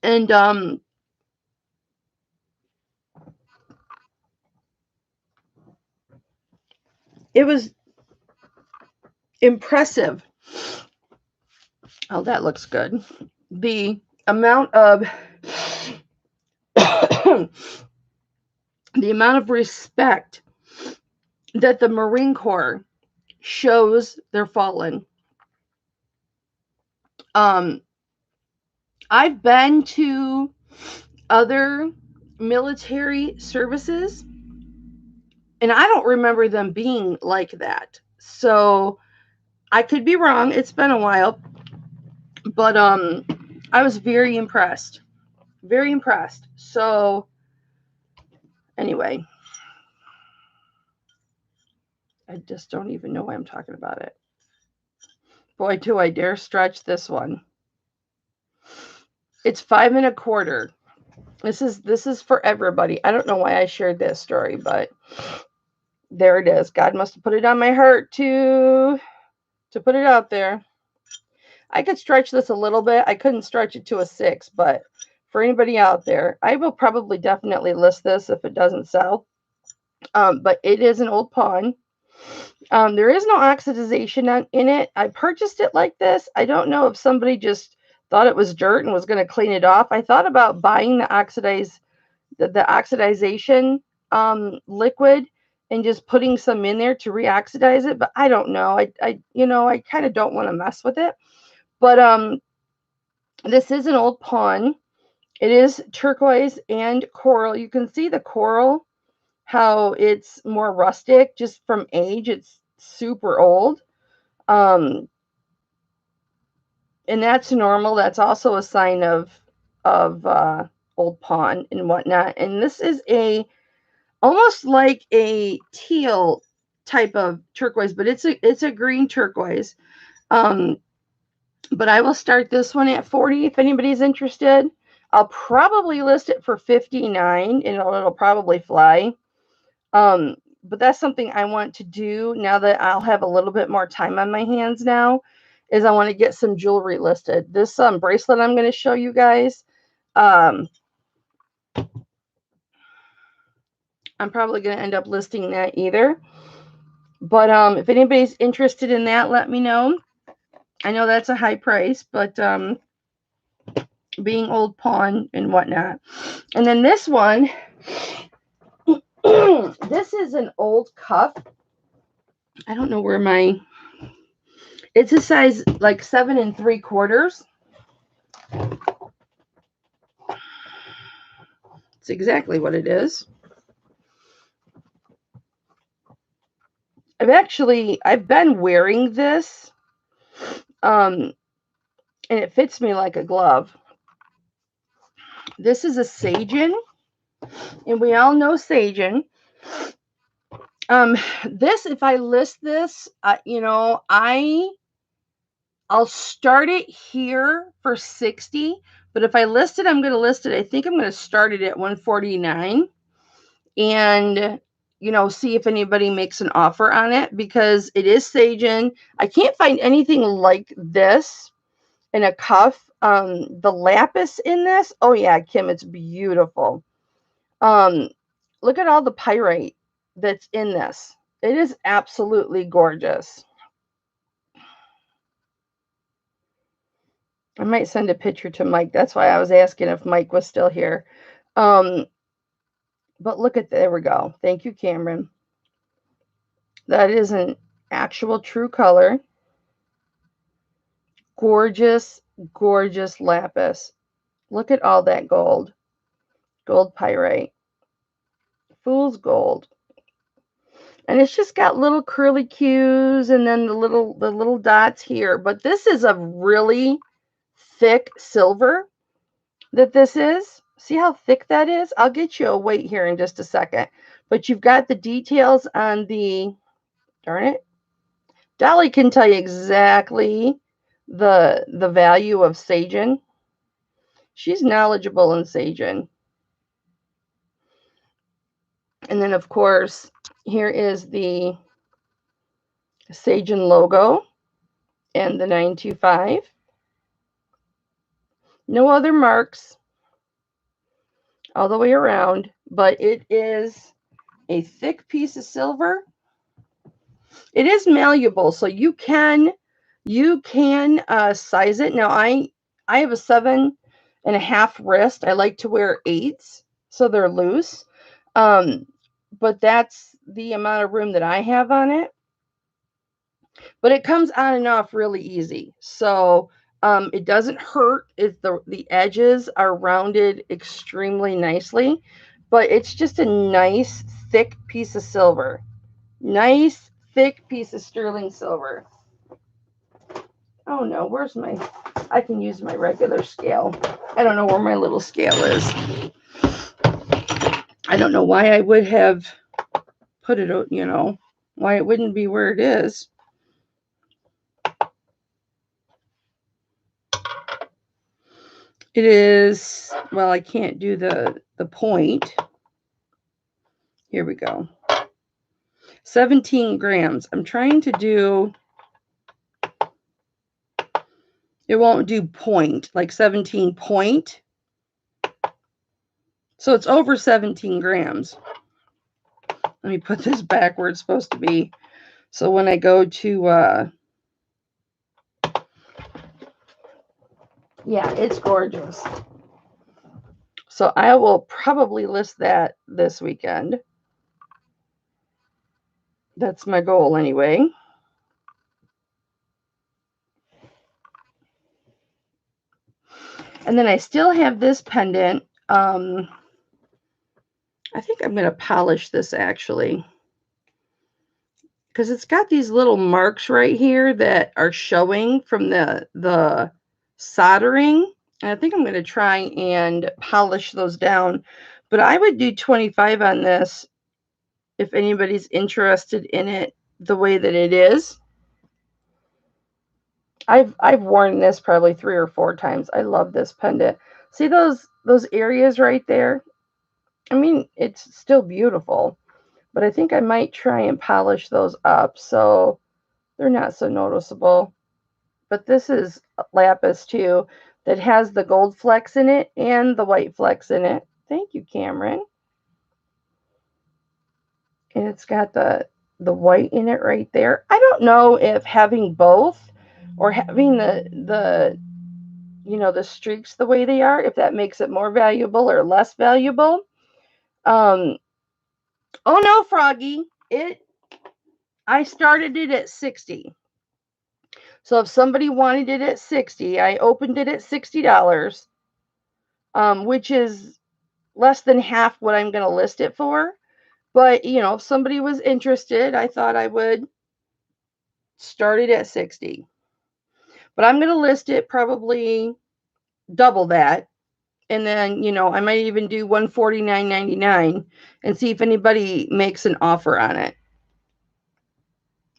And it was impressive. Oh, that looks good. The amount of the amount of respect that the Marine Corps shows their fallen. I've been to other military services, and I don't remember them being like that. So I could be wrong. It's been a while, but I was very impressed. Very impressed. So anyway, I just don't even know why I'm talking about it. Boy, do I dare stretch this one. It's 5 1/4. This is for everybody. I don't know why I shared this story, but there it is. God must have put it on my heart to put it out there. I could stretch this a little bit. I couldn't stretch it to a 6, but for anybody out there, I will probably definitely list this if it doesn't sell. But it is an old pawn. There is no oxidization in it. I purchased it like this. I don't know if somebody just thought it was dirt and was going to clean it off. I thought about buying the oxidization liquid and just putting some in there to reoxidize it, but I don't know. I kind of don't want to mess with it. But this is an old pawn. It is turquoise and coral. You can see the coral, how it's more rustic just from age. It's super old. And that's normal. That's also a sign of old pawn and whatnot. And this is almost like a teal type of turquoise, but it's a green turquoise. But I will start this one at 40 if anybody's interested. I'll probably list it for 59 and it'll probably fly. But that's something I want to do now that I'll have a little bit more time on my hands now, is I want to get some jewelry listed. This bracelet I'm going to show you guys, I'm probably going to end up listing that either. But if anybody's interested in that, let me know. I know that's a high price, but being old pawn and whatnot. And then this one, this is an old cuff. I don't know where it's a size like 7 3/4. It's exactly what it is. I've been wearing this, and it fits me like a glove. This is a Sagen, and we all know Sagen. This, if I list this, I'll start it here for 60, but if I list it, I'm going to list it. I think I'm going to start it at 149 and, see if anybody makes an offer on it, because it is Sagen. I can't find anything like this in a cuff. The lapis in this, oh yeah, Kim, it's beautiful. Look at all the pyrite that's in this. It is absolutely gorgeous. I might send a picture to Mike. That's why I was asking if Mike was still here. But look at, there we go. Thank you, Cameron. That is an actual true color. Gorgeous, gorgeous lapis. Look at all that gold. Gold pyrite. Fool's gold. And it's just got little curly cues and then the little dots here. But this is a really thick silver that this is. See how thick that is? I'll get you a weight here in just a second. But you've got the details on the, darn it, Dolly can tell you exactly the value of Sagen. She's knowledgeable in Sagen. And then, of course, here is the Sagen logo and the 925. No other marks all the way around, but it is a thick piece of silver. It is malleable, so you can size it. Now I have a 7.5 wrist. I like to wear 8s, so they're loose. But that's the amount of room that I have on it. But it comes on and off really easy. So it doesn't hurt. The edges are rounded extremely nicely, but it's just a nice thick piece of silver. Nice thick piece of sterling silver. Oh no, where's I can use my regular scale. I don't know where my little scale is. I don't know why I would have put it, why it wouldn't be where it is. It is, well, I can't do the point. Here we go. 17 grams. I'm trying to do, it won't do point, like 17 point. So it's over 17 grams. Let me put this back where it's supposed to be. So when I go to, yeah, it's gorgeous. So I will probably list that this weekend. That's my goal anyway. And then I still have this pendant. I think I'm going to polish this actually, because it's got these little marks right here that are showing from the soldering. And I think I'm going to try and polish those down. But I would do 25 on this if anybody's interested in it the way that it is. I've worn this probably 3 or 4 times. I love this pendant. See those areas right there? I mean, it's still beautiful, but I think I might try and polish those up so they're not so noticeable. But this is lapis too that has the gold flecks in it and the white flecks in it. Thank you, Cameron. And it's got the white in it right there. I don't know if having both or having the you know, the streaks the way they are, if that makes it more valuable or less valuable. Oh no, Froggy. I started it at 60. So if somebody wanted it at 60, I opened it at $60, which is less than half what I'm going to list it for. But, you know, if somebody was interested, I thought I would start it at 60. But I'm going to list it probably double that. And then, you know, I might even do $149.99 and see if anybody makes an offer on it.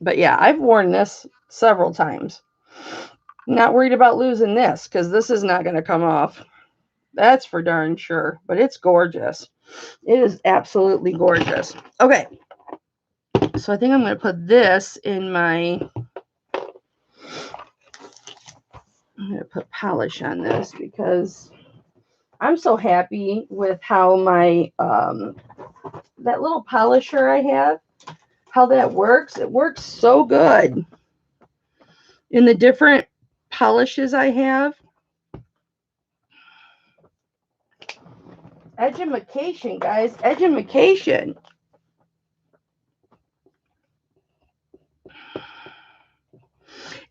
But yeah, I've worn this several times. Not worried about losing this because this is not going to come off. That's for darn sure. But it's gorgeous. It is absolutely gorgeous. Okay. So I think I'm going to put this in my... I'm going to put polish on this because I'm so happy with how my... that little polisher I have, how that works. It works so good. In the different polishes I have. Edumacation, guys. Edumacation.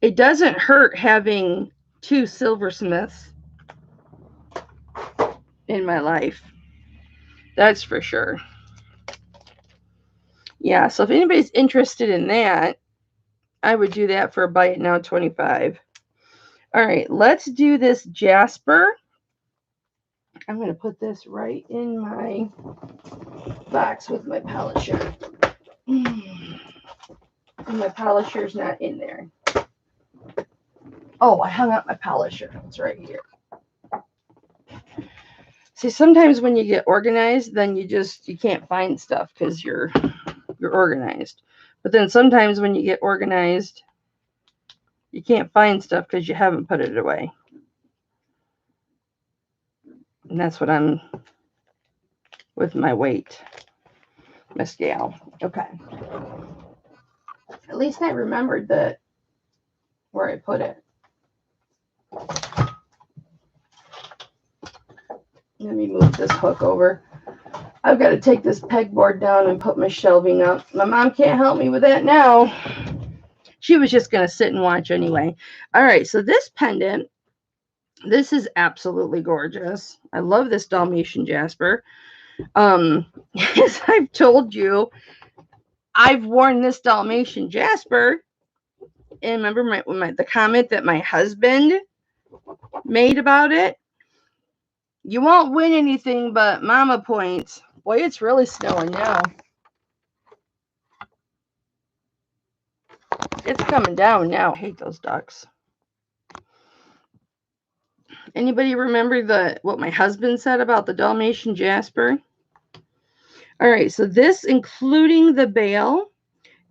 It doesn't hurt having 2 silversmiths in my life. That's for sure. Yeah, so if anybody's interested in that, I would do that for a Buy It Now 25. All right, let's do this jasper. I'm going to put this right in my box with my polisher. And my polisher's not in there. Oh, I hung up my polisher. It's right here. See, sometimes when you get organized, then you can't find stuff because you're organized. But then sometimes when you get organized, you can't find stuff because you haven't put it away. And that's what I'm with my weight, my scale. Okay. At least I remembered that where I put it. Let me move this hook over. I've got to take this pegboard down and put my shelving up. My mom can't help me with that now. She was just going to sit and watch anyway. All right, so this pendant, this is absolutely gorgeous. I love this Dalmatian jasper. As I've told you, I've worn this Dalmatian jasper. And remember the comment that my husband made about it? You won't win anything but mama points. Boy, it's really snowing now. It's coming down now. I hate those ducks. Anybody remember what my husband said about the Dalmatian jasper? All right, so this, including the bail,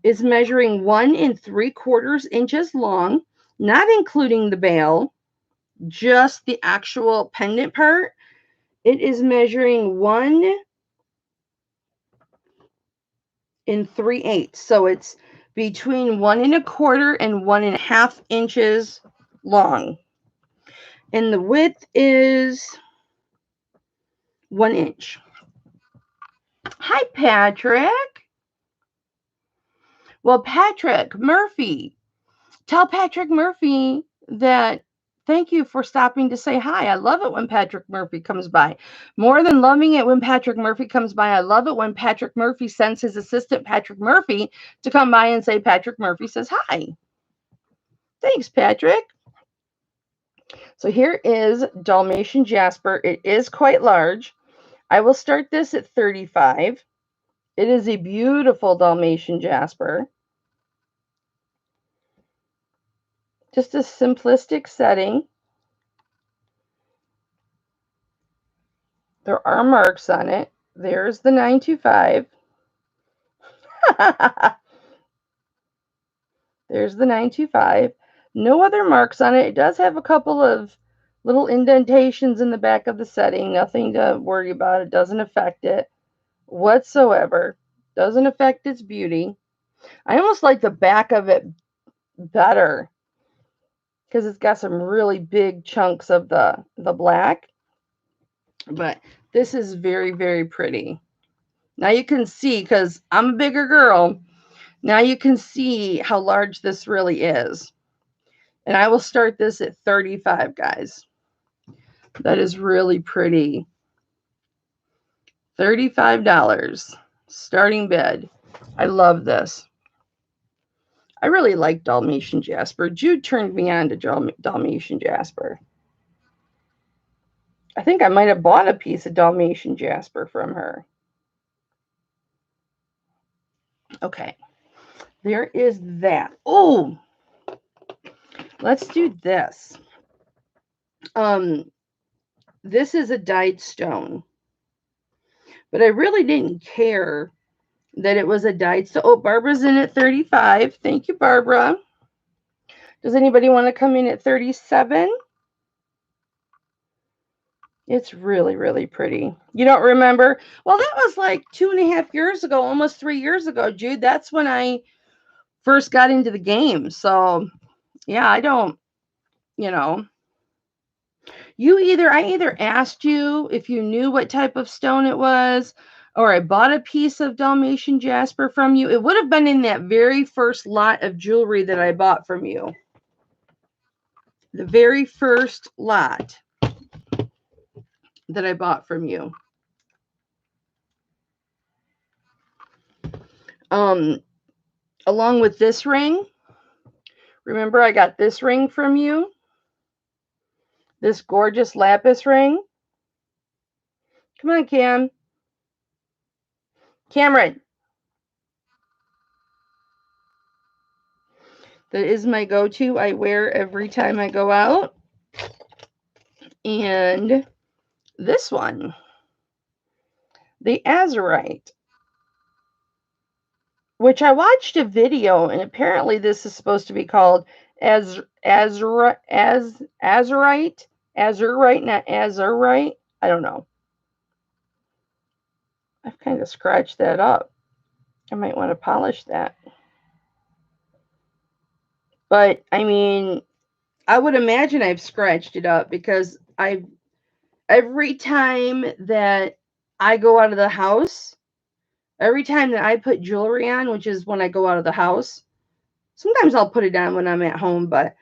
is measuring 1 3/4 inches long, not including the bail, just the actual pendant part. It is measuring 1 3/8. So it's between 1¼ and 1½ inches long. And the width is 1 inch. Hi, Patrick. Well, Patrick Murphy, tell Patrick Murphy that thank you for stopping to say hi. I love it when Patrick Murphy comes by. More than loving it when Patrick Murphy comes by, I love it when Patrick Murphy sends his assistant, Patrick Murphy, to come by and say Patrick Murphy says hi. Thanks, Patrick. So here is Dalmatian Jasper. It is quite large. I will start this at 35. It is a beautiful Dalmatian Jasper. Just a simplistic setting. There are marks on it. There's the 925. There's the 925. No other marks on it. It does have a couple of little indentations in the back of the setting. Nothing to worry about. It doesn't affect it whatsoever. Doesn't affect its beauty. I almost like the back of it better because it's got some really big chunks of the black. But this is very, very pretty. Now you can see, because I'm a bigger girl, now you can see how large this really is. And I will start this at 35, guys. That is really pretty. $35 starting bid. I love this. I really like Dalmatian Jasper. Jude turned me on to Dalmatian Jasper. I think I might have bought a piece of Dalmatian Jasper from her. Okay. There is that. Oh, let's do this. This is a dyed stone. But I really didn't care that it was a dyed stone. Oh, Barbara's in at 35. Thank you, Barbara. Does anybody want to come in at 37? It's really, really pretty. You don't remember? Well, that was like 2.5 years ago, almost 3 years ago, Jude. That's when I first got into the game. So, yeah, I don't, I either asked you if you knew what type of stone it was, or I bought a piece of Dalmatian Jasper from you. It would have been in that very first lot of jewelry that I bought from you. The very first lot that I bought from you. Along with this ring. Remember, I got this ring from you. This gorgeous lapis ring. Come on, Cameron. That is my go-to. I wear every time I go out. And this one, the azurite, which I watched a video, and apparently this is supposed to be called azurite, not azurite. I don't know. I've kind of scratched that up. I might want to polish that. But, I mean, I would imagine I've scratched it up because every time that I go out of the house, every time that I put jewelry on, which is when I go out of the house, sometimes I'll put it on when I'm at home, but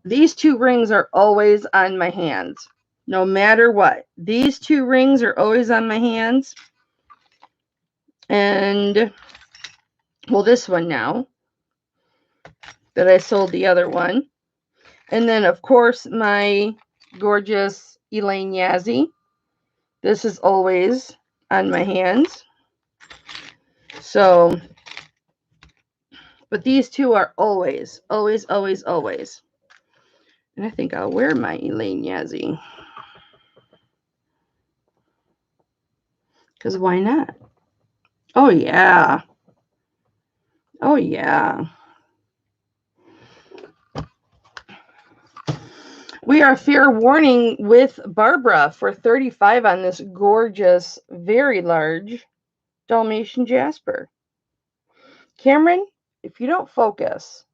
these two rings are always on my hands, no matter what. These two rings are always on my hands. And, well, this one now that I sold the other one. And then, of course, my gorgeous Elaine Yazzie. This is always on my hands. So, but these two are always, always, always, always. And I think I'll wear my Elaine Yazzie. Because why not? Oh, yeah. Oh, yeah. We are fair warning with Barbara for 35 on this gorgeous, very large Dalmatian Jasper. Cameron, if you don't focus,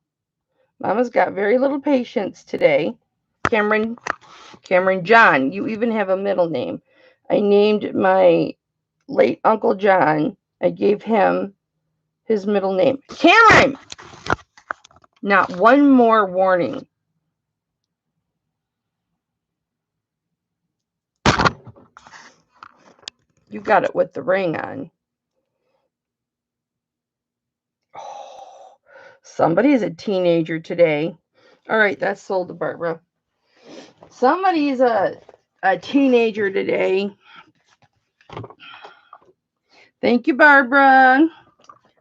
Mama's got very little patience today. Cameron John, you even have a middle name. I named my late Uncle John. I gave him his middle name. Cameron! Not one more warning. You got it with the ring on. Oh, somebody's a teenager today. All right, that's sold to Barbara. Somebody's a teenager today. Thank you, Barbara.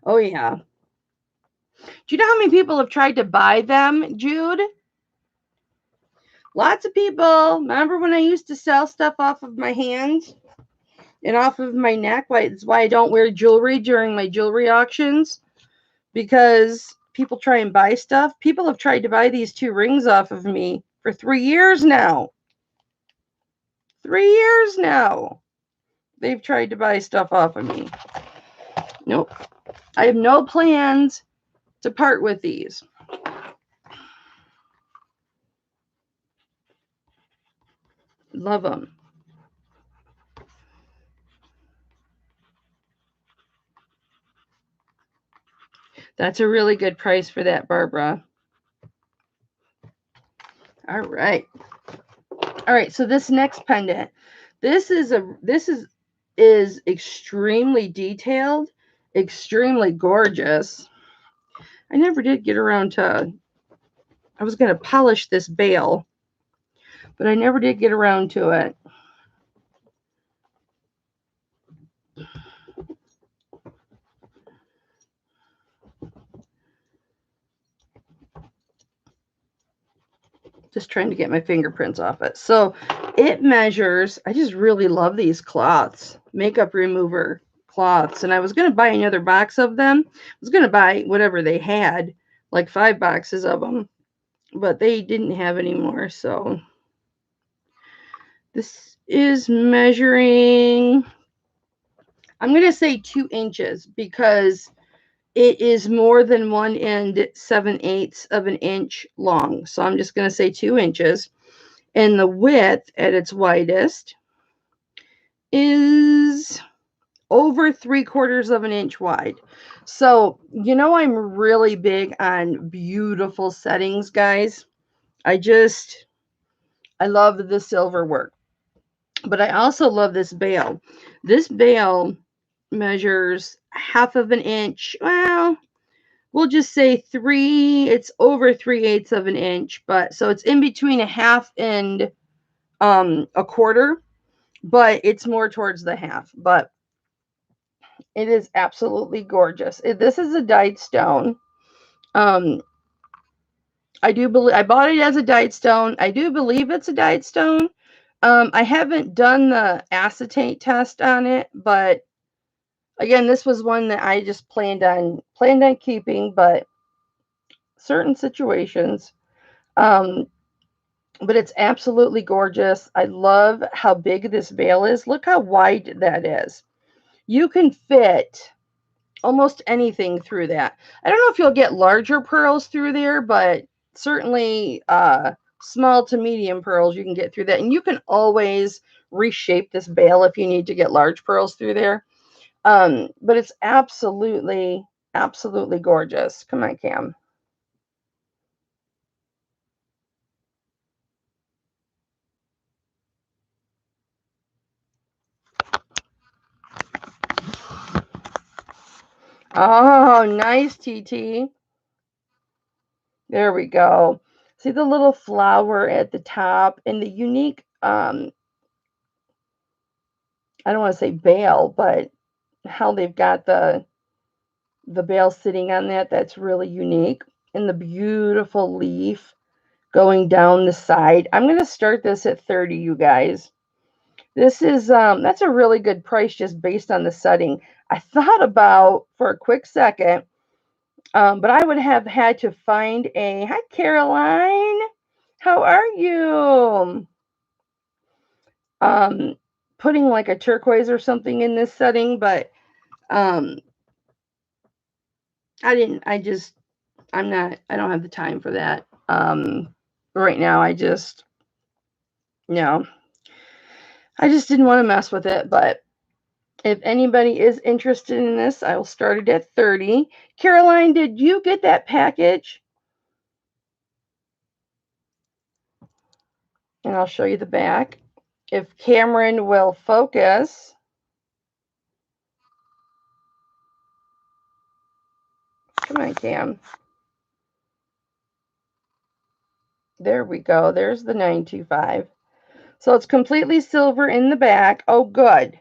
Oh, yeah. Do you know how many people have tried to buy them, Jude? Lots of people. Remember when I used to sell stuff off of my hands and off of my neck? That's why I don't wear jewelry during my jewelry auctions, because people try and buy stuff. People have tried to buy these 2 rings off of me for 3 years now. 3 years now. They've tried to buy stuff off of me. Nope. I have no plans to part with these. Love them. That's a really good price for that, Barbara. All right. All right, so this next pendant, this is extremely detailed, extremely gorgeous. I never did get around to, I was going to polish this bail, but I never did get around to it. Just trying to get my fingerprints off it. So it measures, I just really love these cloths, makeup remover cloths. And I was going to buy another box of them. I was going to buy whatever they had, like 5 boxes of them, but they didn't have any more. So this is measuring, I'm going to say 2 inches, because it is more than 1 7/8 of an inch long. So I'm just going to say 2 inches. And the width at its widest is over 3/4 of an inch wide. So, you know, I'm really big on beautiful settings, guys. I love the silver work. But I also love this bail. This bail measures 1/2 of an inch. Well, we'll just say it's over 3/8 of an inch, but so it's in between 1/2 and 1/4, but it's more towards the 1/2. But it is absolutely gorgeous. This is a dyed stone. I do believe I bought it as a dyed stone. I do believe it's a dyed stone. I haven't done the acetate test on it, but again, this was one that I just planned on keeping, but certain situations. But it's absolutely gorgeous. I love how big this veil is. Look how wide that is. You can fit almost anything through that. I don't know if you'll get larger pearls through there, but certainly small to medium pearls you can get through that. And you can always reshape this veil if you need to get large pearls through there. But it's absolutely, absolutely gorgeous. Come on, Cam. Oh, nice, TT. There we go. See the little flower at the top and the unique, I don't want to say bail, but how they've got the bail sitting on that. That's really unique. And the beautiful leaf going down the side. I'm going to start this at 30, you guys. This is, that's a really good price just based on the setting. I thought about for a quick second, but I would have had to find hi, Caroline. How are you? Putting like a turquoise or something in this setting, but I I don't have the time for that. Right now I just didn't want to mess with it, but if anybody is interested in this, I will start it at 30. Caroline, did you get that package? And I'll show you the back. If Cameron will focus. Come on, Cam. There we go. There's the 925. So it's completely silver in the back. Oh, good.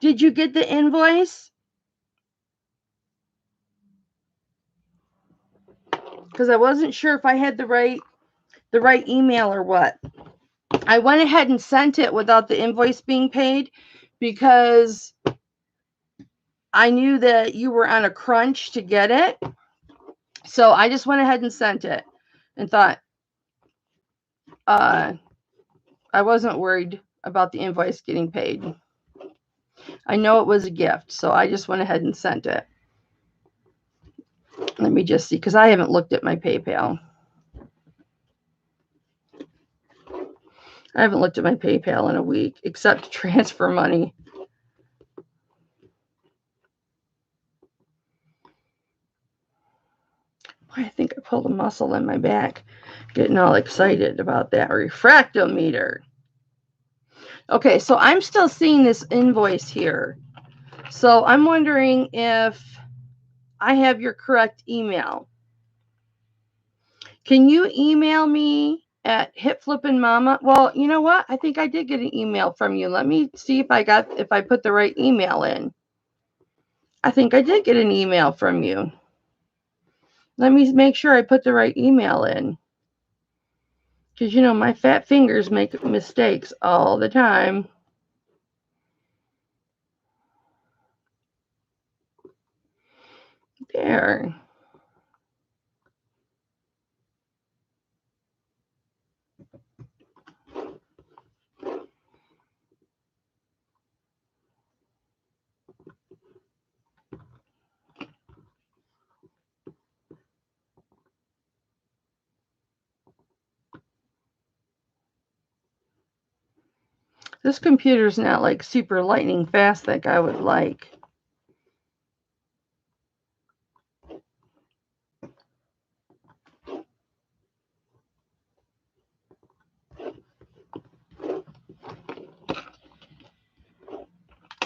Did you get the invoice? Because I wasn't sure if I had the right email or what. I went ahead and sent it without the invoice being paid because I knew that you were on a crunch to get it. So I just went ahead and sent it and thought I wasn't worried about the invoice getting paid. I know it was a gift, so I just went ahead and sent it. Let me just see, because I haven't looked at my PayPal. I haven't looked at my PayPal in a week, except to transfer money. I think I pulled a muscle in my back, getting all excited about that refractometer. Okay, so I'm still seeing this invoice here. So I'm wondering if I have your correct email. Can you email me at Hipflippinmamma? Well, you know what? I think I did get an email from you. Let me see if I put the right email in. I think I did get an email from you. Let me make sure I put the right email in. Because, my fat fingers make mistakes all the time. There. This computer's not like super lightning fast like I would like.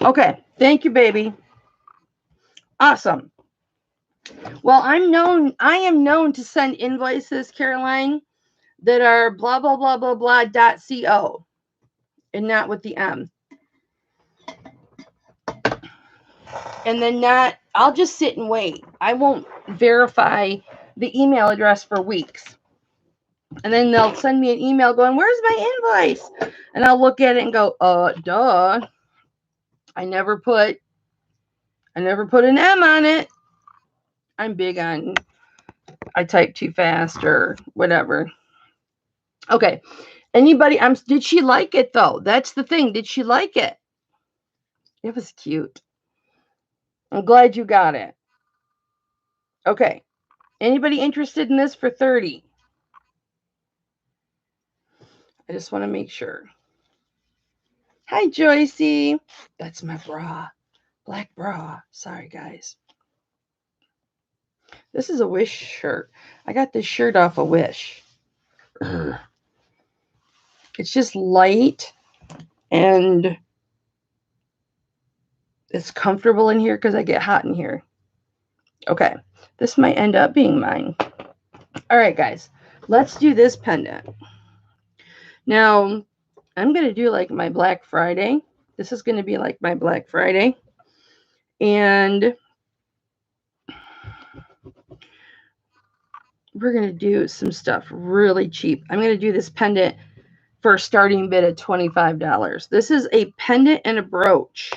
Okay, thank you, baby. Awesome. Well, I am known to send invoices, Caroline, that are blah, blah, blah, blah, blah, .co, and not with the M. And then I'll just sit and wait. I won't verify the email address for weeks. And then they'll send me an email going, "Where's my invoice?" And I'll look at it and go, duh. I never put an M on it. I'm big on I type too fast or whatever. Okay. Anybody, did she like it though? That's the thing. Did she like it? It was cute. I'm glad you got it. Okay. Anybody interested in this for 30? I just want to make sure. Hi, Joycey. That's my bra. Black bra. Sorry, guys. This is a Wish shirt. I got this shirt off a Wish. It's just light and it's comfortable in here because I get hot in here. Okay. This might end up being mine. All right, guys. Let's do this pendant. Now, I'm going to do like my Black Friday. This is going to be like my Black Friday. And we're going to do some stuff really cheap. I'm going to do this pendant for a starting bid of $25. This is a pendant and a brooch.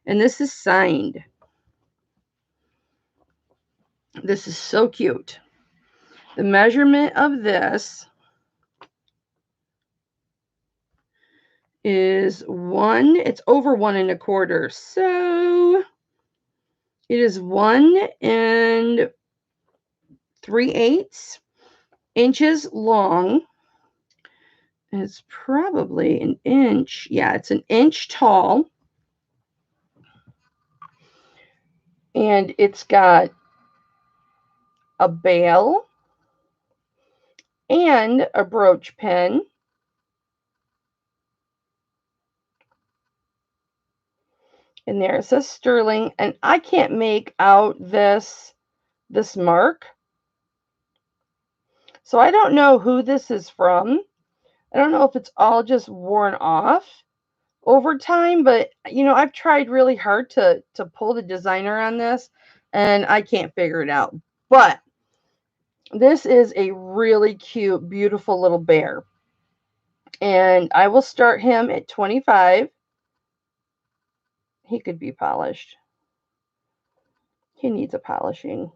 And this is signed. This is so cute. The measurement of this is it's over 1 1/4. So It is 1 3/8 inches long. It's probably an inch. Yeah, it's an inch tall. And it's got a bail and a brooch pin. And there it says sterling. And I can't make out this mark. So I don't know who this is from. I don't know if it's all just worn off over time, but you know, I've tried really hard to pull the designer on this and I can't figure it out. But this is a really cute, beautiful little bear. And I will start him at $25. He could be polished. He needs a polishing.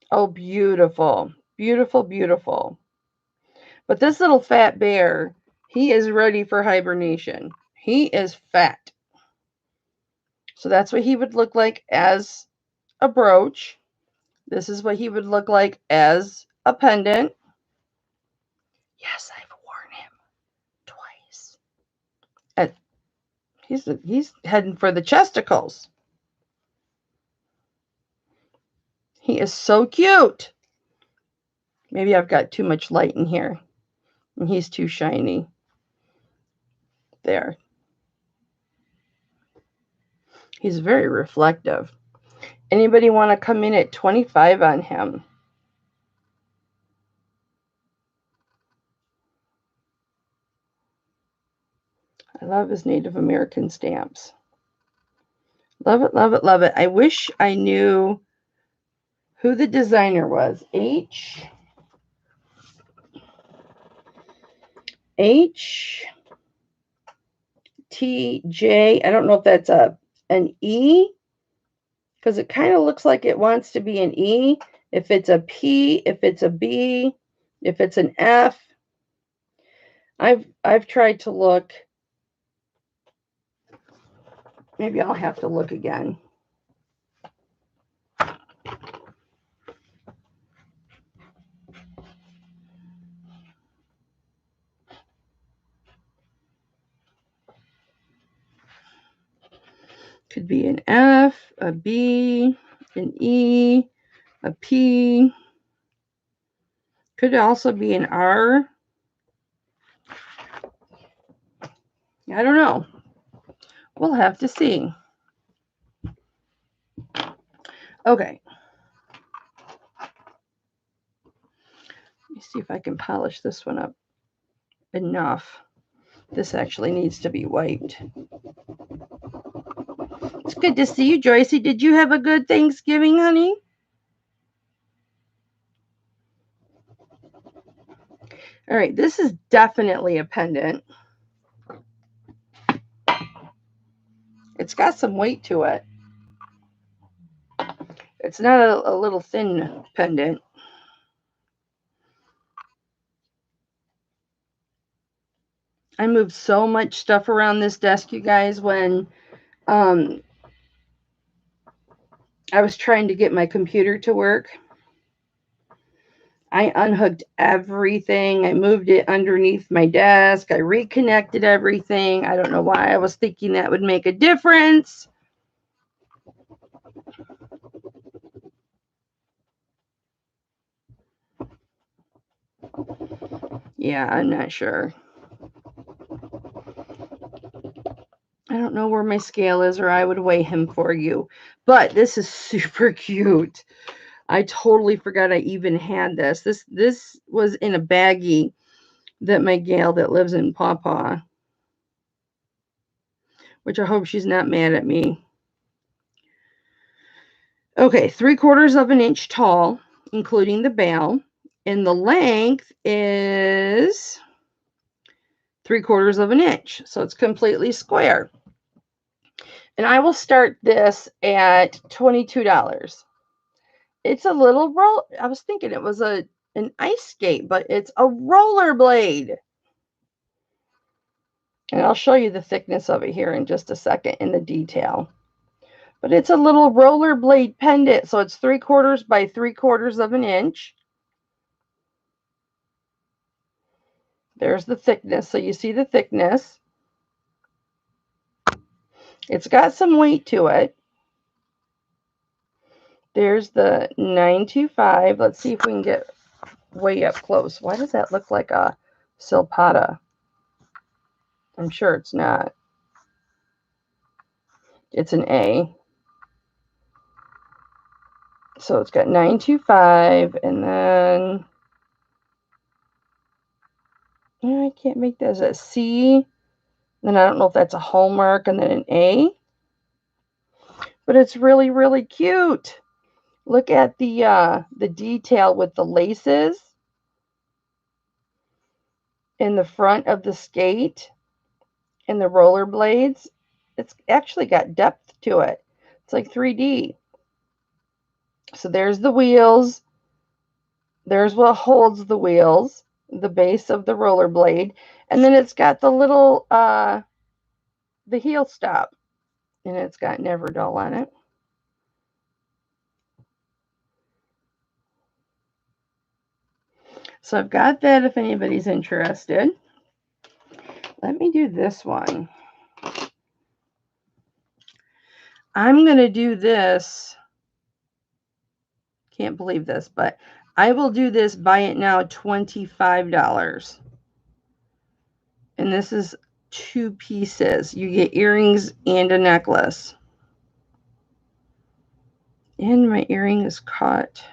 Oh, beautiful. Beautiful, beautiful. But this little fat bear, he is ready for hibernation. He is fat. So that's what he would look like as a brooch. This is what he would look like as a pendant. Yes, I've worn him twice. He's heading for the chesticles. He is so cute. Maybe I've got too much light in here. And he's too shiny. There. He's very reflective. Anybody want to come in at 25 on him? I love his Native American stamps. Love it, love it, love it. I wish I knew who the designer was. HTJ. I don't know if that's an E, because it kind of looks like it wants to be an E. If it's a P, if it's a B, if it's an F. I've tried to look. Maybe I'll have to look again. Could be an F, a B, an E, a P. Could also be an R. I don't know. We'll have to see. Okay. Let me see if I can polish this one up enough. This actually needs to be wiped. It's good to see you, Joycey. Did you have a good Thanksgiving, honey? All right, this is definitely a pendant. It's got some weight to it. It's not a little thin pendant. I moved so much stuff around this desk, you guys, when I was trying to get my computer to work. I unhooked everything. I moved it underneath my desk. I reconnected everything. I don't know why I was thinking that would make a difference. Yeah, I'm not sure. I don't know where my scale is, or I would weigh him for you. But this is super cute. I totally forgot I even had this. This was in a baggie that my gal that lives in Pawpaw, which I hope she's not mad at me. Okay, 3/4 of an inch tall, including the bail. And the length is 3/4 of an inch. So it's completely square. And I will start this at $22. It's a little roll. I was thinking it was a an ice skate, but it's a rollerblade. And I'll show you the thickness of it here in just a second in the detail. But it's a little rollerblade pendant, so it's 3/4 by 3/4 of an inch. There's the thickness, so you see the thickness. It's got some weight to it. There's the 925. Let's see if we can get way up close. Why does that look like a silpata? I'm sure it's not. It's an A. So it's got 925, and then I can't make that as a C. Then I don't know if that's a hallmark, and then an A. But it's really, really cute. Look at the detail with the laces in the front of the skate and the roller blades. It's actually got depth to it. It's like 3D. So there's the wheels. There's what holds the wheels, the base of the roller blade. And then it's got the little, the heel stop. And it's got Never Dull on it. So I've got that if anybody's interested. Let me do this one. I'm going to do this. Can't believe this, but I will do this buy it now $25. And this is 2 pieces. You get earrings and a necklace. And my earring is caught.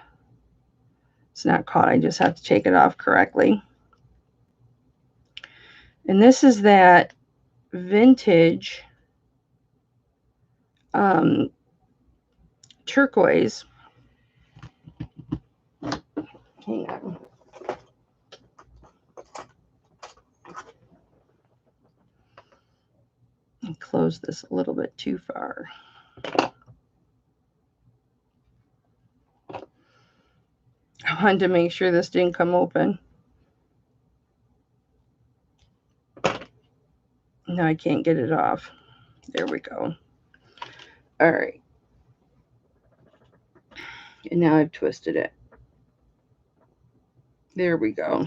It's not caught. I just have to take it off correctly. And this is that vintage turquoise. Hang on. And close this a little bit too far. I wanted to make sure this didn't come open. Now I can't get it off. There we go. All right. And now I've twisted it. There we go.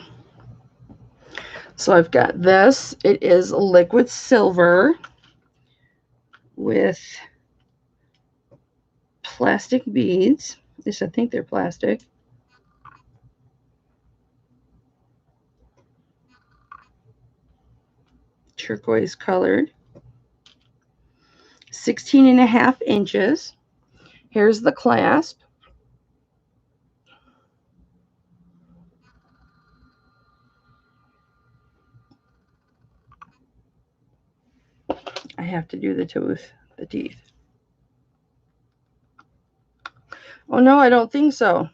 So I've got this. It is liquid silver with plastic beads. At least I think they're plastic. Turquoise colored. 16.5 inches. Here's the clasp. I have to do the teeth. Oh no, I don't think so.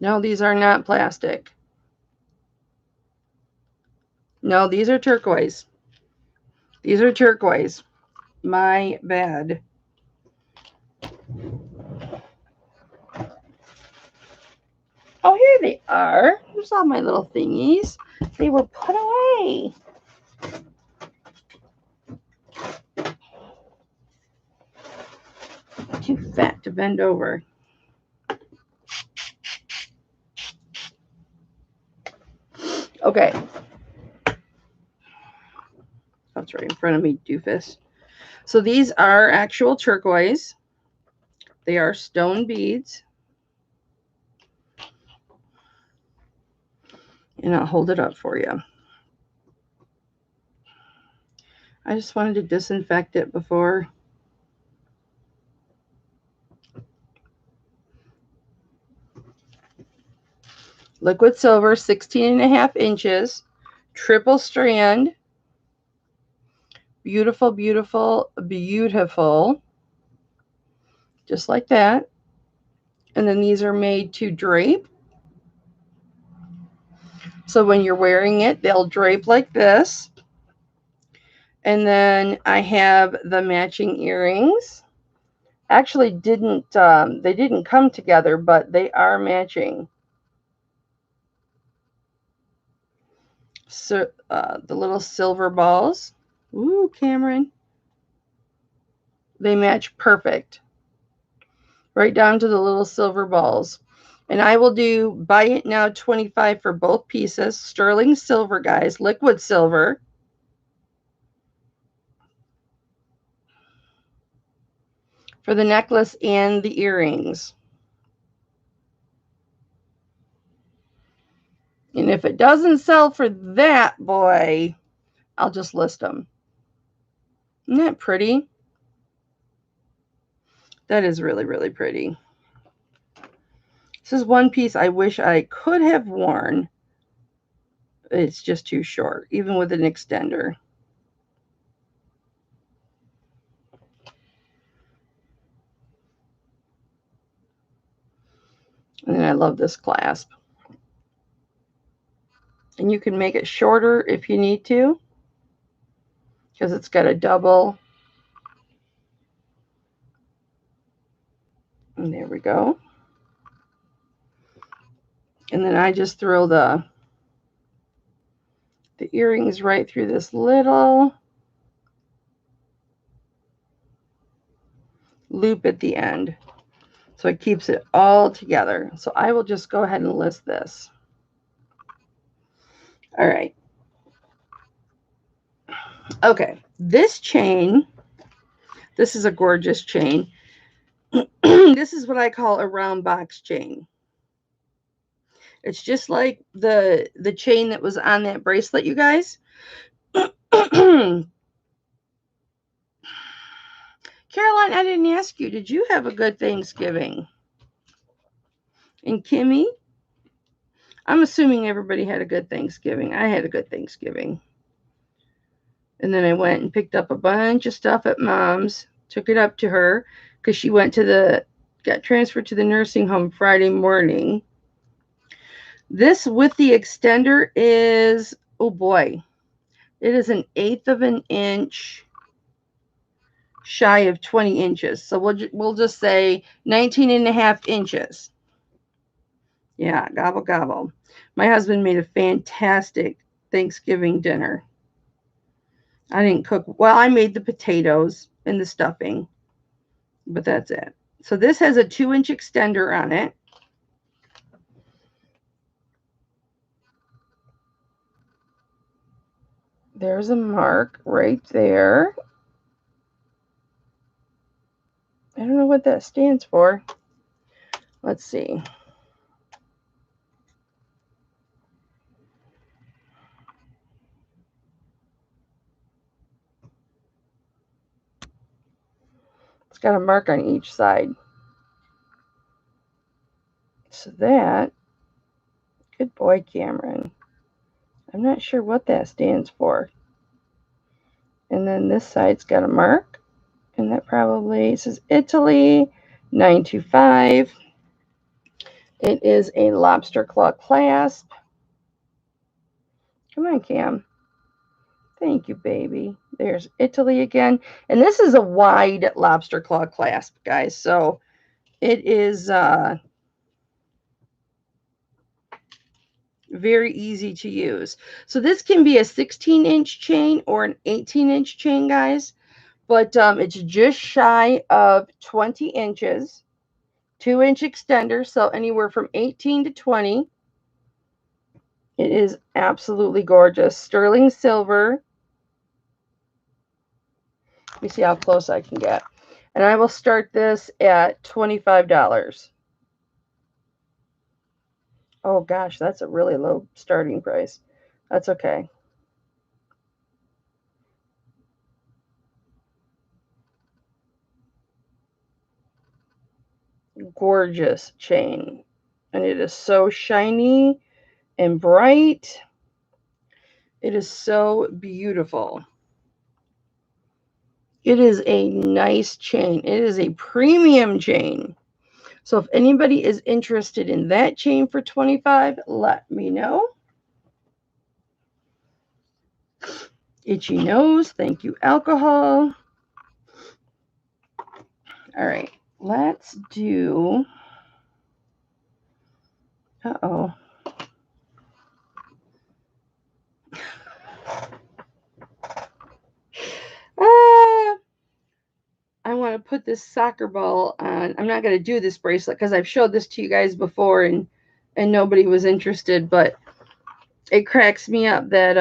No, these are not plastic. No, these are turquoise. These are turquoise. My bad. Oh, here they are. There's all my little thingies. They were put away. Too fat to bend over. Okay. That's right in front of me, doofus. So these are actual turquoise. They are stone beads. And I'll hold it up for you. I just wanted to disinfect it before. Liquid silver, 16.5 inches, triple strand. Beautiful, beautiful, beautiful. Just like that. And then these are made to drape. So when you're wearing it, they'll drape like this. And then I have the matching earrings. actually didn't, they didn't come together, but they are matching. So the little silver balls. Ooh, Cameron. They match perfect. Right down to the little silver balls. And I will do buy it now 25 for both pieces. Sterling silver, guys. Liquid silver. For the necklace and the earrings. And if it doesn't sell for that, boy, I'll just list them. Isn't that pretty? That is really, really pretty. This is one piece I wish I could have worn. It's just too short, even with an extender. And I love this clasp. And you can make it shorter if you need to, because it's got a double. And there we go. And then I just throw the earrings right through this little loop at the end. So it keeps it all together. So I will just go ahead and list this. All right. Okay. This chain, this is a gorgeous chain. This is what I call a round box chain. It's just like the chain that was on that bracelet, you guys. Caroline, I didn't ask you. Did you have a good Thanksgiving? And Kimmy? I'm assuming everybody had a good Thanksgiving. I had a good Thanksgiving. And then I went and picked up a bunch of stuff at Mom's, took it up to her because she got transferred to the nursing home Friday morning. This with the extender is, oh boy, it is 1/8 of an inch shy of 20 inches. So we'll just say 19.5 inches. Yeah, gobble, gobble. My husband made a fantastic Thanksgiving dinner. I didn't cook. Well, I made the potatoes and the stuffing, but that's it. So this has a 2-inch extender on it. There's a mark right there. I don't know what that stands for. Let's see. It's got a mark on each side. So that, good boy, Cameron. I'm not sure what that stands for. And then this side's got a mark. And that probably says Italy 925. It is a lobster claw clasp. Come on, Cam. Thank you, baby. There's Italy again. And this is a wide lobster claw clasp, guys. So it is very easy to use. So this can be a 16-inch chain or an 18-inch chain, guys. But it's just shy of 20 inches. 2-inch extender, so anywhere from 18 to 20. It is absolutely gorgeous. Sterling silver. Let me see how close I can get. And I will start this at $25. Oh gosh, that's a really low starting price. That's okay. Gorgeous chain. And it is so shiny and bright. It is so beautiful. It is a nice chain. It is a premium chain. So if anybody is interested in that chain for $25, let me know. Itchy nose. Thank you, alcohol. All right, let's do, uh-oh. I want to put this soccer ball on. I'm not going to do this bracelet because I've showed this to you guys before and nobody was interested, but it cracks me up that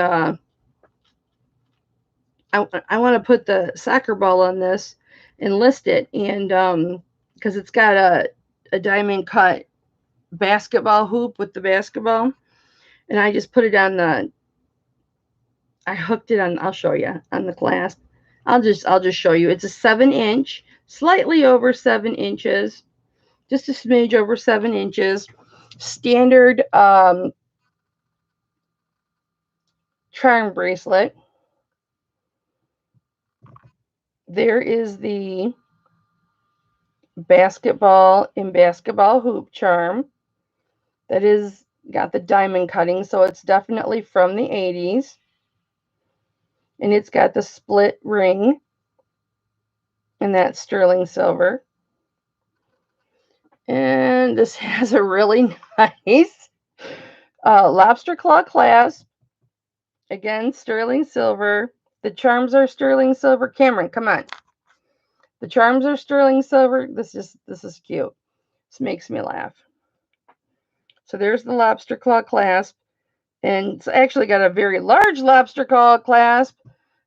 I want to put the soccer ball on this and list it, and because it's got a diamond cut basketball hoop with the basketball, and I just put it on I hooked it on, I'll show you, on the clasp. I'll just show you. It's a 7-inch, slightly over 7 inches, just a smidge over 7 inches, standard charm bracelet. There is the basketball and basketball hoop charm that is got the diamond cutting, so it's definitely from the 80s. And it's got the split ring, and that's sterling silver. And this has a really nice lobster claw clasp. Again, sterling silver. The charms are sterling silver. Cameron, come on. The charms are sterling silver. This is cute. This makes me laugh. So there's the lobster claw clasp. And it's actually got a very large lobster claw clasp.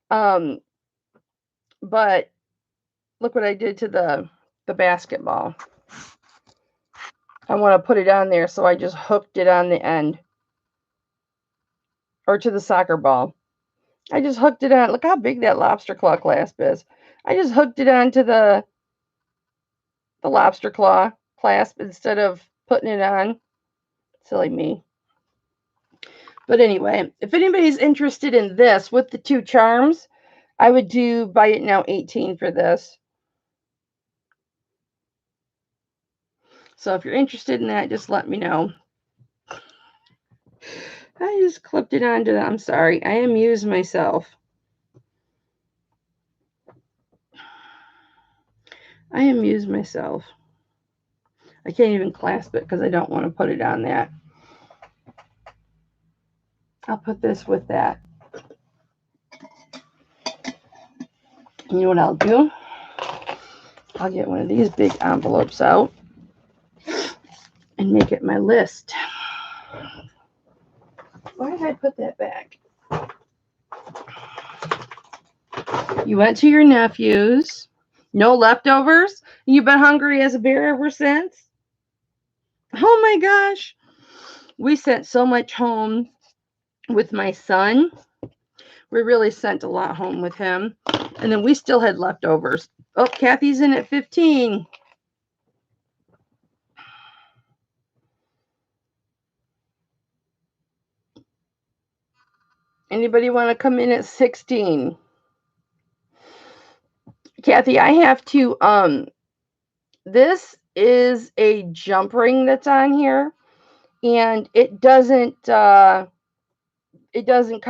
But look what I did to the basketball. I want to put it on there, so I just hooked it on the end. Or to the soccer ball. I just hooked it on. Look how big that lobster claw clasp is. I just hooked it onto the lobster claw clasp instead of putting it on. Silly me. But anyway, if anybody's interested in this with the 2 charms, I would do buy it now 18 for this. So if you're interested in that, just let me know. I just clipped it onto the, I'm sorry, I amused myself. I amused myself. I can't even clasp it because I don't want to put it on that. I'll put this with that. You know what I'll do? I'll get one of these big envelopes out and make it my list. Why did I put that back? You went to your nephew's. No leftovers? You've been hungry as a bear ever since? Oh my gosh. We sent so much home with my son. We really sent a lot home with him. And then we still had leftovers. Oh, Kathy's in at 15. Anybody want to come in at 16? Kathy, I have to, this is a jump ring that's on here, and it doesn't come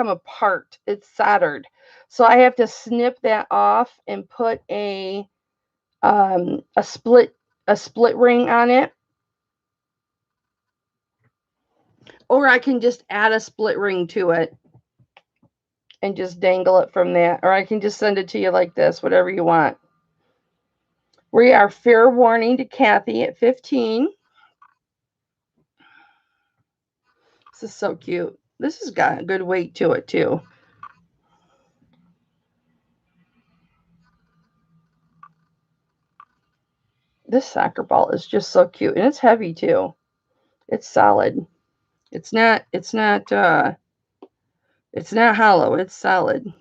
apart. It's soldered. So I have to snip that off and put a split ring on it. Or I can just add a split ring to it and just dangle it from that. Or I can just send it to you like this, whatever you want. We are fair warning to Kathy at 15. This is so cute. This has got a good weight to it too. This soccer ball is just so cute, and it's heavy too. It's solid. It's not hollow. It's solid.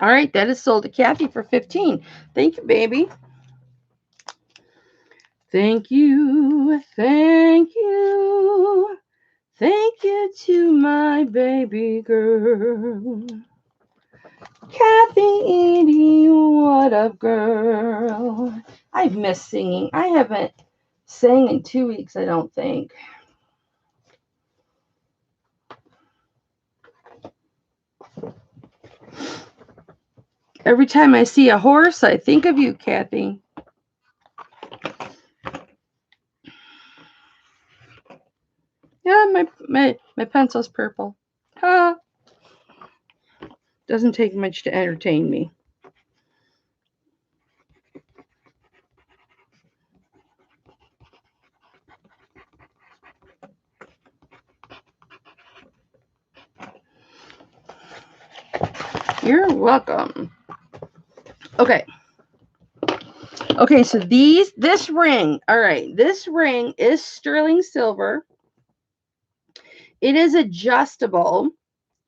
All right, that is sold to Kathy for 15. Thank you, baby. Thank you. Thank you. Thank you to my baby girl. Kathy Edie, what up, girl? I've missed singing. I haven't sang in 2 weeks, I don't think. Every time I see a horse, I think of you, Kathy. Yeah, my pencil's purple. Huh. Doesn't take much to entertain me. You're welcome. Okay. Okay, so this ring, all right, this ring is sterling silver. It is adjustable,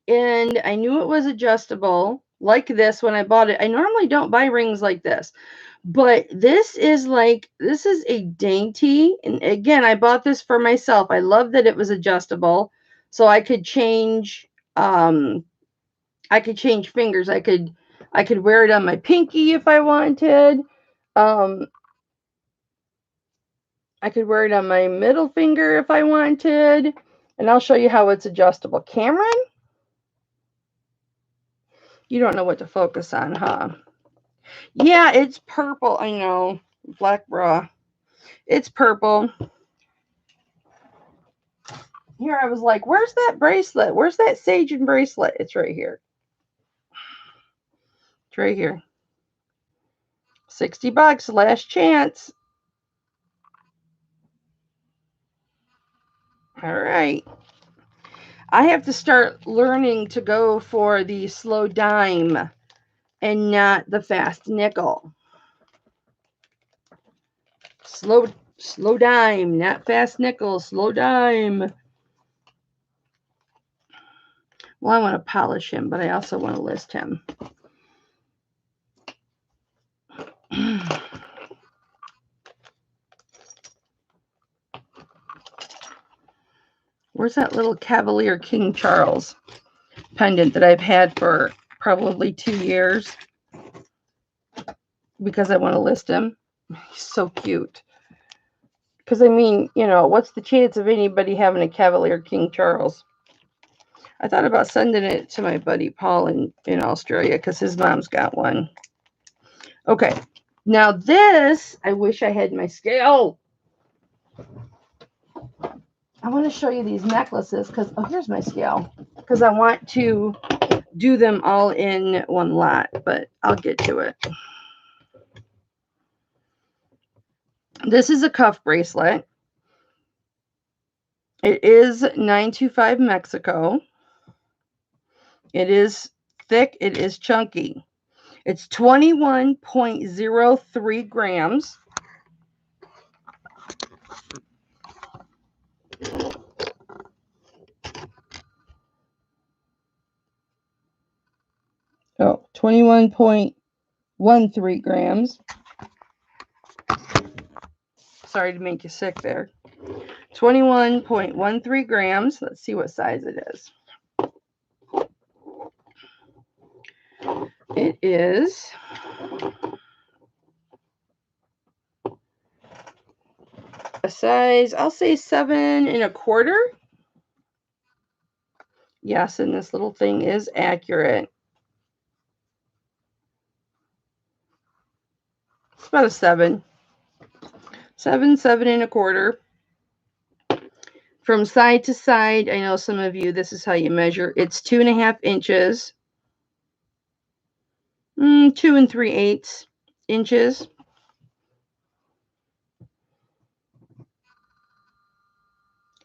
and I knew it was adjustable like this when I bought it. I normally don't buy rings like this, but this is a dainty, and again, I bought this for myself. I love that it was adjustable, so I could change fingers. I could wear it on my pinky if I wanted. Um, I could wear it on my middle finger if I wanted. And I'll show you how it's adjustable. Cameron, you don't know what to focus on, huh? Yeah, it's purple. I know. Black bra. It's purple. Here, I was like, where's that bracelet? Where's that Sagen bracelet? It's right here. It's right here. $60, last chance. All right. I have to start learning to go for the slow dime and not the fast nickel. Slow dime, not fast nickel, slow dime. Well, I want to polish him, but I also want to list him. Where's that little Cavalier King Charles pendant that I've had for probably 2 years? Because I want to list him. He's so cute. Because, I mean, you know, what's the chance of anybody having a Cavalier King Charles? I thought about sending it to my buddy Paul in Australia because his mom's got one. Okay. Now this, I wish I had my scale. I want to show you these necklaces because, oh, here's my scale. Because I want to do them all in one lot, but I'll get to it. This is a cuff bracelet. It is 925 Mexico. It is thick. It is chunky. It's 21.03 grams. Oh, 21.13 grams. Sorry to make you sick there. 21.13 grams. Let's see what size it is. It is a size, I'll say 7 1/4. Yes, and this little thing is accurate. It's about a 7. 7 1/4. From side to side, I know some of you, this is how you measure. It's 2.5 inches. 2 3/8 inches.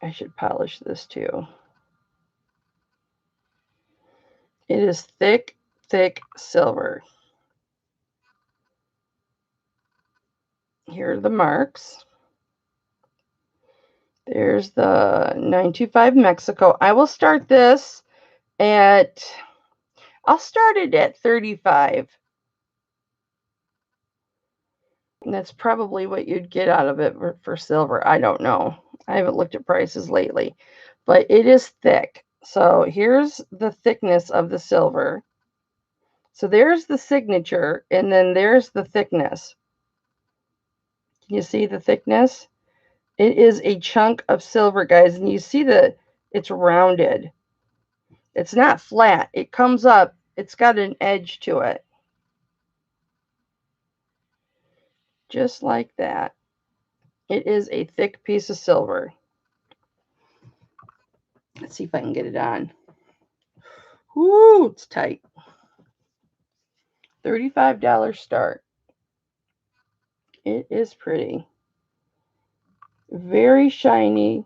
I should polish this too. It is thick, thick silver. Here are the marks. There's the 925 Mexico. I will start this I'll start it at 35. And that's probably what you'd get out of it for silver. I don't know. I haven't looked at prices lately, but it is thick. So here's the thickness of the silver. So there's the signature, and then there's the thickness. Can you see the thickness? It is a chunk of silver, guys, and you see that it's rounded. It's not flat. It comes up. It's got an edge to it. Just like that. It is a thick piece of silver. Let's see if I can get it on. Woo, it's tight. $35 start. It is pretty. Very shiny.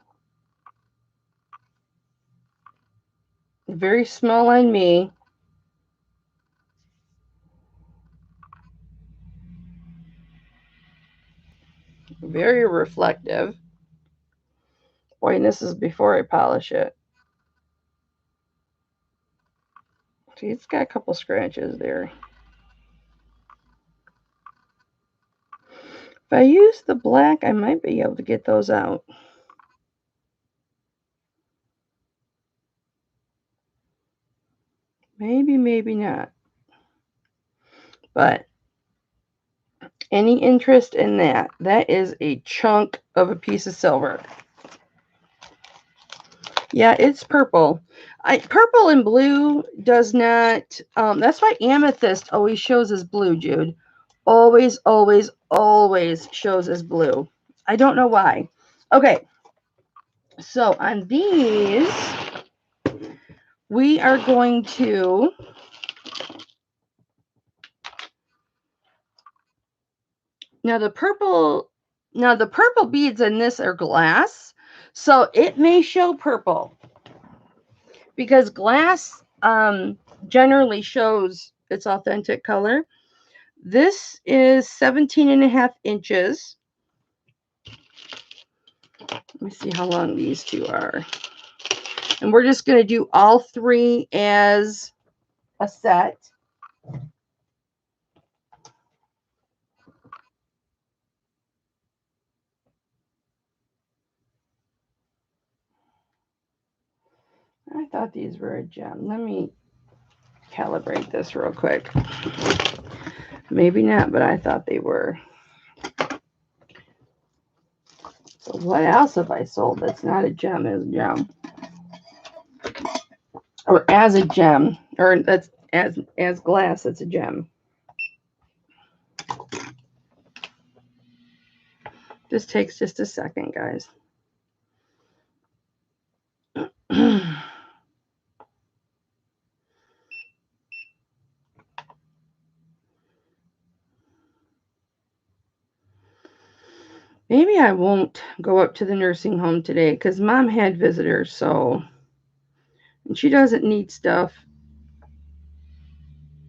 Very small on me. Very reflective. Boy, and this is before I polish it. See, it's got a couple scratches there. If I use the black, I might be able to get those out. Maybe, maybe not. But any interest in that? That is a chunk of a piece of silver. Yeah, it's purple. Purple and blue does not, that's why amethyst always shows as blue, Jude. Always, always, always shows as blue. I don't know why. Okay, so on these, we are going to, now the purple beads in this are glass, so it may show purple. Because glass generally shows its authentic color. This is 17.5 inches. Let me see how long these two are. And we're just going to do all three as a set. I thought these were a gem. Let me calibrate this real quick. Maybe not, but I thought they were. So what else have I sold that's not a gem as a gem? Or as a gem. Or that's as glass, that's a gem. This takes just a second, guys. Maybe I won't go up to the nursing home today because Mom had visitors, so, and she doesn't need stuff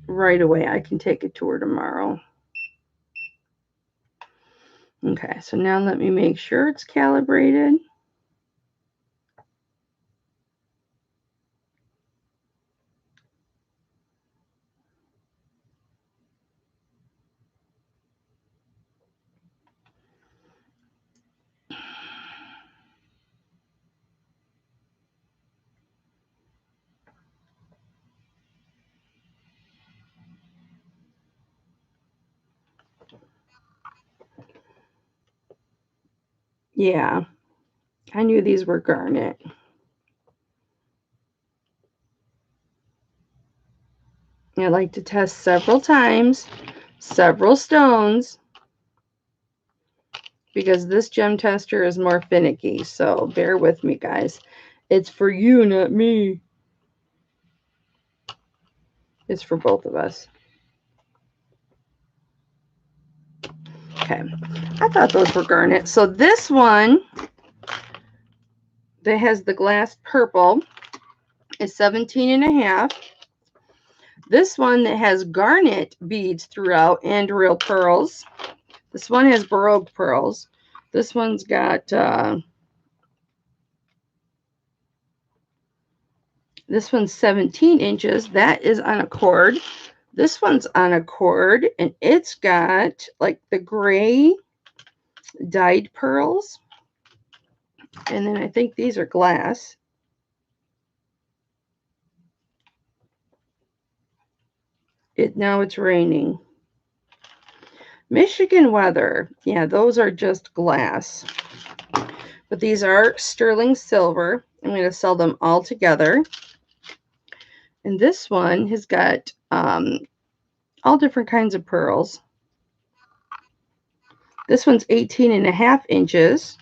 right away. I can take it to her tomorrow. Okay, so now let me make sure it's calibrated. Yeah, I knew these were garnet. I like to test several times, several stones, because this gem tester is more finicky, so bear with me, guys. It's for you, not me. It's for both of us. Okay, I thought those were garnet. So this one that has the glass purple is 17.5. This one that has garnet beads throughout and real pearls. This one has Baroque pearls. This one's got, this one's 17 inches. That is on a cord. This one's on a cord, and it's got like the gray dyed pearls. And then I think these are glass. Now it's raining. Michigan weather. Yeah, those are just glass. But these are sterling silver. I'm going to sell them all together. And this one has got all different kinds of pearls. This one's 18.5 inches.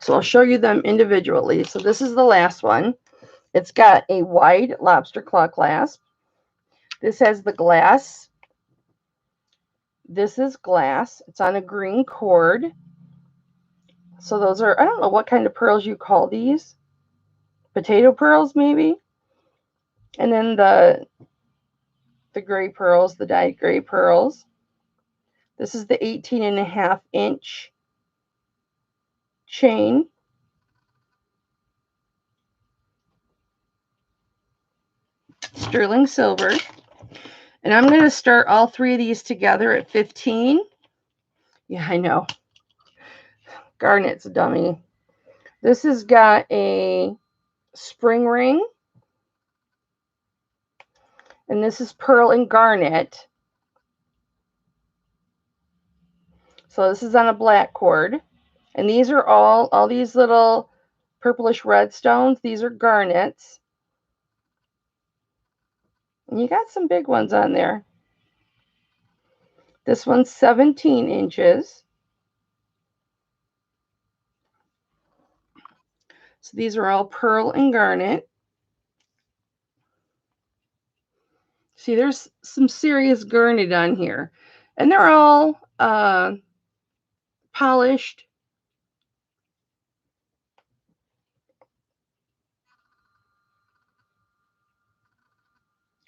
So I'll show you them individually. So this is the last one. It's got a wide lobster claw clasp. This has the glass. This is glass. It's on a green cord. So those are, I don't know what kind of pearls you call these. Potato pearls, maybe. And then the gray pearls, the dyed gray pearls. This is the 18.5-inch chain. Sterling silver. And I'm going to start all three of these together at 15. Yeah, I know. Garnet's a dummy. This has got a spring ring. And this is pearl and garnet. So this is on a black cord. And these are all these little purplish red stones. These are garnets. And you got some big ones on there. This one's 17 inches. So these are all pearl and garnet. See, there's some serious garnet on here. And they're all polished.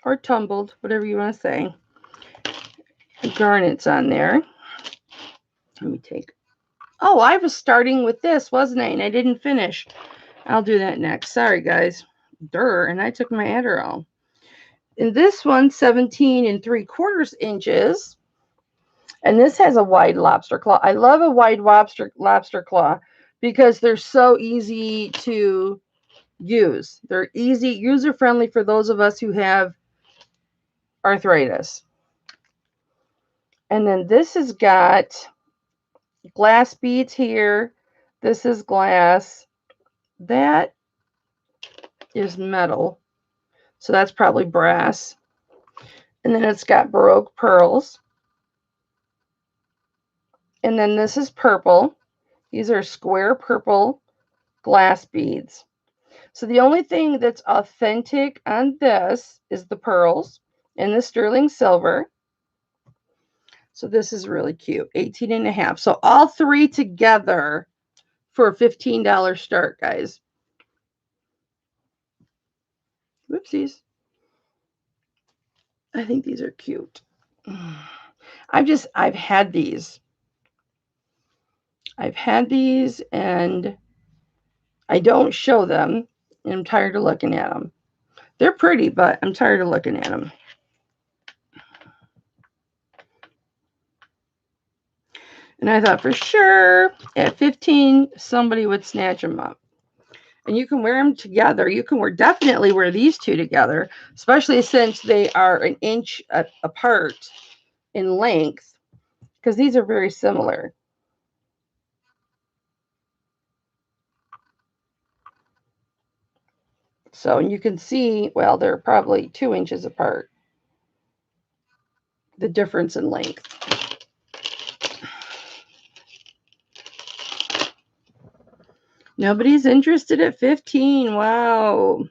Or tumbled, whatever you want to say. Garnets on there. Let me take. Oh, I was starting with this, wasn't I? And I didn't finish. I'll do that next. Sorry, guys. And I took my Adderall. And this one, 17 3/4 inches. And this has a wide lobster claw. I love a wide lobster claw because they're so easy to use. They're easy, user-friendly for those of us who have arthritis. And then this has got glass beads here. This is glass. That is metal. So that's probably brass. And then it's got Baroque pearls. And then this is purple. These are square purple glass beads. So the only thing that's authentic on this is the pearls and the sterling silver. So this is really cute. 18.5. So all three together for a $15 start, guys. Whoopsies. I think these are cute. I've had these. I've had these and I don't show them. And I'm tired of looking at them. They're pretty, but I'm tired of looking at them. And I thought for sure at 15, somebody would snatch them up. And you can wear them together. You can definitely wear these two together, especially since they are an inch apart in length, because these are very similar. So you can see, well, they're probably 2 inches apart, the difference in length. Nobody's interested at 15. Wow.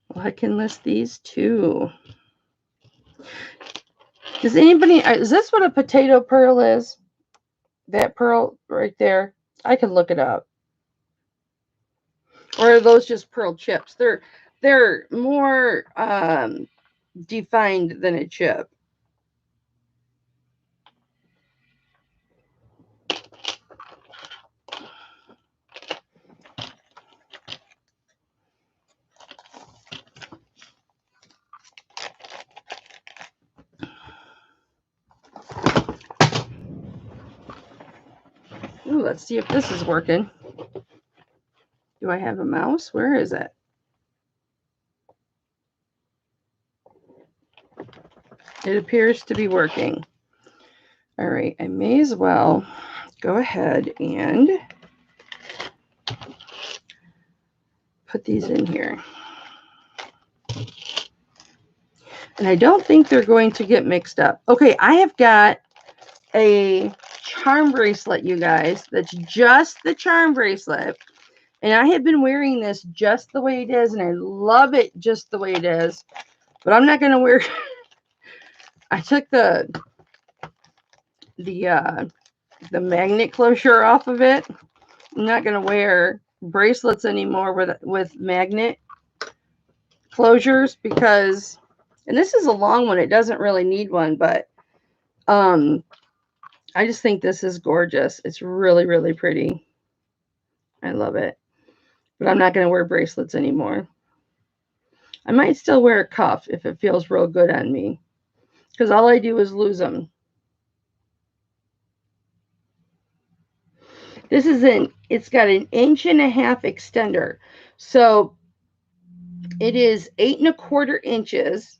Well, I can list these too. Does anybody, is this what a potato pearl is? That pearl right there? I can look it up. Or are those just pearl chips? They're more defined than a chip. Ooh, let's see if this is working. Do I have a mouse? Where is it? It appears to be working. All right, I may as well go ahead and put these in here. And I don't think they're going to get mixed up. Okay, I have got a charm bracelet, you guys. That's just the charm bracelet. And I have been wearing this just the way it is, and I love it just the way it is. But I'm not going to wear... I took the magnet closure off of it. I'm not going to wear bracelets anymore with magnet closures because... And this is a long one. It doesn't really need one, but I just think this is gorgeous. It's really, really pretty. I love it. But I'm not going to wear bracelets anymore. I might still wear a cuff if it feels real good on me, because all I do is lose them. This is it's got an 1.5 inch extender. So it is 8 1/4 inches.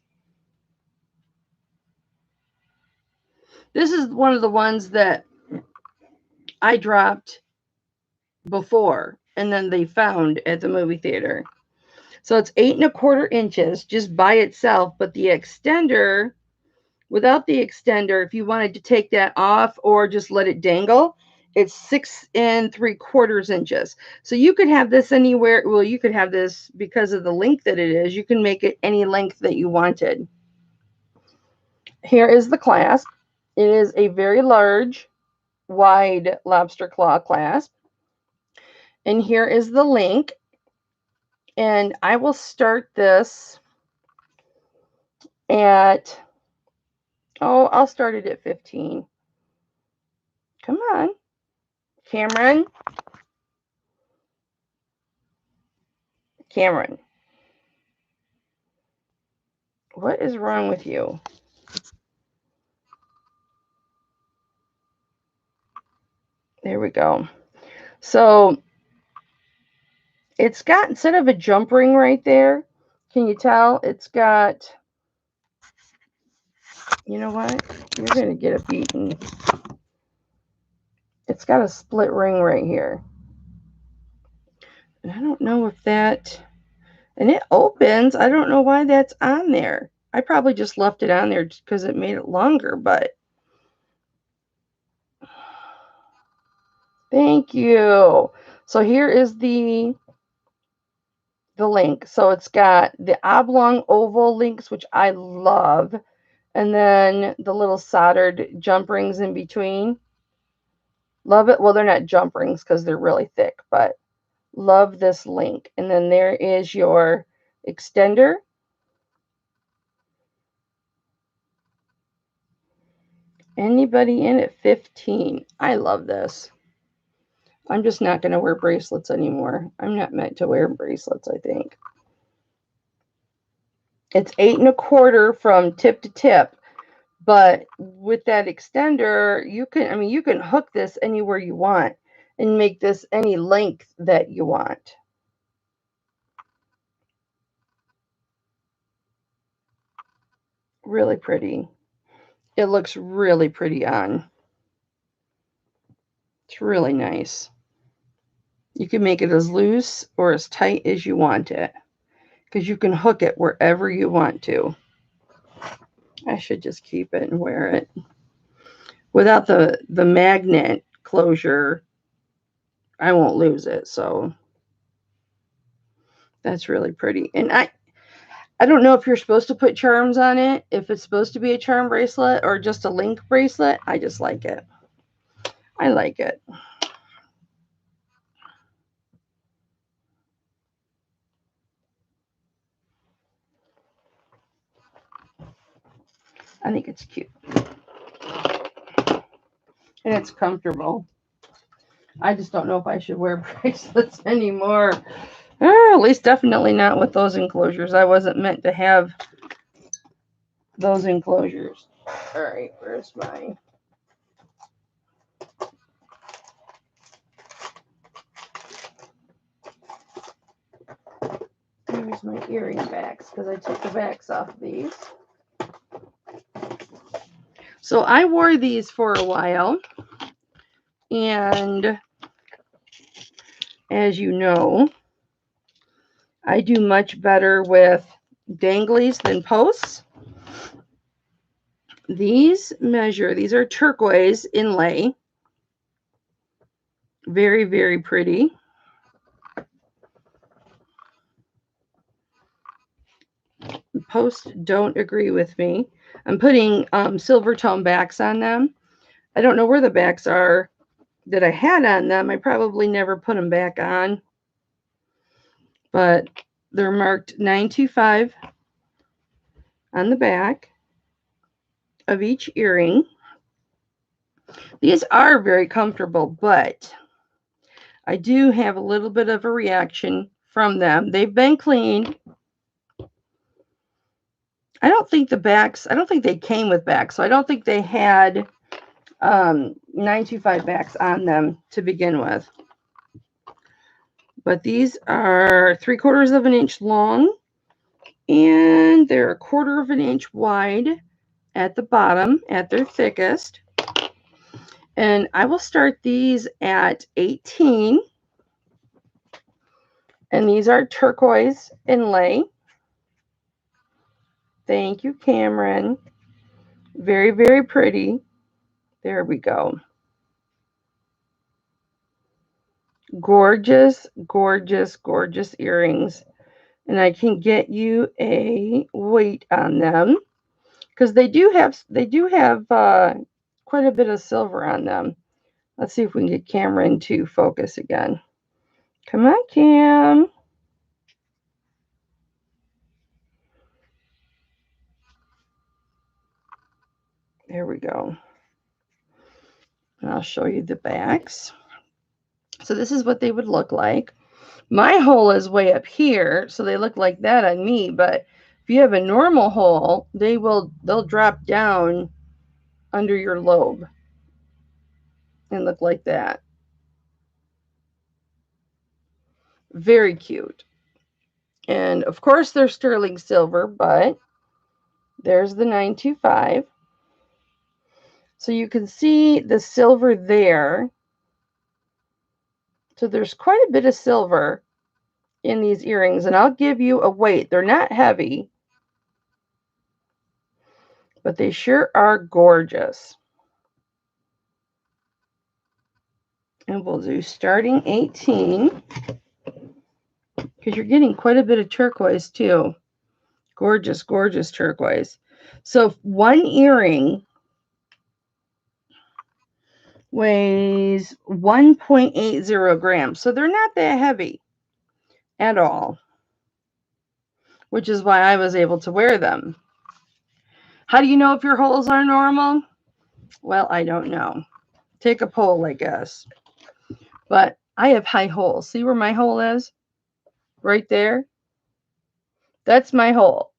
This is one of the ones that I dropped before and then they found at the movie theater. So it's 8 1/4 inches just by itself, but the extender, without the extender, if you wanted to take that off or just let it dangle, it's 6 3/4 inches. So you could have this anywhere. Well, you could have this because of the length that it is. You can make it any length that you wanted. Here is the clasp. It is a very large, wide lobster claw clasp. And here is the link. And I will start this at, I'll start it at 15. Come on, Cameron. Cameron. What is wrong with you? There we go. So it's got, instead of a jump ring right there, can you tell? It's got, you know what? You're going to get a beating. It's got a split ring right here. And I don't know if that, and it opens. I don't know why that's on there. I probably just left it on there just because it made it longer, but thank you. So here is the link. So it's got the oblong oval links, which I love, and then the little soldered jump rings in between. Love it. Well, they're not jump rings because they're really thick, but love this link. And then there is your extender. Anybody in at 15? I love this. I'm just not going to wear bracelets anymore. I'm not meant to wear bracelets, I think. It's 8 1/4 from tip to tip, but with that extender, you can hook this anywhere you want and make this any length that you want. Really pretty. It looks really pretty on. It's really nice. You can make it as loose or as tight as you want it, because you can hook it wherever you want to. I should just keep it and wear it. Without the magnet closure, I won't lose it. So that's really pretty. And I don't know if you're supposed to put charms on it, if it's supposed to be a charm bracelet or just a link bracelet. I just like it. I like it. I think it's cute. And it's comfortable. I just don't know if I should wear bracelets anymore. At least definitely not with those enclosures. I wasn't meant to have those enclosures. All right, where's my... Here's my earring backs, because I took the backs off of these. So I wore these for a while, and as you know, I do much better with danglies than posts. These are turquoise inlay, Very, very pretty. Posts don't agree with me. I'm putting silver tone backs on them. I don't know where the backs are that I had on them. I probably never put them back on. But they're marked 925 on the back of each earring. These are very comfortable, but I do have a little bit of a reaction from them. They've been cleaned. I don't think they came with backs, so I don't think they had 925 backs on them to begin with. But these are 3/4 of an inch long, and they're 1/4 of an inch wide at the bottom at their thickest. And I will start these at 18. And these are turquoise inlay. Thank you, Cameron. Very, very pretty. There we go. Gorgeous, gorgeous, gorgeous earrings. And I can get you a weight on them because they do have quite a bit of silver on them. Let's see if we can get Cameron to focus again. Come on, Cam. There we go. And I'll show you the backs. So this is what they would look like. My hole is way up here, so they look like that on me, but if you have a normal hole, they'll drop down under your lobe and look like that. Very cute. And of course they're sterling silver, but there's the 925. So you can see the silver there. So there's quite a bit of silver in these earrings, and I'll give you a weight. They're not heavy, but they sure are gorgeous. And we'll do starting 18 because you're getting quite a bit of turquoise too. Gorgeous, gorgeous turquoise. So one earring weighs 1.80 grams. So they're not that heavy at all, which is why I was able to wear them. How do you know if your holes are normal? Well, I don't know. Take a poll, I guess. But I have high holes. See where my hole is? Right there. That's my hole.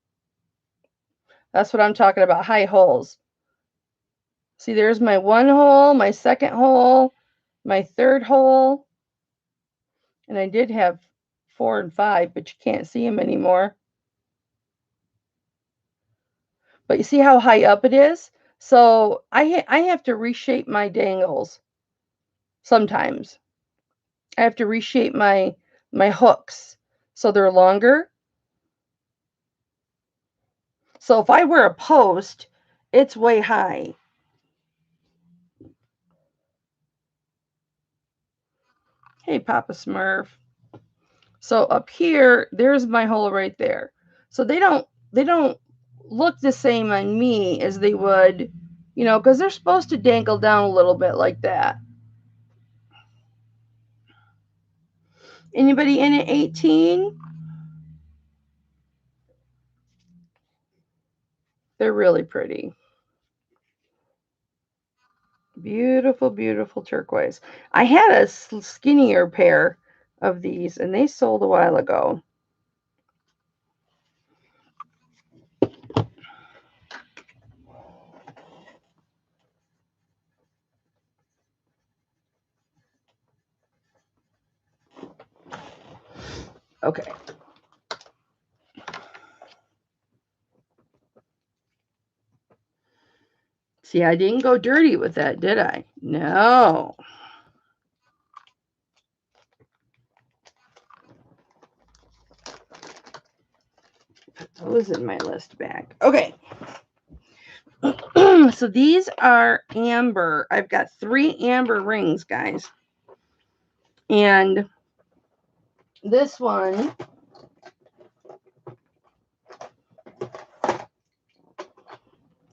That's what I'm talking about, high holes. See, there's my one hole, my second hole, my third hole. And I did have 4 and 5, but you can't see them anymore. But you see how high up it is? So I have to reshape my dangles sometimes. I have to reshape my hooks so they're longer. So if I wear a post, it's way high. Hey, Papa Smurf. So up here, there's my hole right there. So they don't look the same on me as they would, because they're supposed to dangle down a little bit like that. Anybody in at 18? They're really pretty. Beautiful, beautiful turquoise. I had a skinnier pair of these, and they sold a while ago. Okay. See, I didn't go dirty with that, did I? No. Put those in my list bag. Okay. So these are amber. I've got 3 amber rings, guys. And this one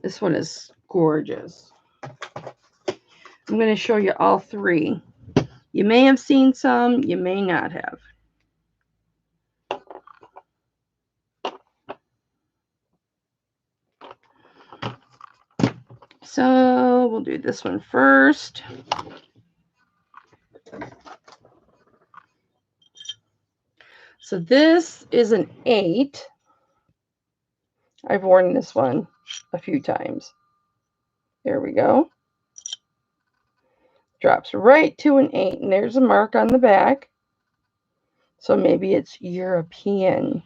is gorgeous. I'm going to show you all three. You may have seen some, you may not have. So we'll do this one first. So this is an 8. I've worn this one a few times. There we go. Drops right to an 8, and there's a mark on the back. So maybe it's European.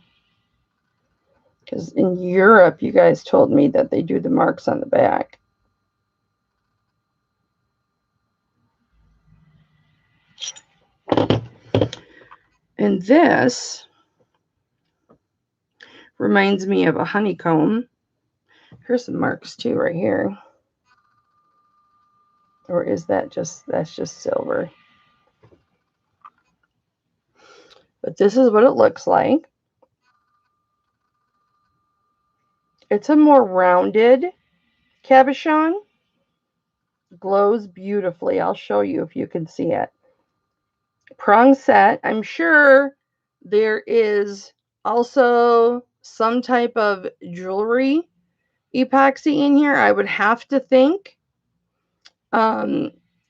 Because in Europe, you guys told me that they do the marks on the back. And this reminds me of a honeycomb. Here's some marks too right here. Or is that that's just silver? But this is what it looks like. It's a more rounded cabochon. Glows beautifully. I'll show you if you can see it. Prong set. I'm sure there is also some type of jewelry epoxy in here. I would have to think,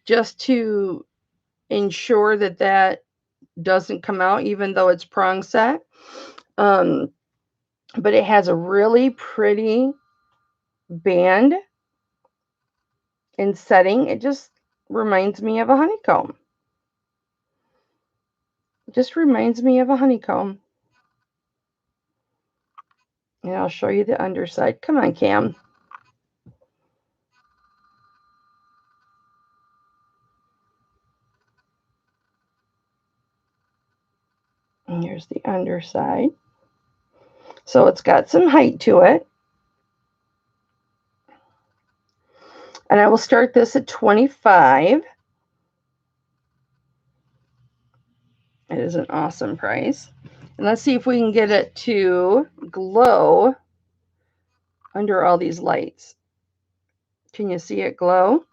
just to ensure that that doesn't come out, even though it's prong set. But it has a really pretty band and setting. It just reminds me of a honeycomb. It just reminds me of a honeycomb. And I'll show you the underside. Come on, Cam. And here's the underside. So it's got some height to it. And I will start this at 25. It is an awesome price. And let's see if we can get it to glow under all these lights. Can you see it glow?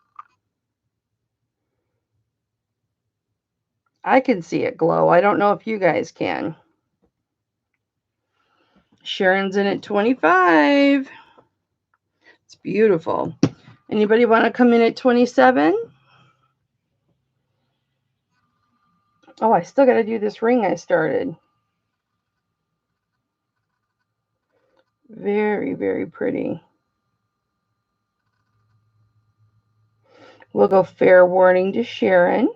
I can see it glow. I don't know if you guys can. Sharon's in at 25. It's beautiful. Anybody want to come in at 27? Oh, I still got to do this ring I started. Very, very pretty. We'll go fair warning to Sharon.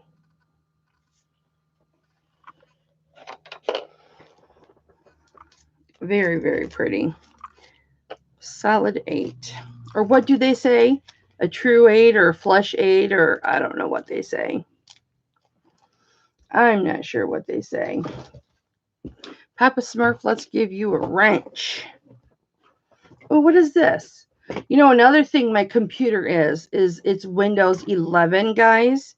Very, very pretty. Solid 8. Or what do they say? A true 8 or a flush 8, or I don't know what they say. I'm not sure what they say. Papa Smurf, let's give you a wrench. Oh, what is this? You know, another thing my computer is it's Windows 11, guys.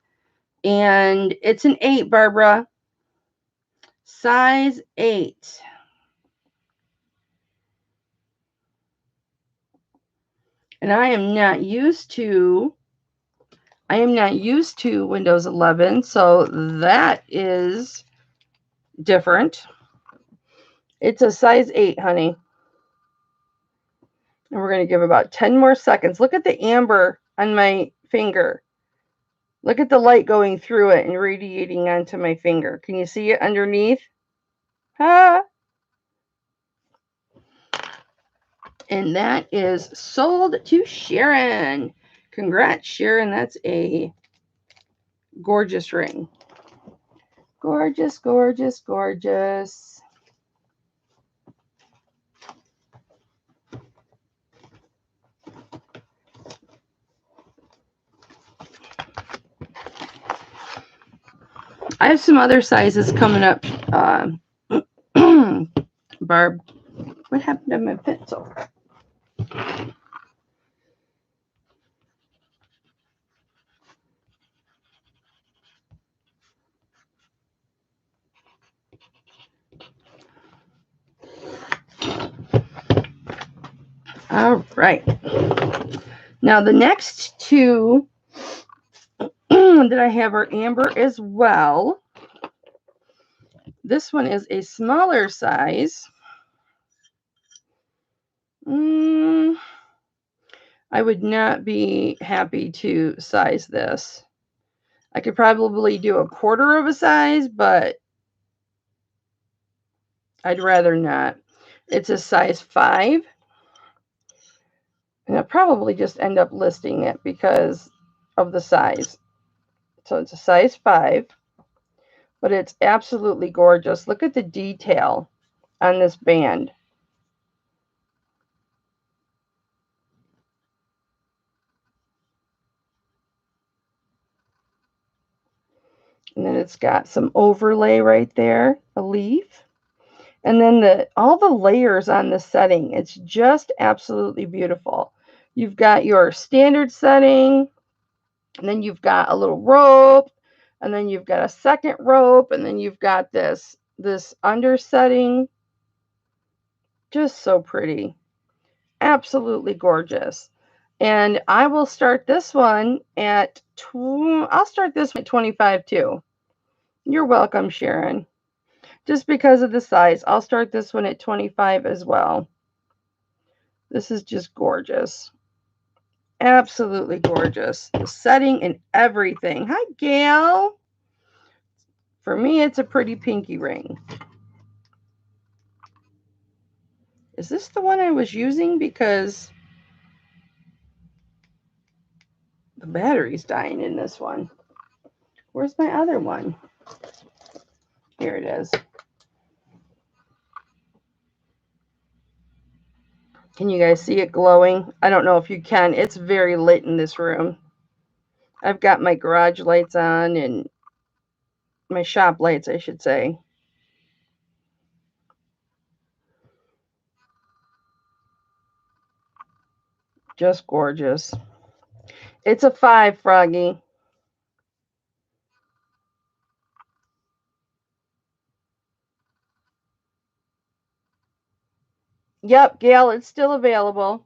And it's an 8, Barbara. Size 8. And I am not used to Windows 11, so that is different. It's a size 8, honey. And we're going to give about 10 more seconds. Look at the amber on my finger. Look at the light going through it and radiating onto my finger. Can you see it underneath? Ah. And that is sold to Sharon. Congrats, Sharon. That's a gorgeous ring. Gorgeous, gorgeous, gorgeous. I have some other sizes coming up. Barb, what happened to my pencil? All right. Now the next two that I have are amber as well. This one is a smaller size. I would not be happy to size this. I could probably do a quarter of a size, but I'd rather not. It's a size 5. And I'll probably just end up listing it because of the size. So it's a size 5. But it's absolutely gorgeous. Look at the detail on this band. And then it's got some overlay right there, a leaf. And then all the layers on the setting, it's just absolutely beautiful. You've got your standard setting, and then you've got a little rope, and then you've got a second rope, and then you've got this under setting. Just so pretty. Absolutely gorgeous. And I will start this one at I'll start this one at 25 too. You're welcome, Sharon. Just because of the size, I'll start this one at 25 as well. This is just gorgeous. Absolutely gorgeous. The setting and everything. Hi, Gail. For me, it's a pretty pinky ring. Is this the one I was using? Because the battery's dying in this one. Where's my other one? Here it is. Can you guys see it glowing? I don't know if you can. It's very lit in this room. I've got my garage lights on, and my shop lights, I should say. Just gorgeous. It's a 5, Froggy. Yep, Gail, it's still available.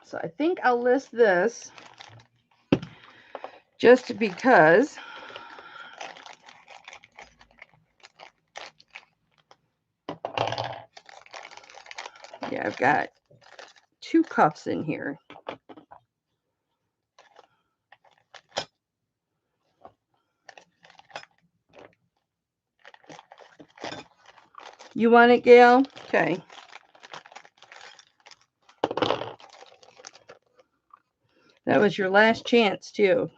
So I think I'll list this just because yeah, I've got 2 cups in here. You want it, Gail? Okay. That was your last chance, too.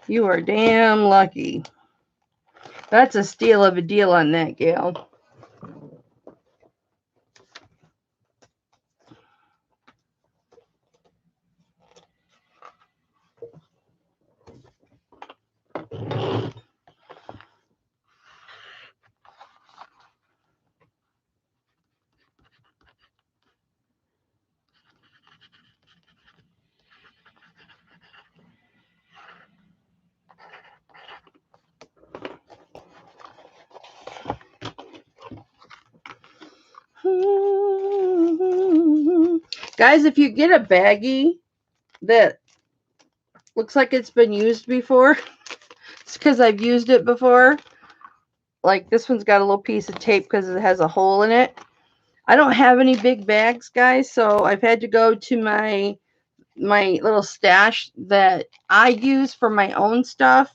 You are damn lucky. That's a steal of a deal on that, Gail. Guys, if you get a baggie that looks like it's been used before, it's because I've used it before. Like this one's got a little piece of tape because it has a hole in it. I don't have any big bags, guys, so I've had to go to my little stash that I use for my own stuff.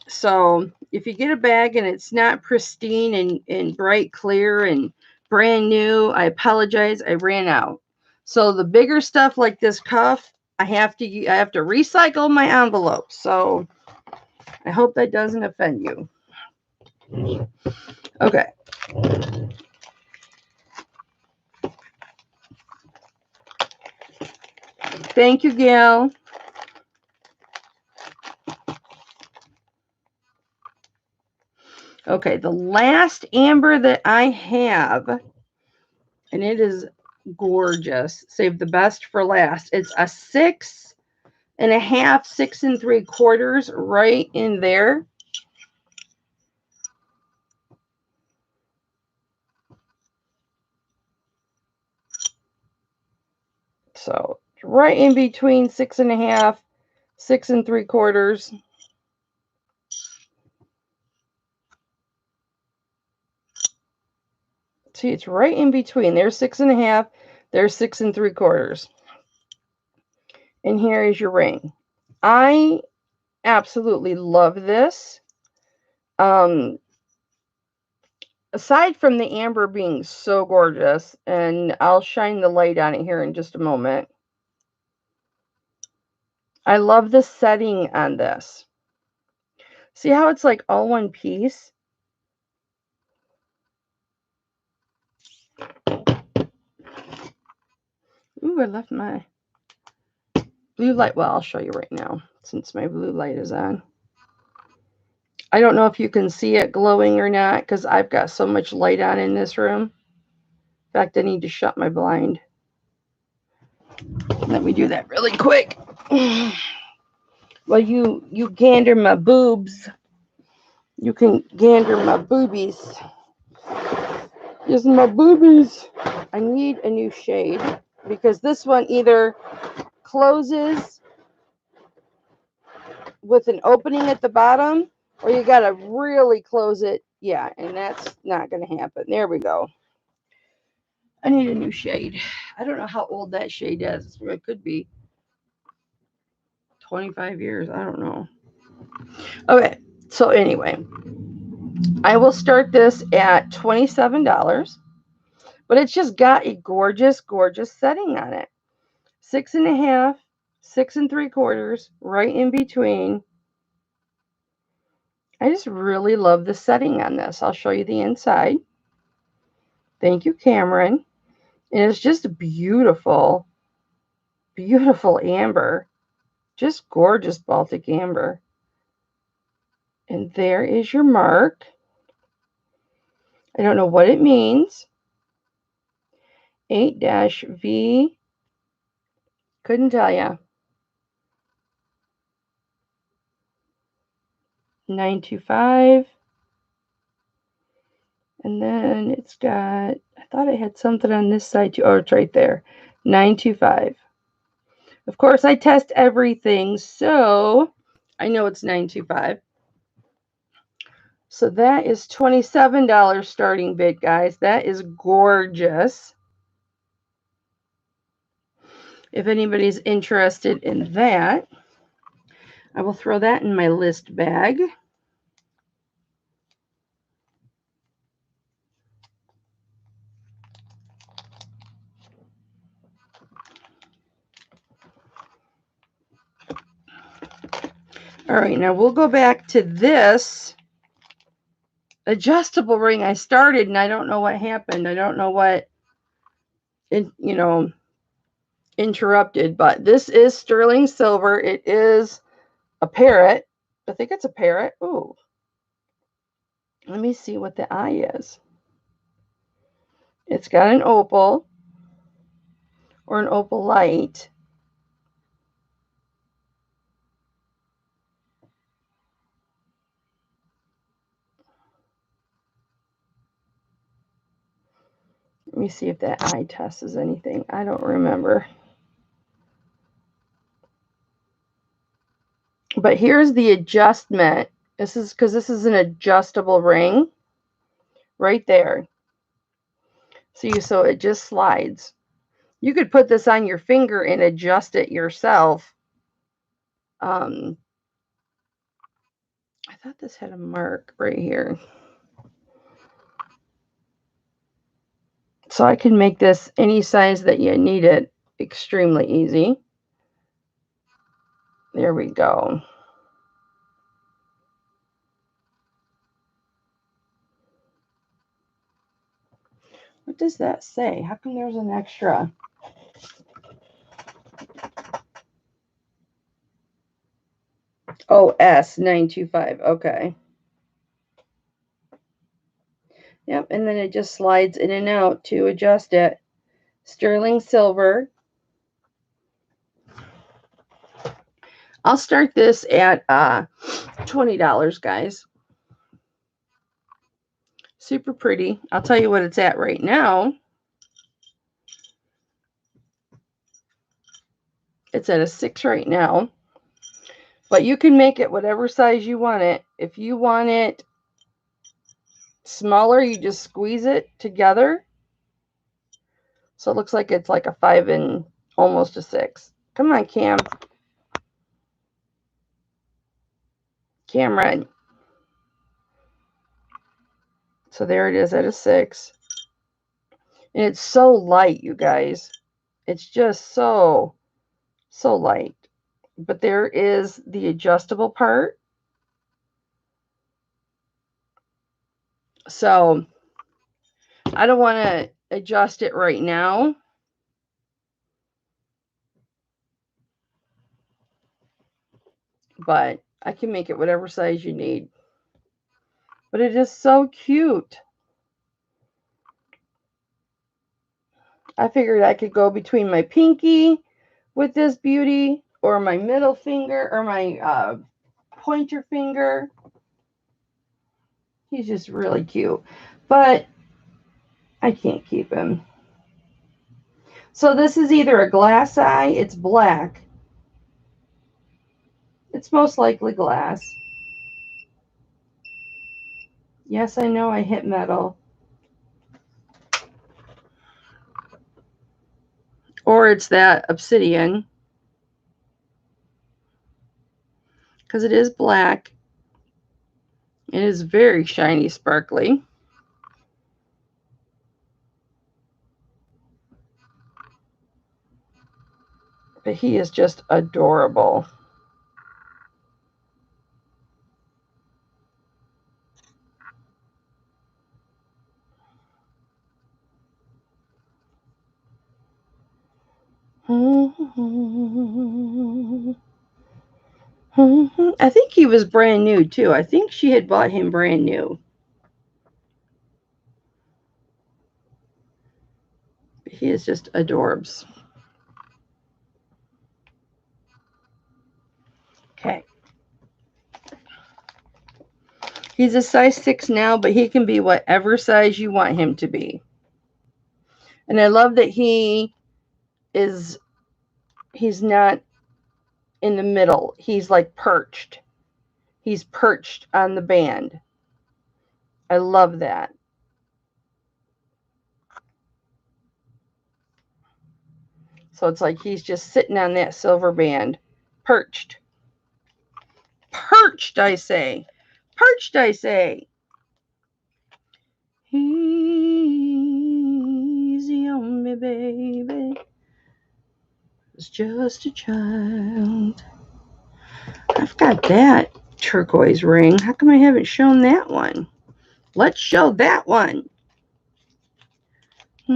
So if you get a bag and it's not pristine and bright clear and brand new, I apologize, I ran out. So the bigger stuff like this cuff, I have to recycle my envelopes. So I hope that doesn't offend you. Okay. Thank you, Gail. Okay, the last amber that I have, and it is gorgeous. Save the best for last. It's a 6.5, 6 3/4 right in there. So right in between 6.5, 6 3/4. See, it's right in between. There's 6.5, there's 6 3/4. And here is your ring. I absolutely love this. Aside from the amber being so gorgeous, and I'll shine the light on it here in just a moment, I love the setting on this. See how it's like all one piece? Ooh, I left my blue light. Well, I'll show you right now since my blue light is on. I don't know if you can see it glowing or not because I've got so much light on in this room. In fact, I need to shut my blind. Let me do that really quick. Well, you gander my boobs. You can gander my boobies. Here's my boobies. I need a new shade because this one either closes with an opening at the bottom or you got to really close it. Yeah, and that's not going to happen. There we go. I need a new shade. I don't know how old that shade is. It could be 25 years. I don't know. Okay, so anyway, I will start this at $27, but it's just got a gorgeous, gorgeous setting on it. 6.5, 6 3/4, right in between. I just really love the setting on this. I'll show you the inside. Thank you, Cameron. And it's just beautiful, beautiful amber. Just gorgeous Baltic amber. And there is your mark. I don't know what it means. 8-V. Couldn't tell you. 925. And then it's got, I thought it had something on this side too. Oh, it's right there. 925. Of course, I test everything, so I know it's 925. So that is $27 starting bid, guys. That is gorgeous. If anybody's interested in that, I will throw that in my list bag. All right, now we'll go back to this adjustable ring I started, and I don't know what happened. I don't know what, interrupted, but this is sterling silver. It is a parrot. I think it's a parrot. Ooh. Let me see what the eye is. It's got an opal or an opal light. Let me see if that eye test is anything. I don't remember. But here's the adjustment. This is because this is an adjustable ring right there. See, so it just slides. You could put this on your finger and adjust it yourself. I thought this had a mark right here. So I can make this any size that you need it extremely easy. There we go. What does that say? How come there's an extra? Oh, S925. Okay. Yep, and then it just slides in and out to adjust it. sterling silver. I'll start this at $20, guys. Super pretty. I'll tell you what it's at right now. It's at a 6 right now. But you can make it whatever size you want it. If you want it smaller, you just squeeze it together. So it looks like it's like a 5 and almost a 6. Come on, Cam. Cameron. So there it is at a 6. And it's so light, you guys. It's just so light. But there is the adjustable part. So I don't want to adjust it right now. But I can make it whatever size you need. But it is so cute. I figured I could go between my pinky with this beauty, or my middle finger, or my pointer finger. He's just really cute. But I can't keep him. So this is either a glass eye. It's black. It's most likely glass. Yes, I know I hit metal. Or it's that obsidian. Because it is black. It is very shiny, sparkly. But he is just adorable. I think he was brand new too. I think she had bought him brand new. He is just adorbs. Okay. He's a size 6 now, but he can be whatever size you want him to be. And I love that he's not in the middle. He's like perched. He's perched on the band. I love that. So it's like he's just sitting on that silver band. Perched. Perched, I say. Perched, I say. Easy on me, baby. It's just a child. I've got that turquoise ring. How come I haven't shown that one? Let's show that one. I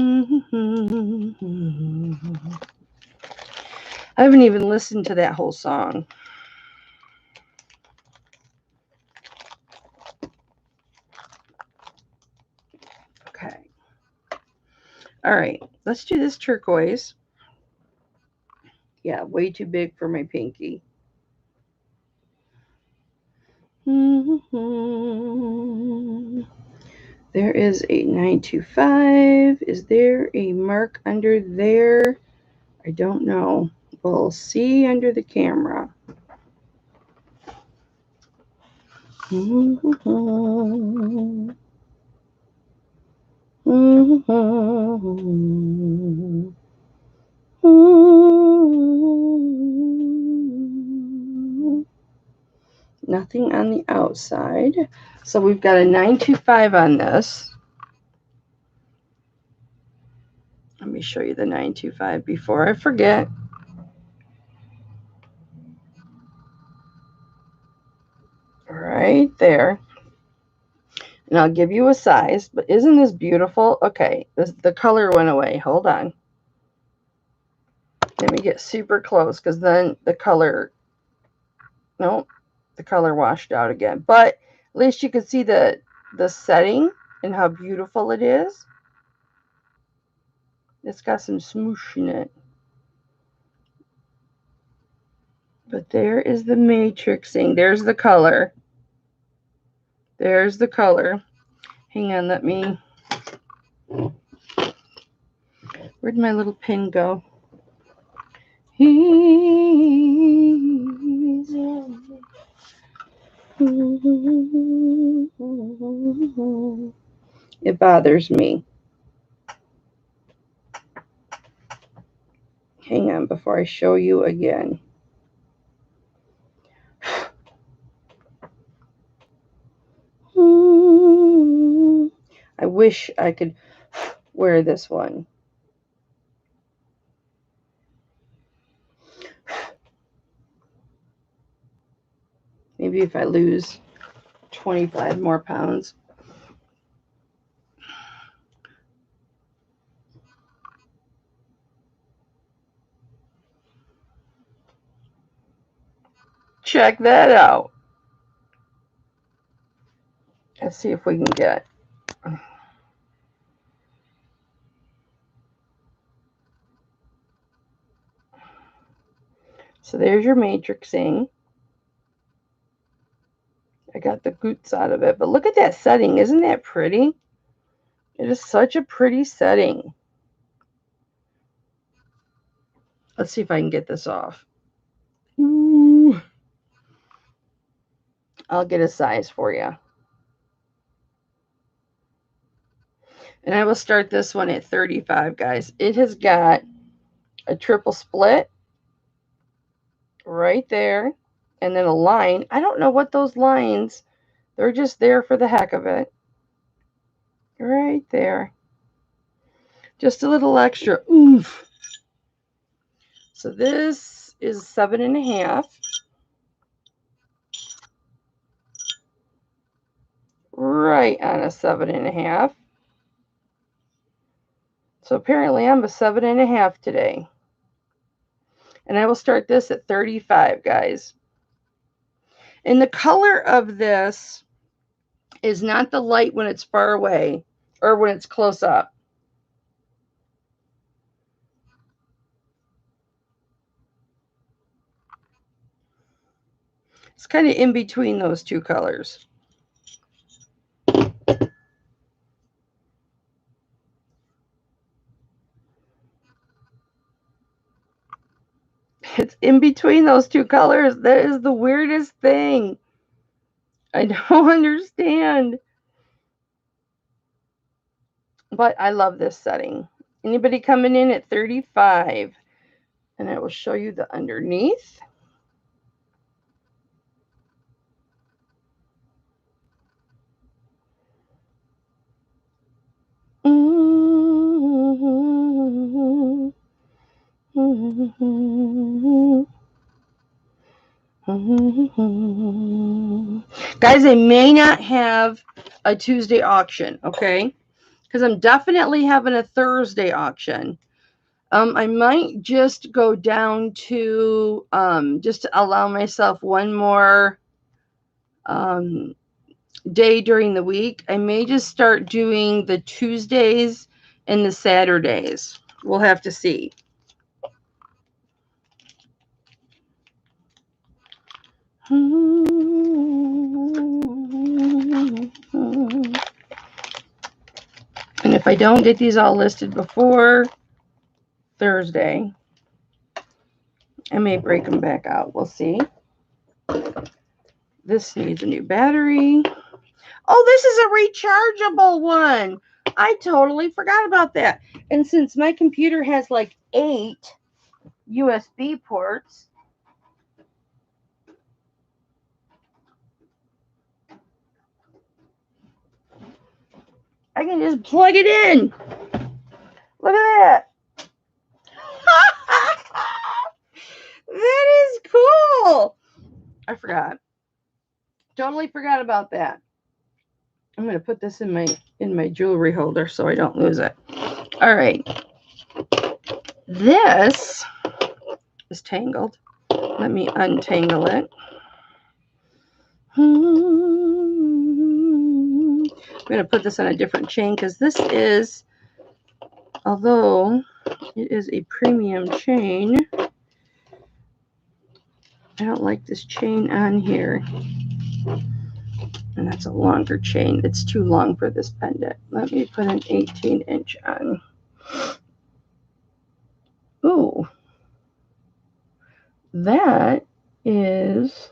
haven't even listened to that whole song. Okay. All right. Let's do this turquoise. Yeah, way too big for my pinky. There is a 925. Is there a mark under there? I don't know. We'll see under the camera. Nothing on the outside. So we've got a 925 on this. Let me show you the 925 before I forget. Right there. And I'll give you a size, but isn't this beautiful? Okay, the color went away. Hold on. Let me get super close because then the color, nope, the color washed out again. But at least you can see the setting and how beautiful it is. It's got some smoosh in it. But there is the matrixing. There's the color. There's the color. Hang on, let me... Where'd my little pin go? It bothers me. Hang on before I show you again. I wish I could wear this one. Maybe if I lose 25 more pounds. Check that out. Let's see if we can get... So there's your matrixing. I got the goots out of it. But look at that setting. Isn't that pretty? It is such a pretty setting. Let's see if I can get this off. Ooh. I'll get a size for you. And I will start this one at 35, guys. It has got a triple split right there. And then a line. I don't know what those lines, they're just there for the heck of it. Right there. Just a little extra oomph. So this is 7.5. Right on a 7.5. So apparently I'm a 7.5 today. And I will start this at 35, guys. And the color of this is not the light when it's far away or when it's close up. It's kind of in between those two colors. It's in between those two colors. That is the weirdest thing. I don't understand. But I love this setting. Anybody coming in at 35? And I will show you the underneath. Guys, I may not have a Tuesday auction, okay? Because I'm definitely having a Thursday auction. I might just go down to just to allow myself one more day during the week. I may just start doing the Tuesdays and the Saturdays. We'll have to see. And if I don't get these all listed before Thursday, I may break them back out. We'll see. This needs a new battery. Oh, this is a rechargeable one. I totally forgot about that. And since my computer has like 8 USB ports, I can just plug it in. Look at that. That is cool. I forgot. Totally forgot about that. I'm going to put this in my jewelry holder so I don't lose it. All right. This is tangled. Let me untangle it. I'm going to put this on a different chain because this is, although It is a premium chain. I don't like this chain on here. And that's a longer chain. It's too long for this pendant. Let me put an 18-inch on. Ooh. That is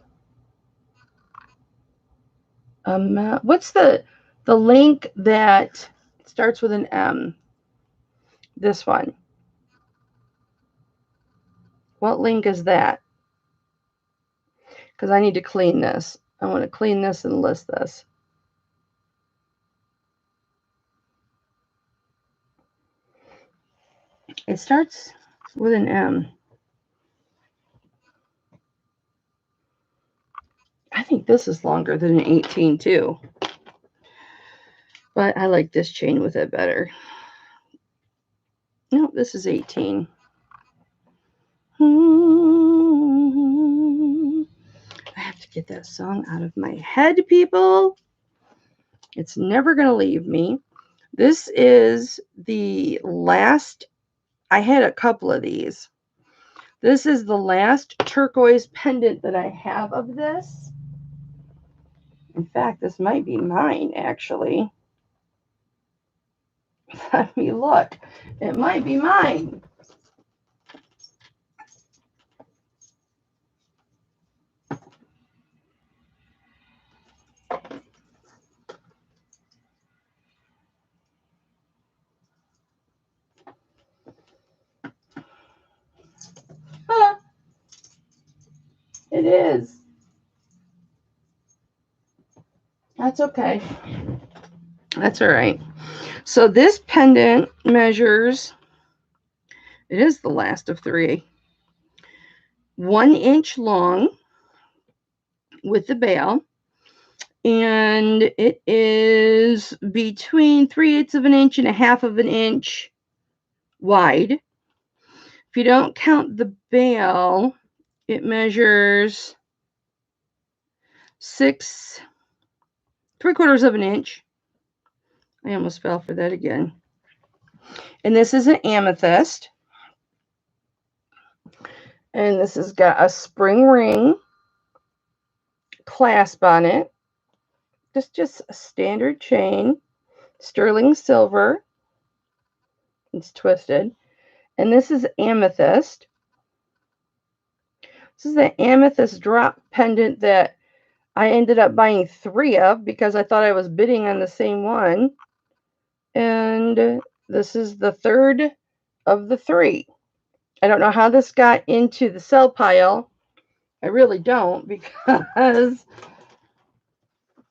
what's the link that starts with an M? This one. What link is that? Because I need to clean this. I want to clean this and list this. It starts with an M. I think this is longer than an 18 too. But I like this chain with it better. No, this is 18. I have to get that song out of my head, people. It's never going to leave me. This is the last. I had a couple of these. This is the last turquoise pendant that I have of this. In fact, this might be mine, actually. Let me look. It might be mine. It is. That's okay. That's all right. So this pendant measures, it is the last of 3, 1 inch long with the bail. And it is between 3/8 of an inch and 1/2 of an inch wide. If you don't count the bail, it measures 6 3/4 of an inch. I almost fell for that again. And this is an amethyst. And this has got a spring ring clasp on it. Just a standard chain. Sterling silver. It's twisted. And this is amethyst. This is the amethyst drop pendant that I ended up buying 3 of because I thought I was bidding on the same one. And this is the 3rd of the 3. I don't know how this got into the sell pile. I really don't, because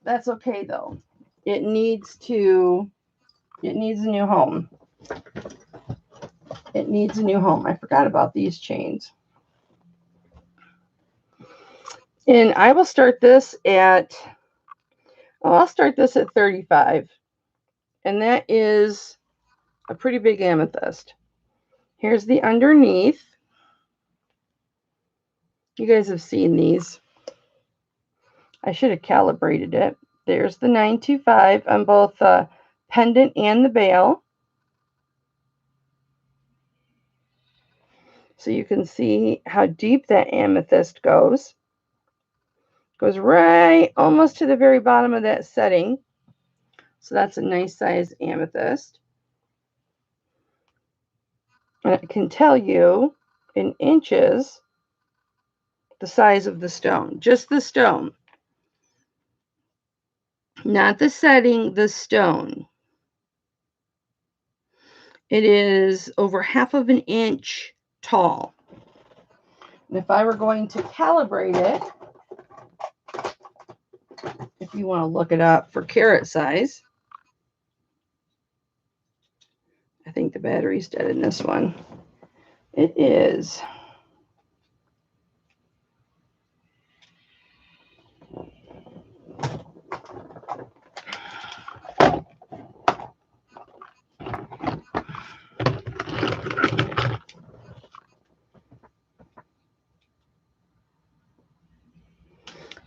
that's okay though. It needs a new home. It needs a new home. I forgot about these chains. And I will start this at, I'll start this at 35. And that is a pretty big amethyst. Here's the underneath. You guys have seen these. I should have calibrated it. There's the 925 on both the pendant and the bail. So you can see how deep that amethyst goes. Goes right almost to the very bottom of that setting. So that's a nice size amethyst. And it can tell you in inches the size of the stone. Just the stone. Not the setting, the stone. It is over 1/2 of an inch tall. And if I were going to calibrate it, if you want to look it up for carat size, I think the battery's dead in this one. It is.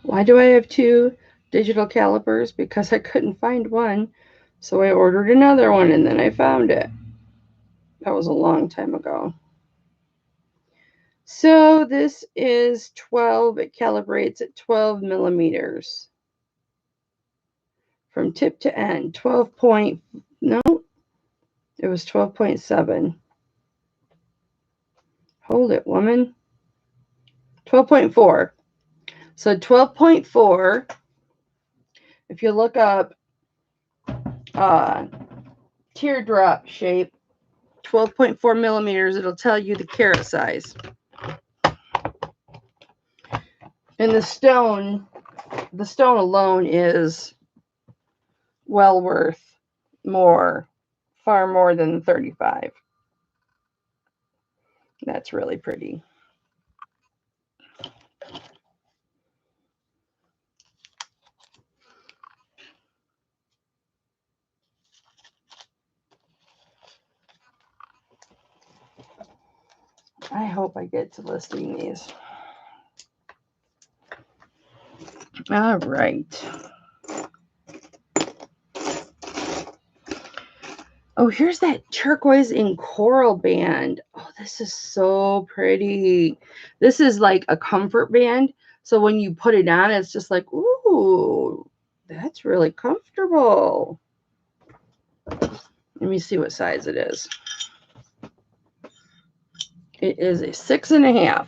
Why do I have 2 digital calipers? Because I couldn't find one. So I ordered another one and then I found it. That was a long time ago. So this is 12. It calibrates at 12 millimeters. From tip to end. 12 point, no, it was 12.7. Hold it, woman. 12.4. So 12.4, if you look up teardrop shape, 12.4 millimeters, it'll tell you the carat size. And the stone alone is well worth more, far more than 35. That's really pretty. I hope I get to listing these. All right. Oh, here's that turquoise in coral band. Oh, this is so pretty. This is like a comfort band. So when you put it on, it's just like, ooh, that's really comfortable. Let me see what size it is. It is a 6.5.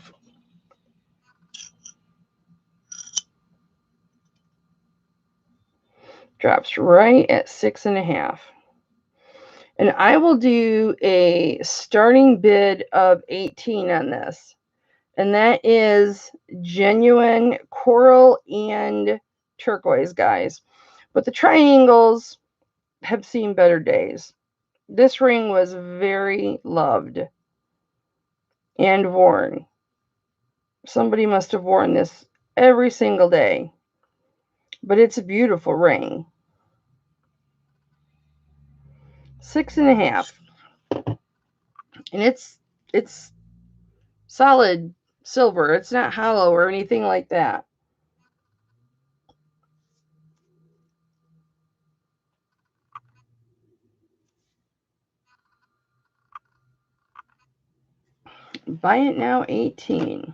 Drops right at 6.5. And I will do a starting bid of 18 on this. And that is genuine coral and turquoise, guys. But the triangles have seen better days. This ring was very loved and worn. Somebody must have worn this every single day. But it's a beautiful ring. 6.5. And it's solid silver. It's not hollow or anything like that. Buy it now, 18.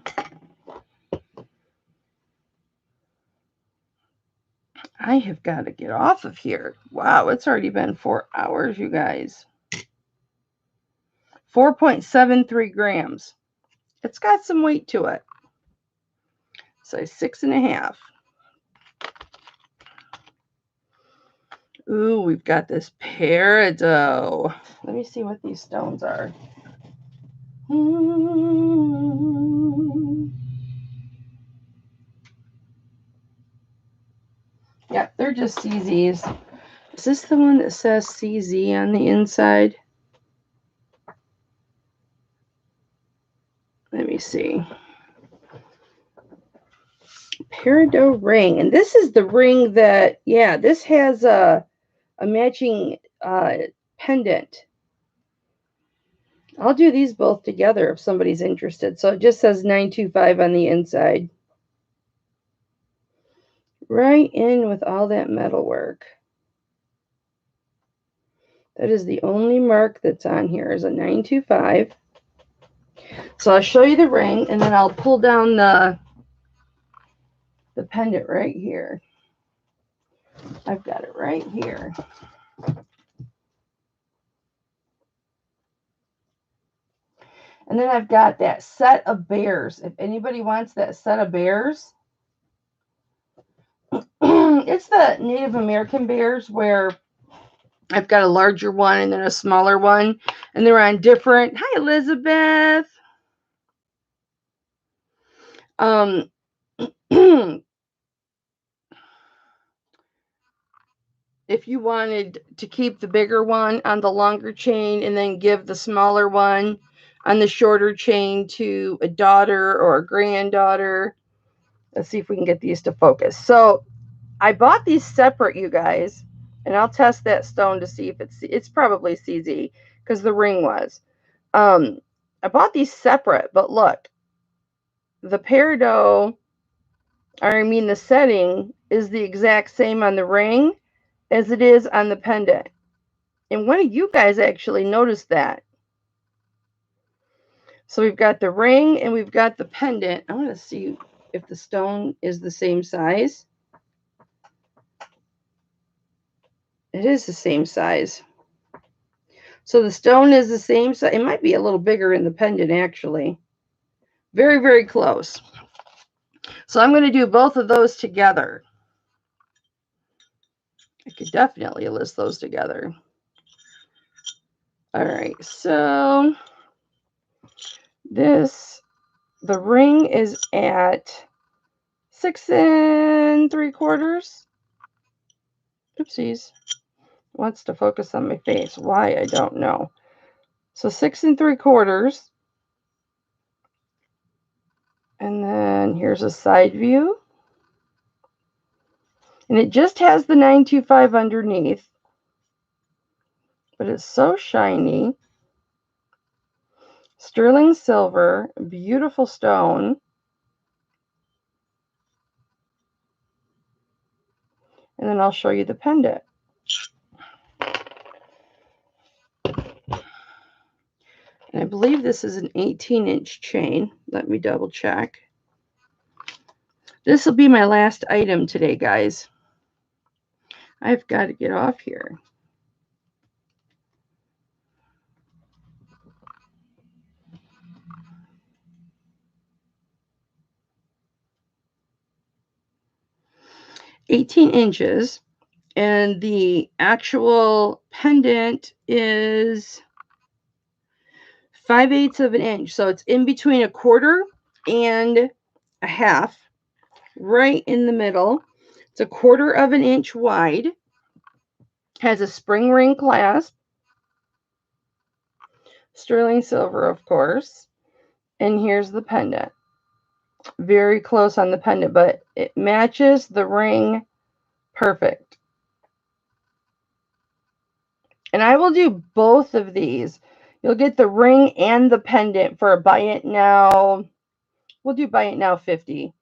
I have got to get off of here. Wow, it's already been 4 hours, you guys. 4.73 grams. It's got some weight to it. So 6.5. Ooh, we've got this peridot. Let me see what these stones are. Yep, they're just CZs. Is this the one that says CZ on the inside? Let me see. Peridot ring. And this is the ring that, yeah, this has a matching pendant. I'll do these both together if somebody's interested. So it just says 925 on the inside. Right in with all that metalwork. That is the only mark that's on here is a 925. So I'll show you the ring, and then I'll pull down the pendant right here. I've got it right here. And then I've got that set of bears. If anybody wants that set of bears, it's the Native American bears where I've got a larger one and then a smaller one. And they're on different. Hi, Elizabeth. If you wanted to keep the bigger one on the longer chain and then give the smaller one on the shorter chain to a daughter or a granddaughter. Let's see if we can get these to focus. So I bought these separate, you guys, and I'll test that stone to see if it's probably CZ because the ring was. I bought these separate, but look, the peridot, the setting is the exact same on the ring as it is on the pendant. And one of you guys actually noticed that. So we've got the ring and we've got the pendant. I want to see if the stone is the same size. It is the same size. So the stone is the same size. It might be a little bigger in the pendant, actually. Very, very close. So I'm going to do both of those together. I could definitely list those together. All right, so the ring is at 6 3/4. Oopsies. Wants to focus on my face. Why, I don't know. So 6 3/4. And then here's a side view. And it just has the 925 underneath. But it's so shiny. Sterling silver, beautiful stone. And then I'll show you the pendant. And I believe this is an 18-inch chain. Let me double check. This will be my last item today, guys. I've got to get off here. $18 inches, and the actual pendant is 5/8 of an inch. So it's in between 1/4 and 1/2, right in the middle. It's 1/4 of an inch wide. Has a spring ring clasp. Sterling silver, of course. And here's the pendant. Very close on the pendant, but it matches the ring perfect. And I will do both of these. You'll get the ring and the pendant for a buy it now. We'll do buy it now 50.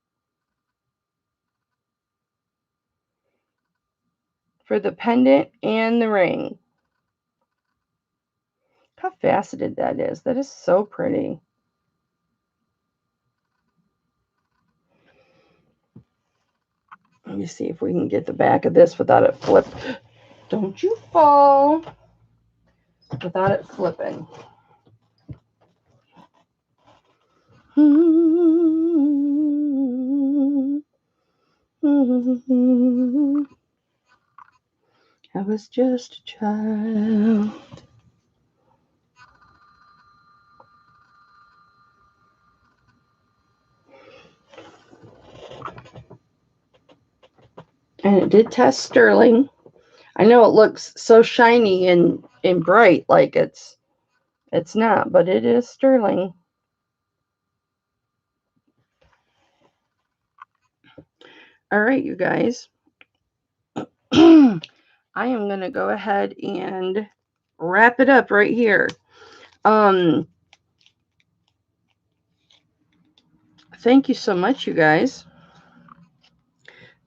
For the pendant and the ring. Look how faceted that is. That is so pretty. Let me see if we can get the back of this without it flip. Don't you fall. Without it flipping. I was just a child. And it did test sterling. I know it looks so shiny and bright, like it's not, but it is sterling. All right, you guys. I am going to go ahead and wrap it up right here. Thank you so much, you guys.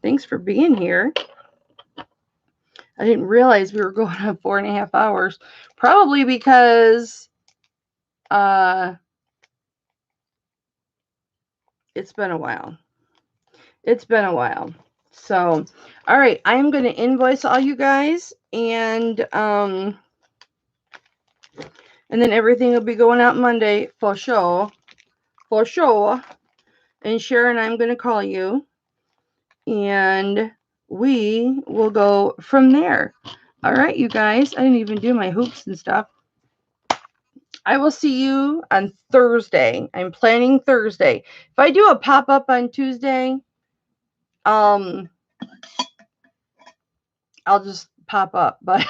Thanks for being here. I didn't realize we were going on 4.5 hours. Probably because it's been a while. It's been a while. So, all right, I'm going to invoice all you guys, and then everything will be going out Monday for sure. For sure. And Sharon, I'm going to call you, and we will go from there. All right, you guys. I didn't even do my hoops and stuff. I will see you on Thursday. I'm planning Thursday. If I do a pop-up on Tuesday, I'll just pop up. But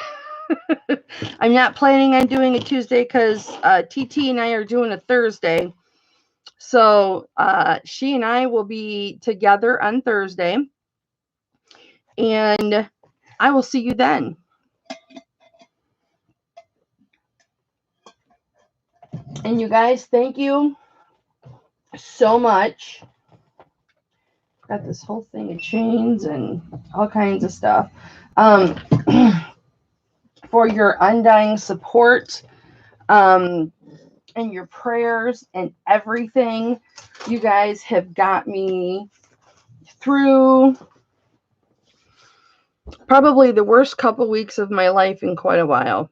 I'm not planning on doing a Tuesday because TT and I are doing a Thursday. So she and I will be together on Thursday. And I will see you then. And you guys, thank you so much. Got this whole thing of chains and all kinds of stuff. For your undying support. and your prayers and everything. You guys have got me through probably the worst couple weeks of my life in quite a while.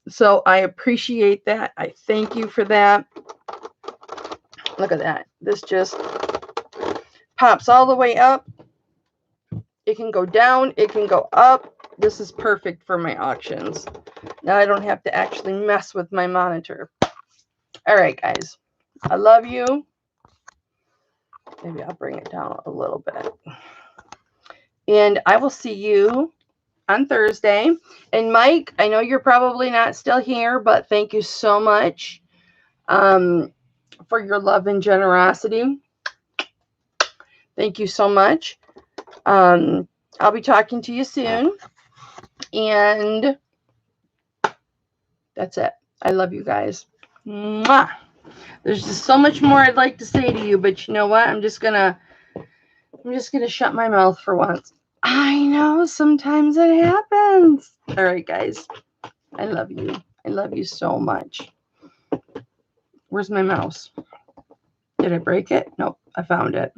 So I appreciate that. I thank you for that. Look at that. This just pops all the way up. It can go down. It can go up. This is perfect for my auctions. Now I don't have to actually mess with my monitor. All right, guys. I love you. Maybe I'll bring it down a little bit. And I will see you on Thursday. And Mike, I know you're probably not still here, but thank you so much for your love and generosity. Thank you so much. I'll be talking to you soon. And that's it. I love you guys. Mwah. There's just so much more I'd like to say to you, but you know what? I'm just gonna shut my mouth for once. I know sometimes it happens. All right, guys. I love you. I love you so much. Where's my mouse? Did I break it? Nope, I found it.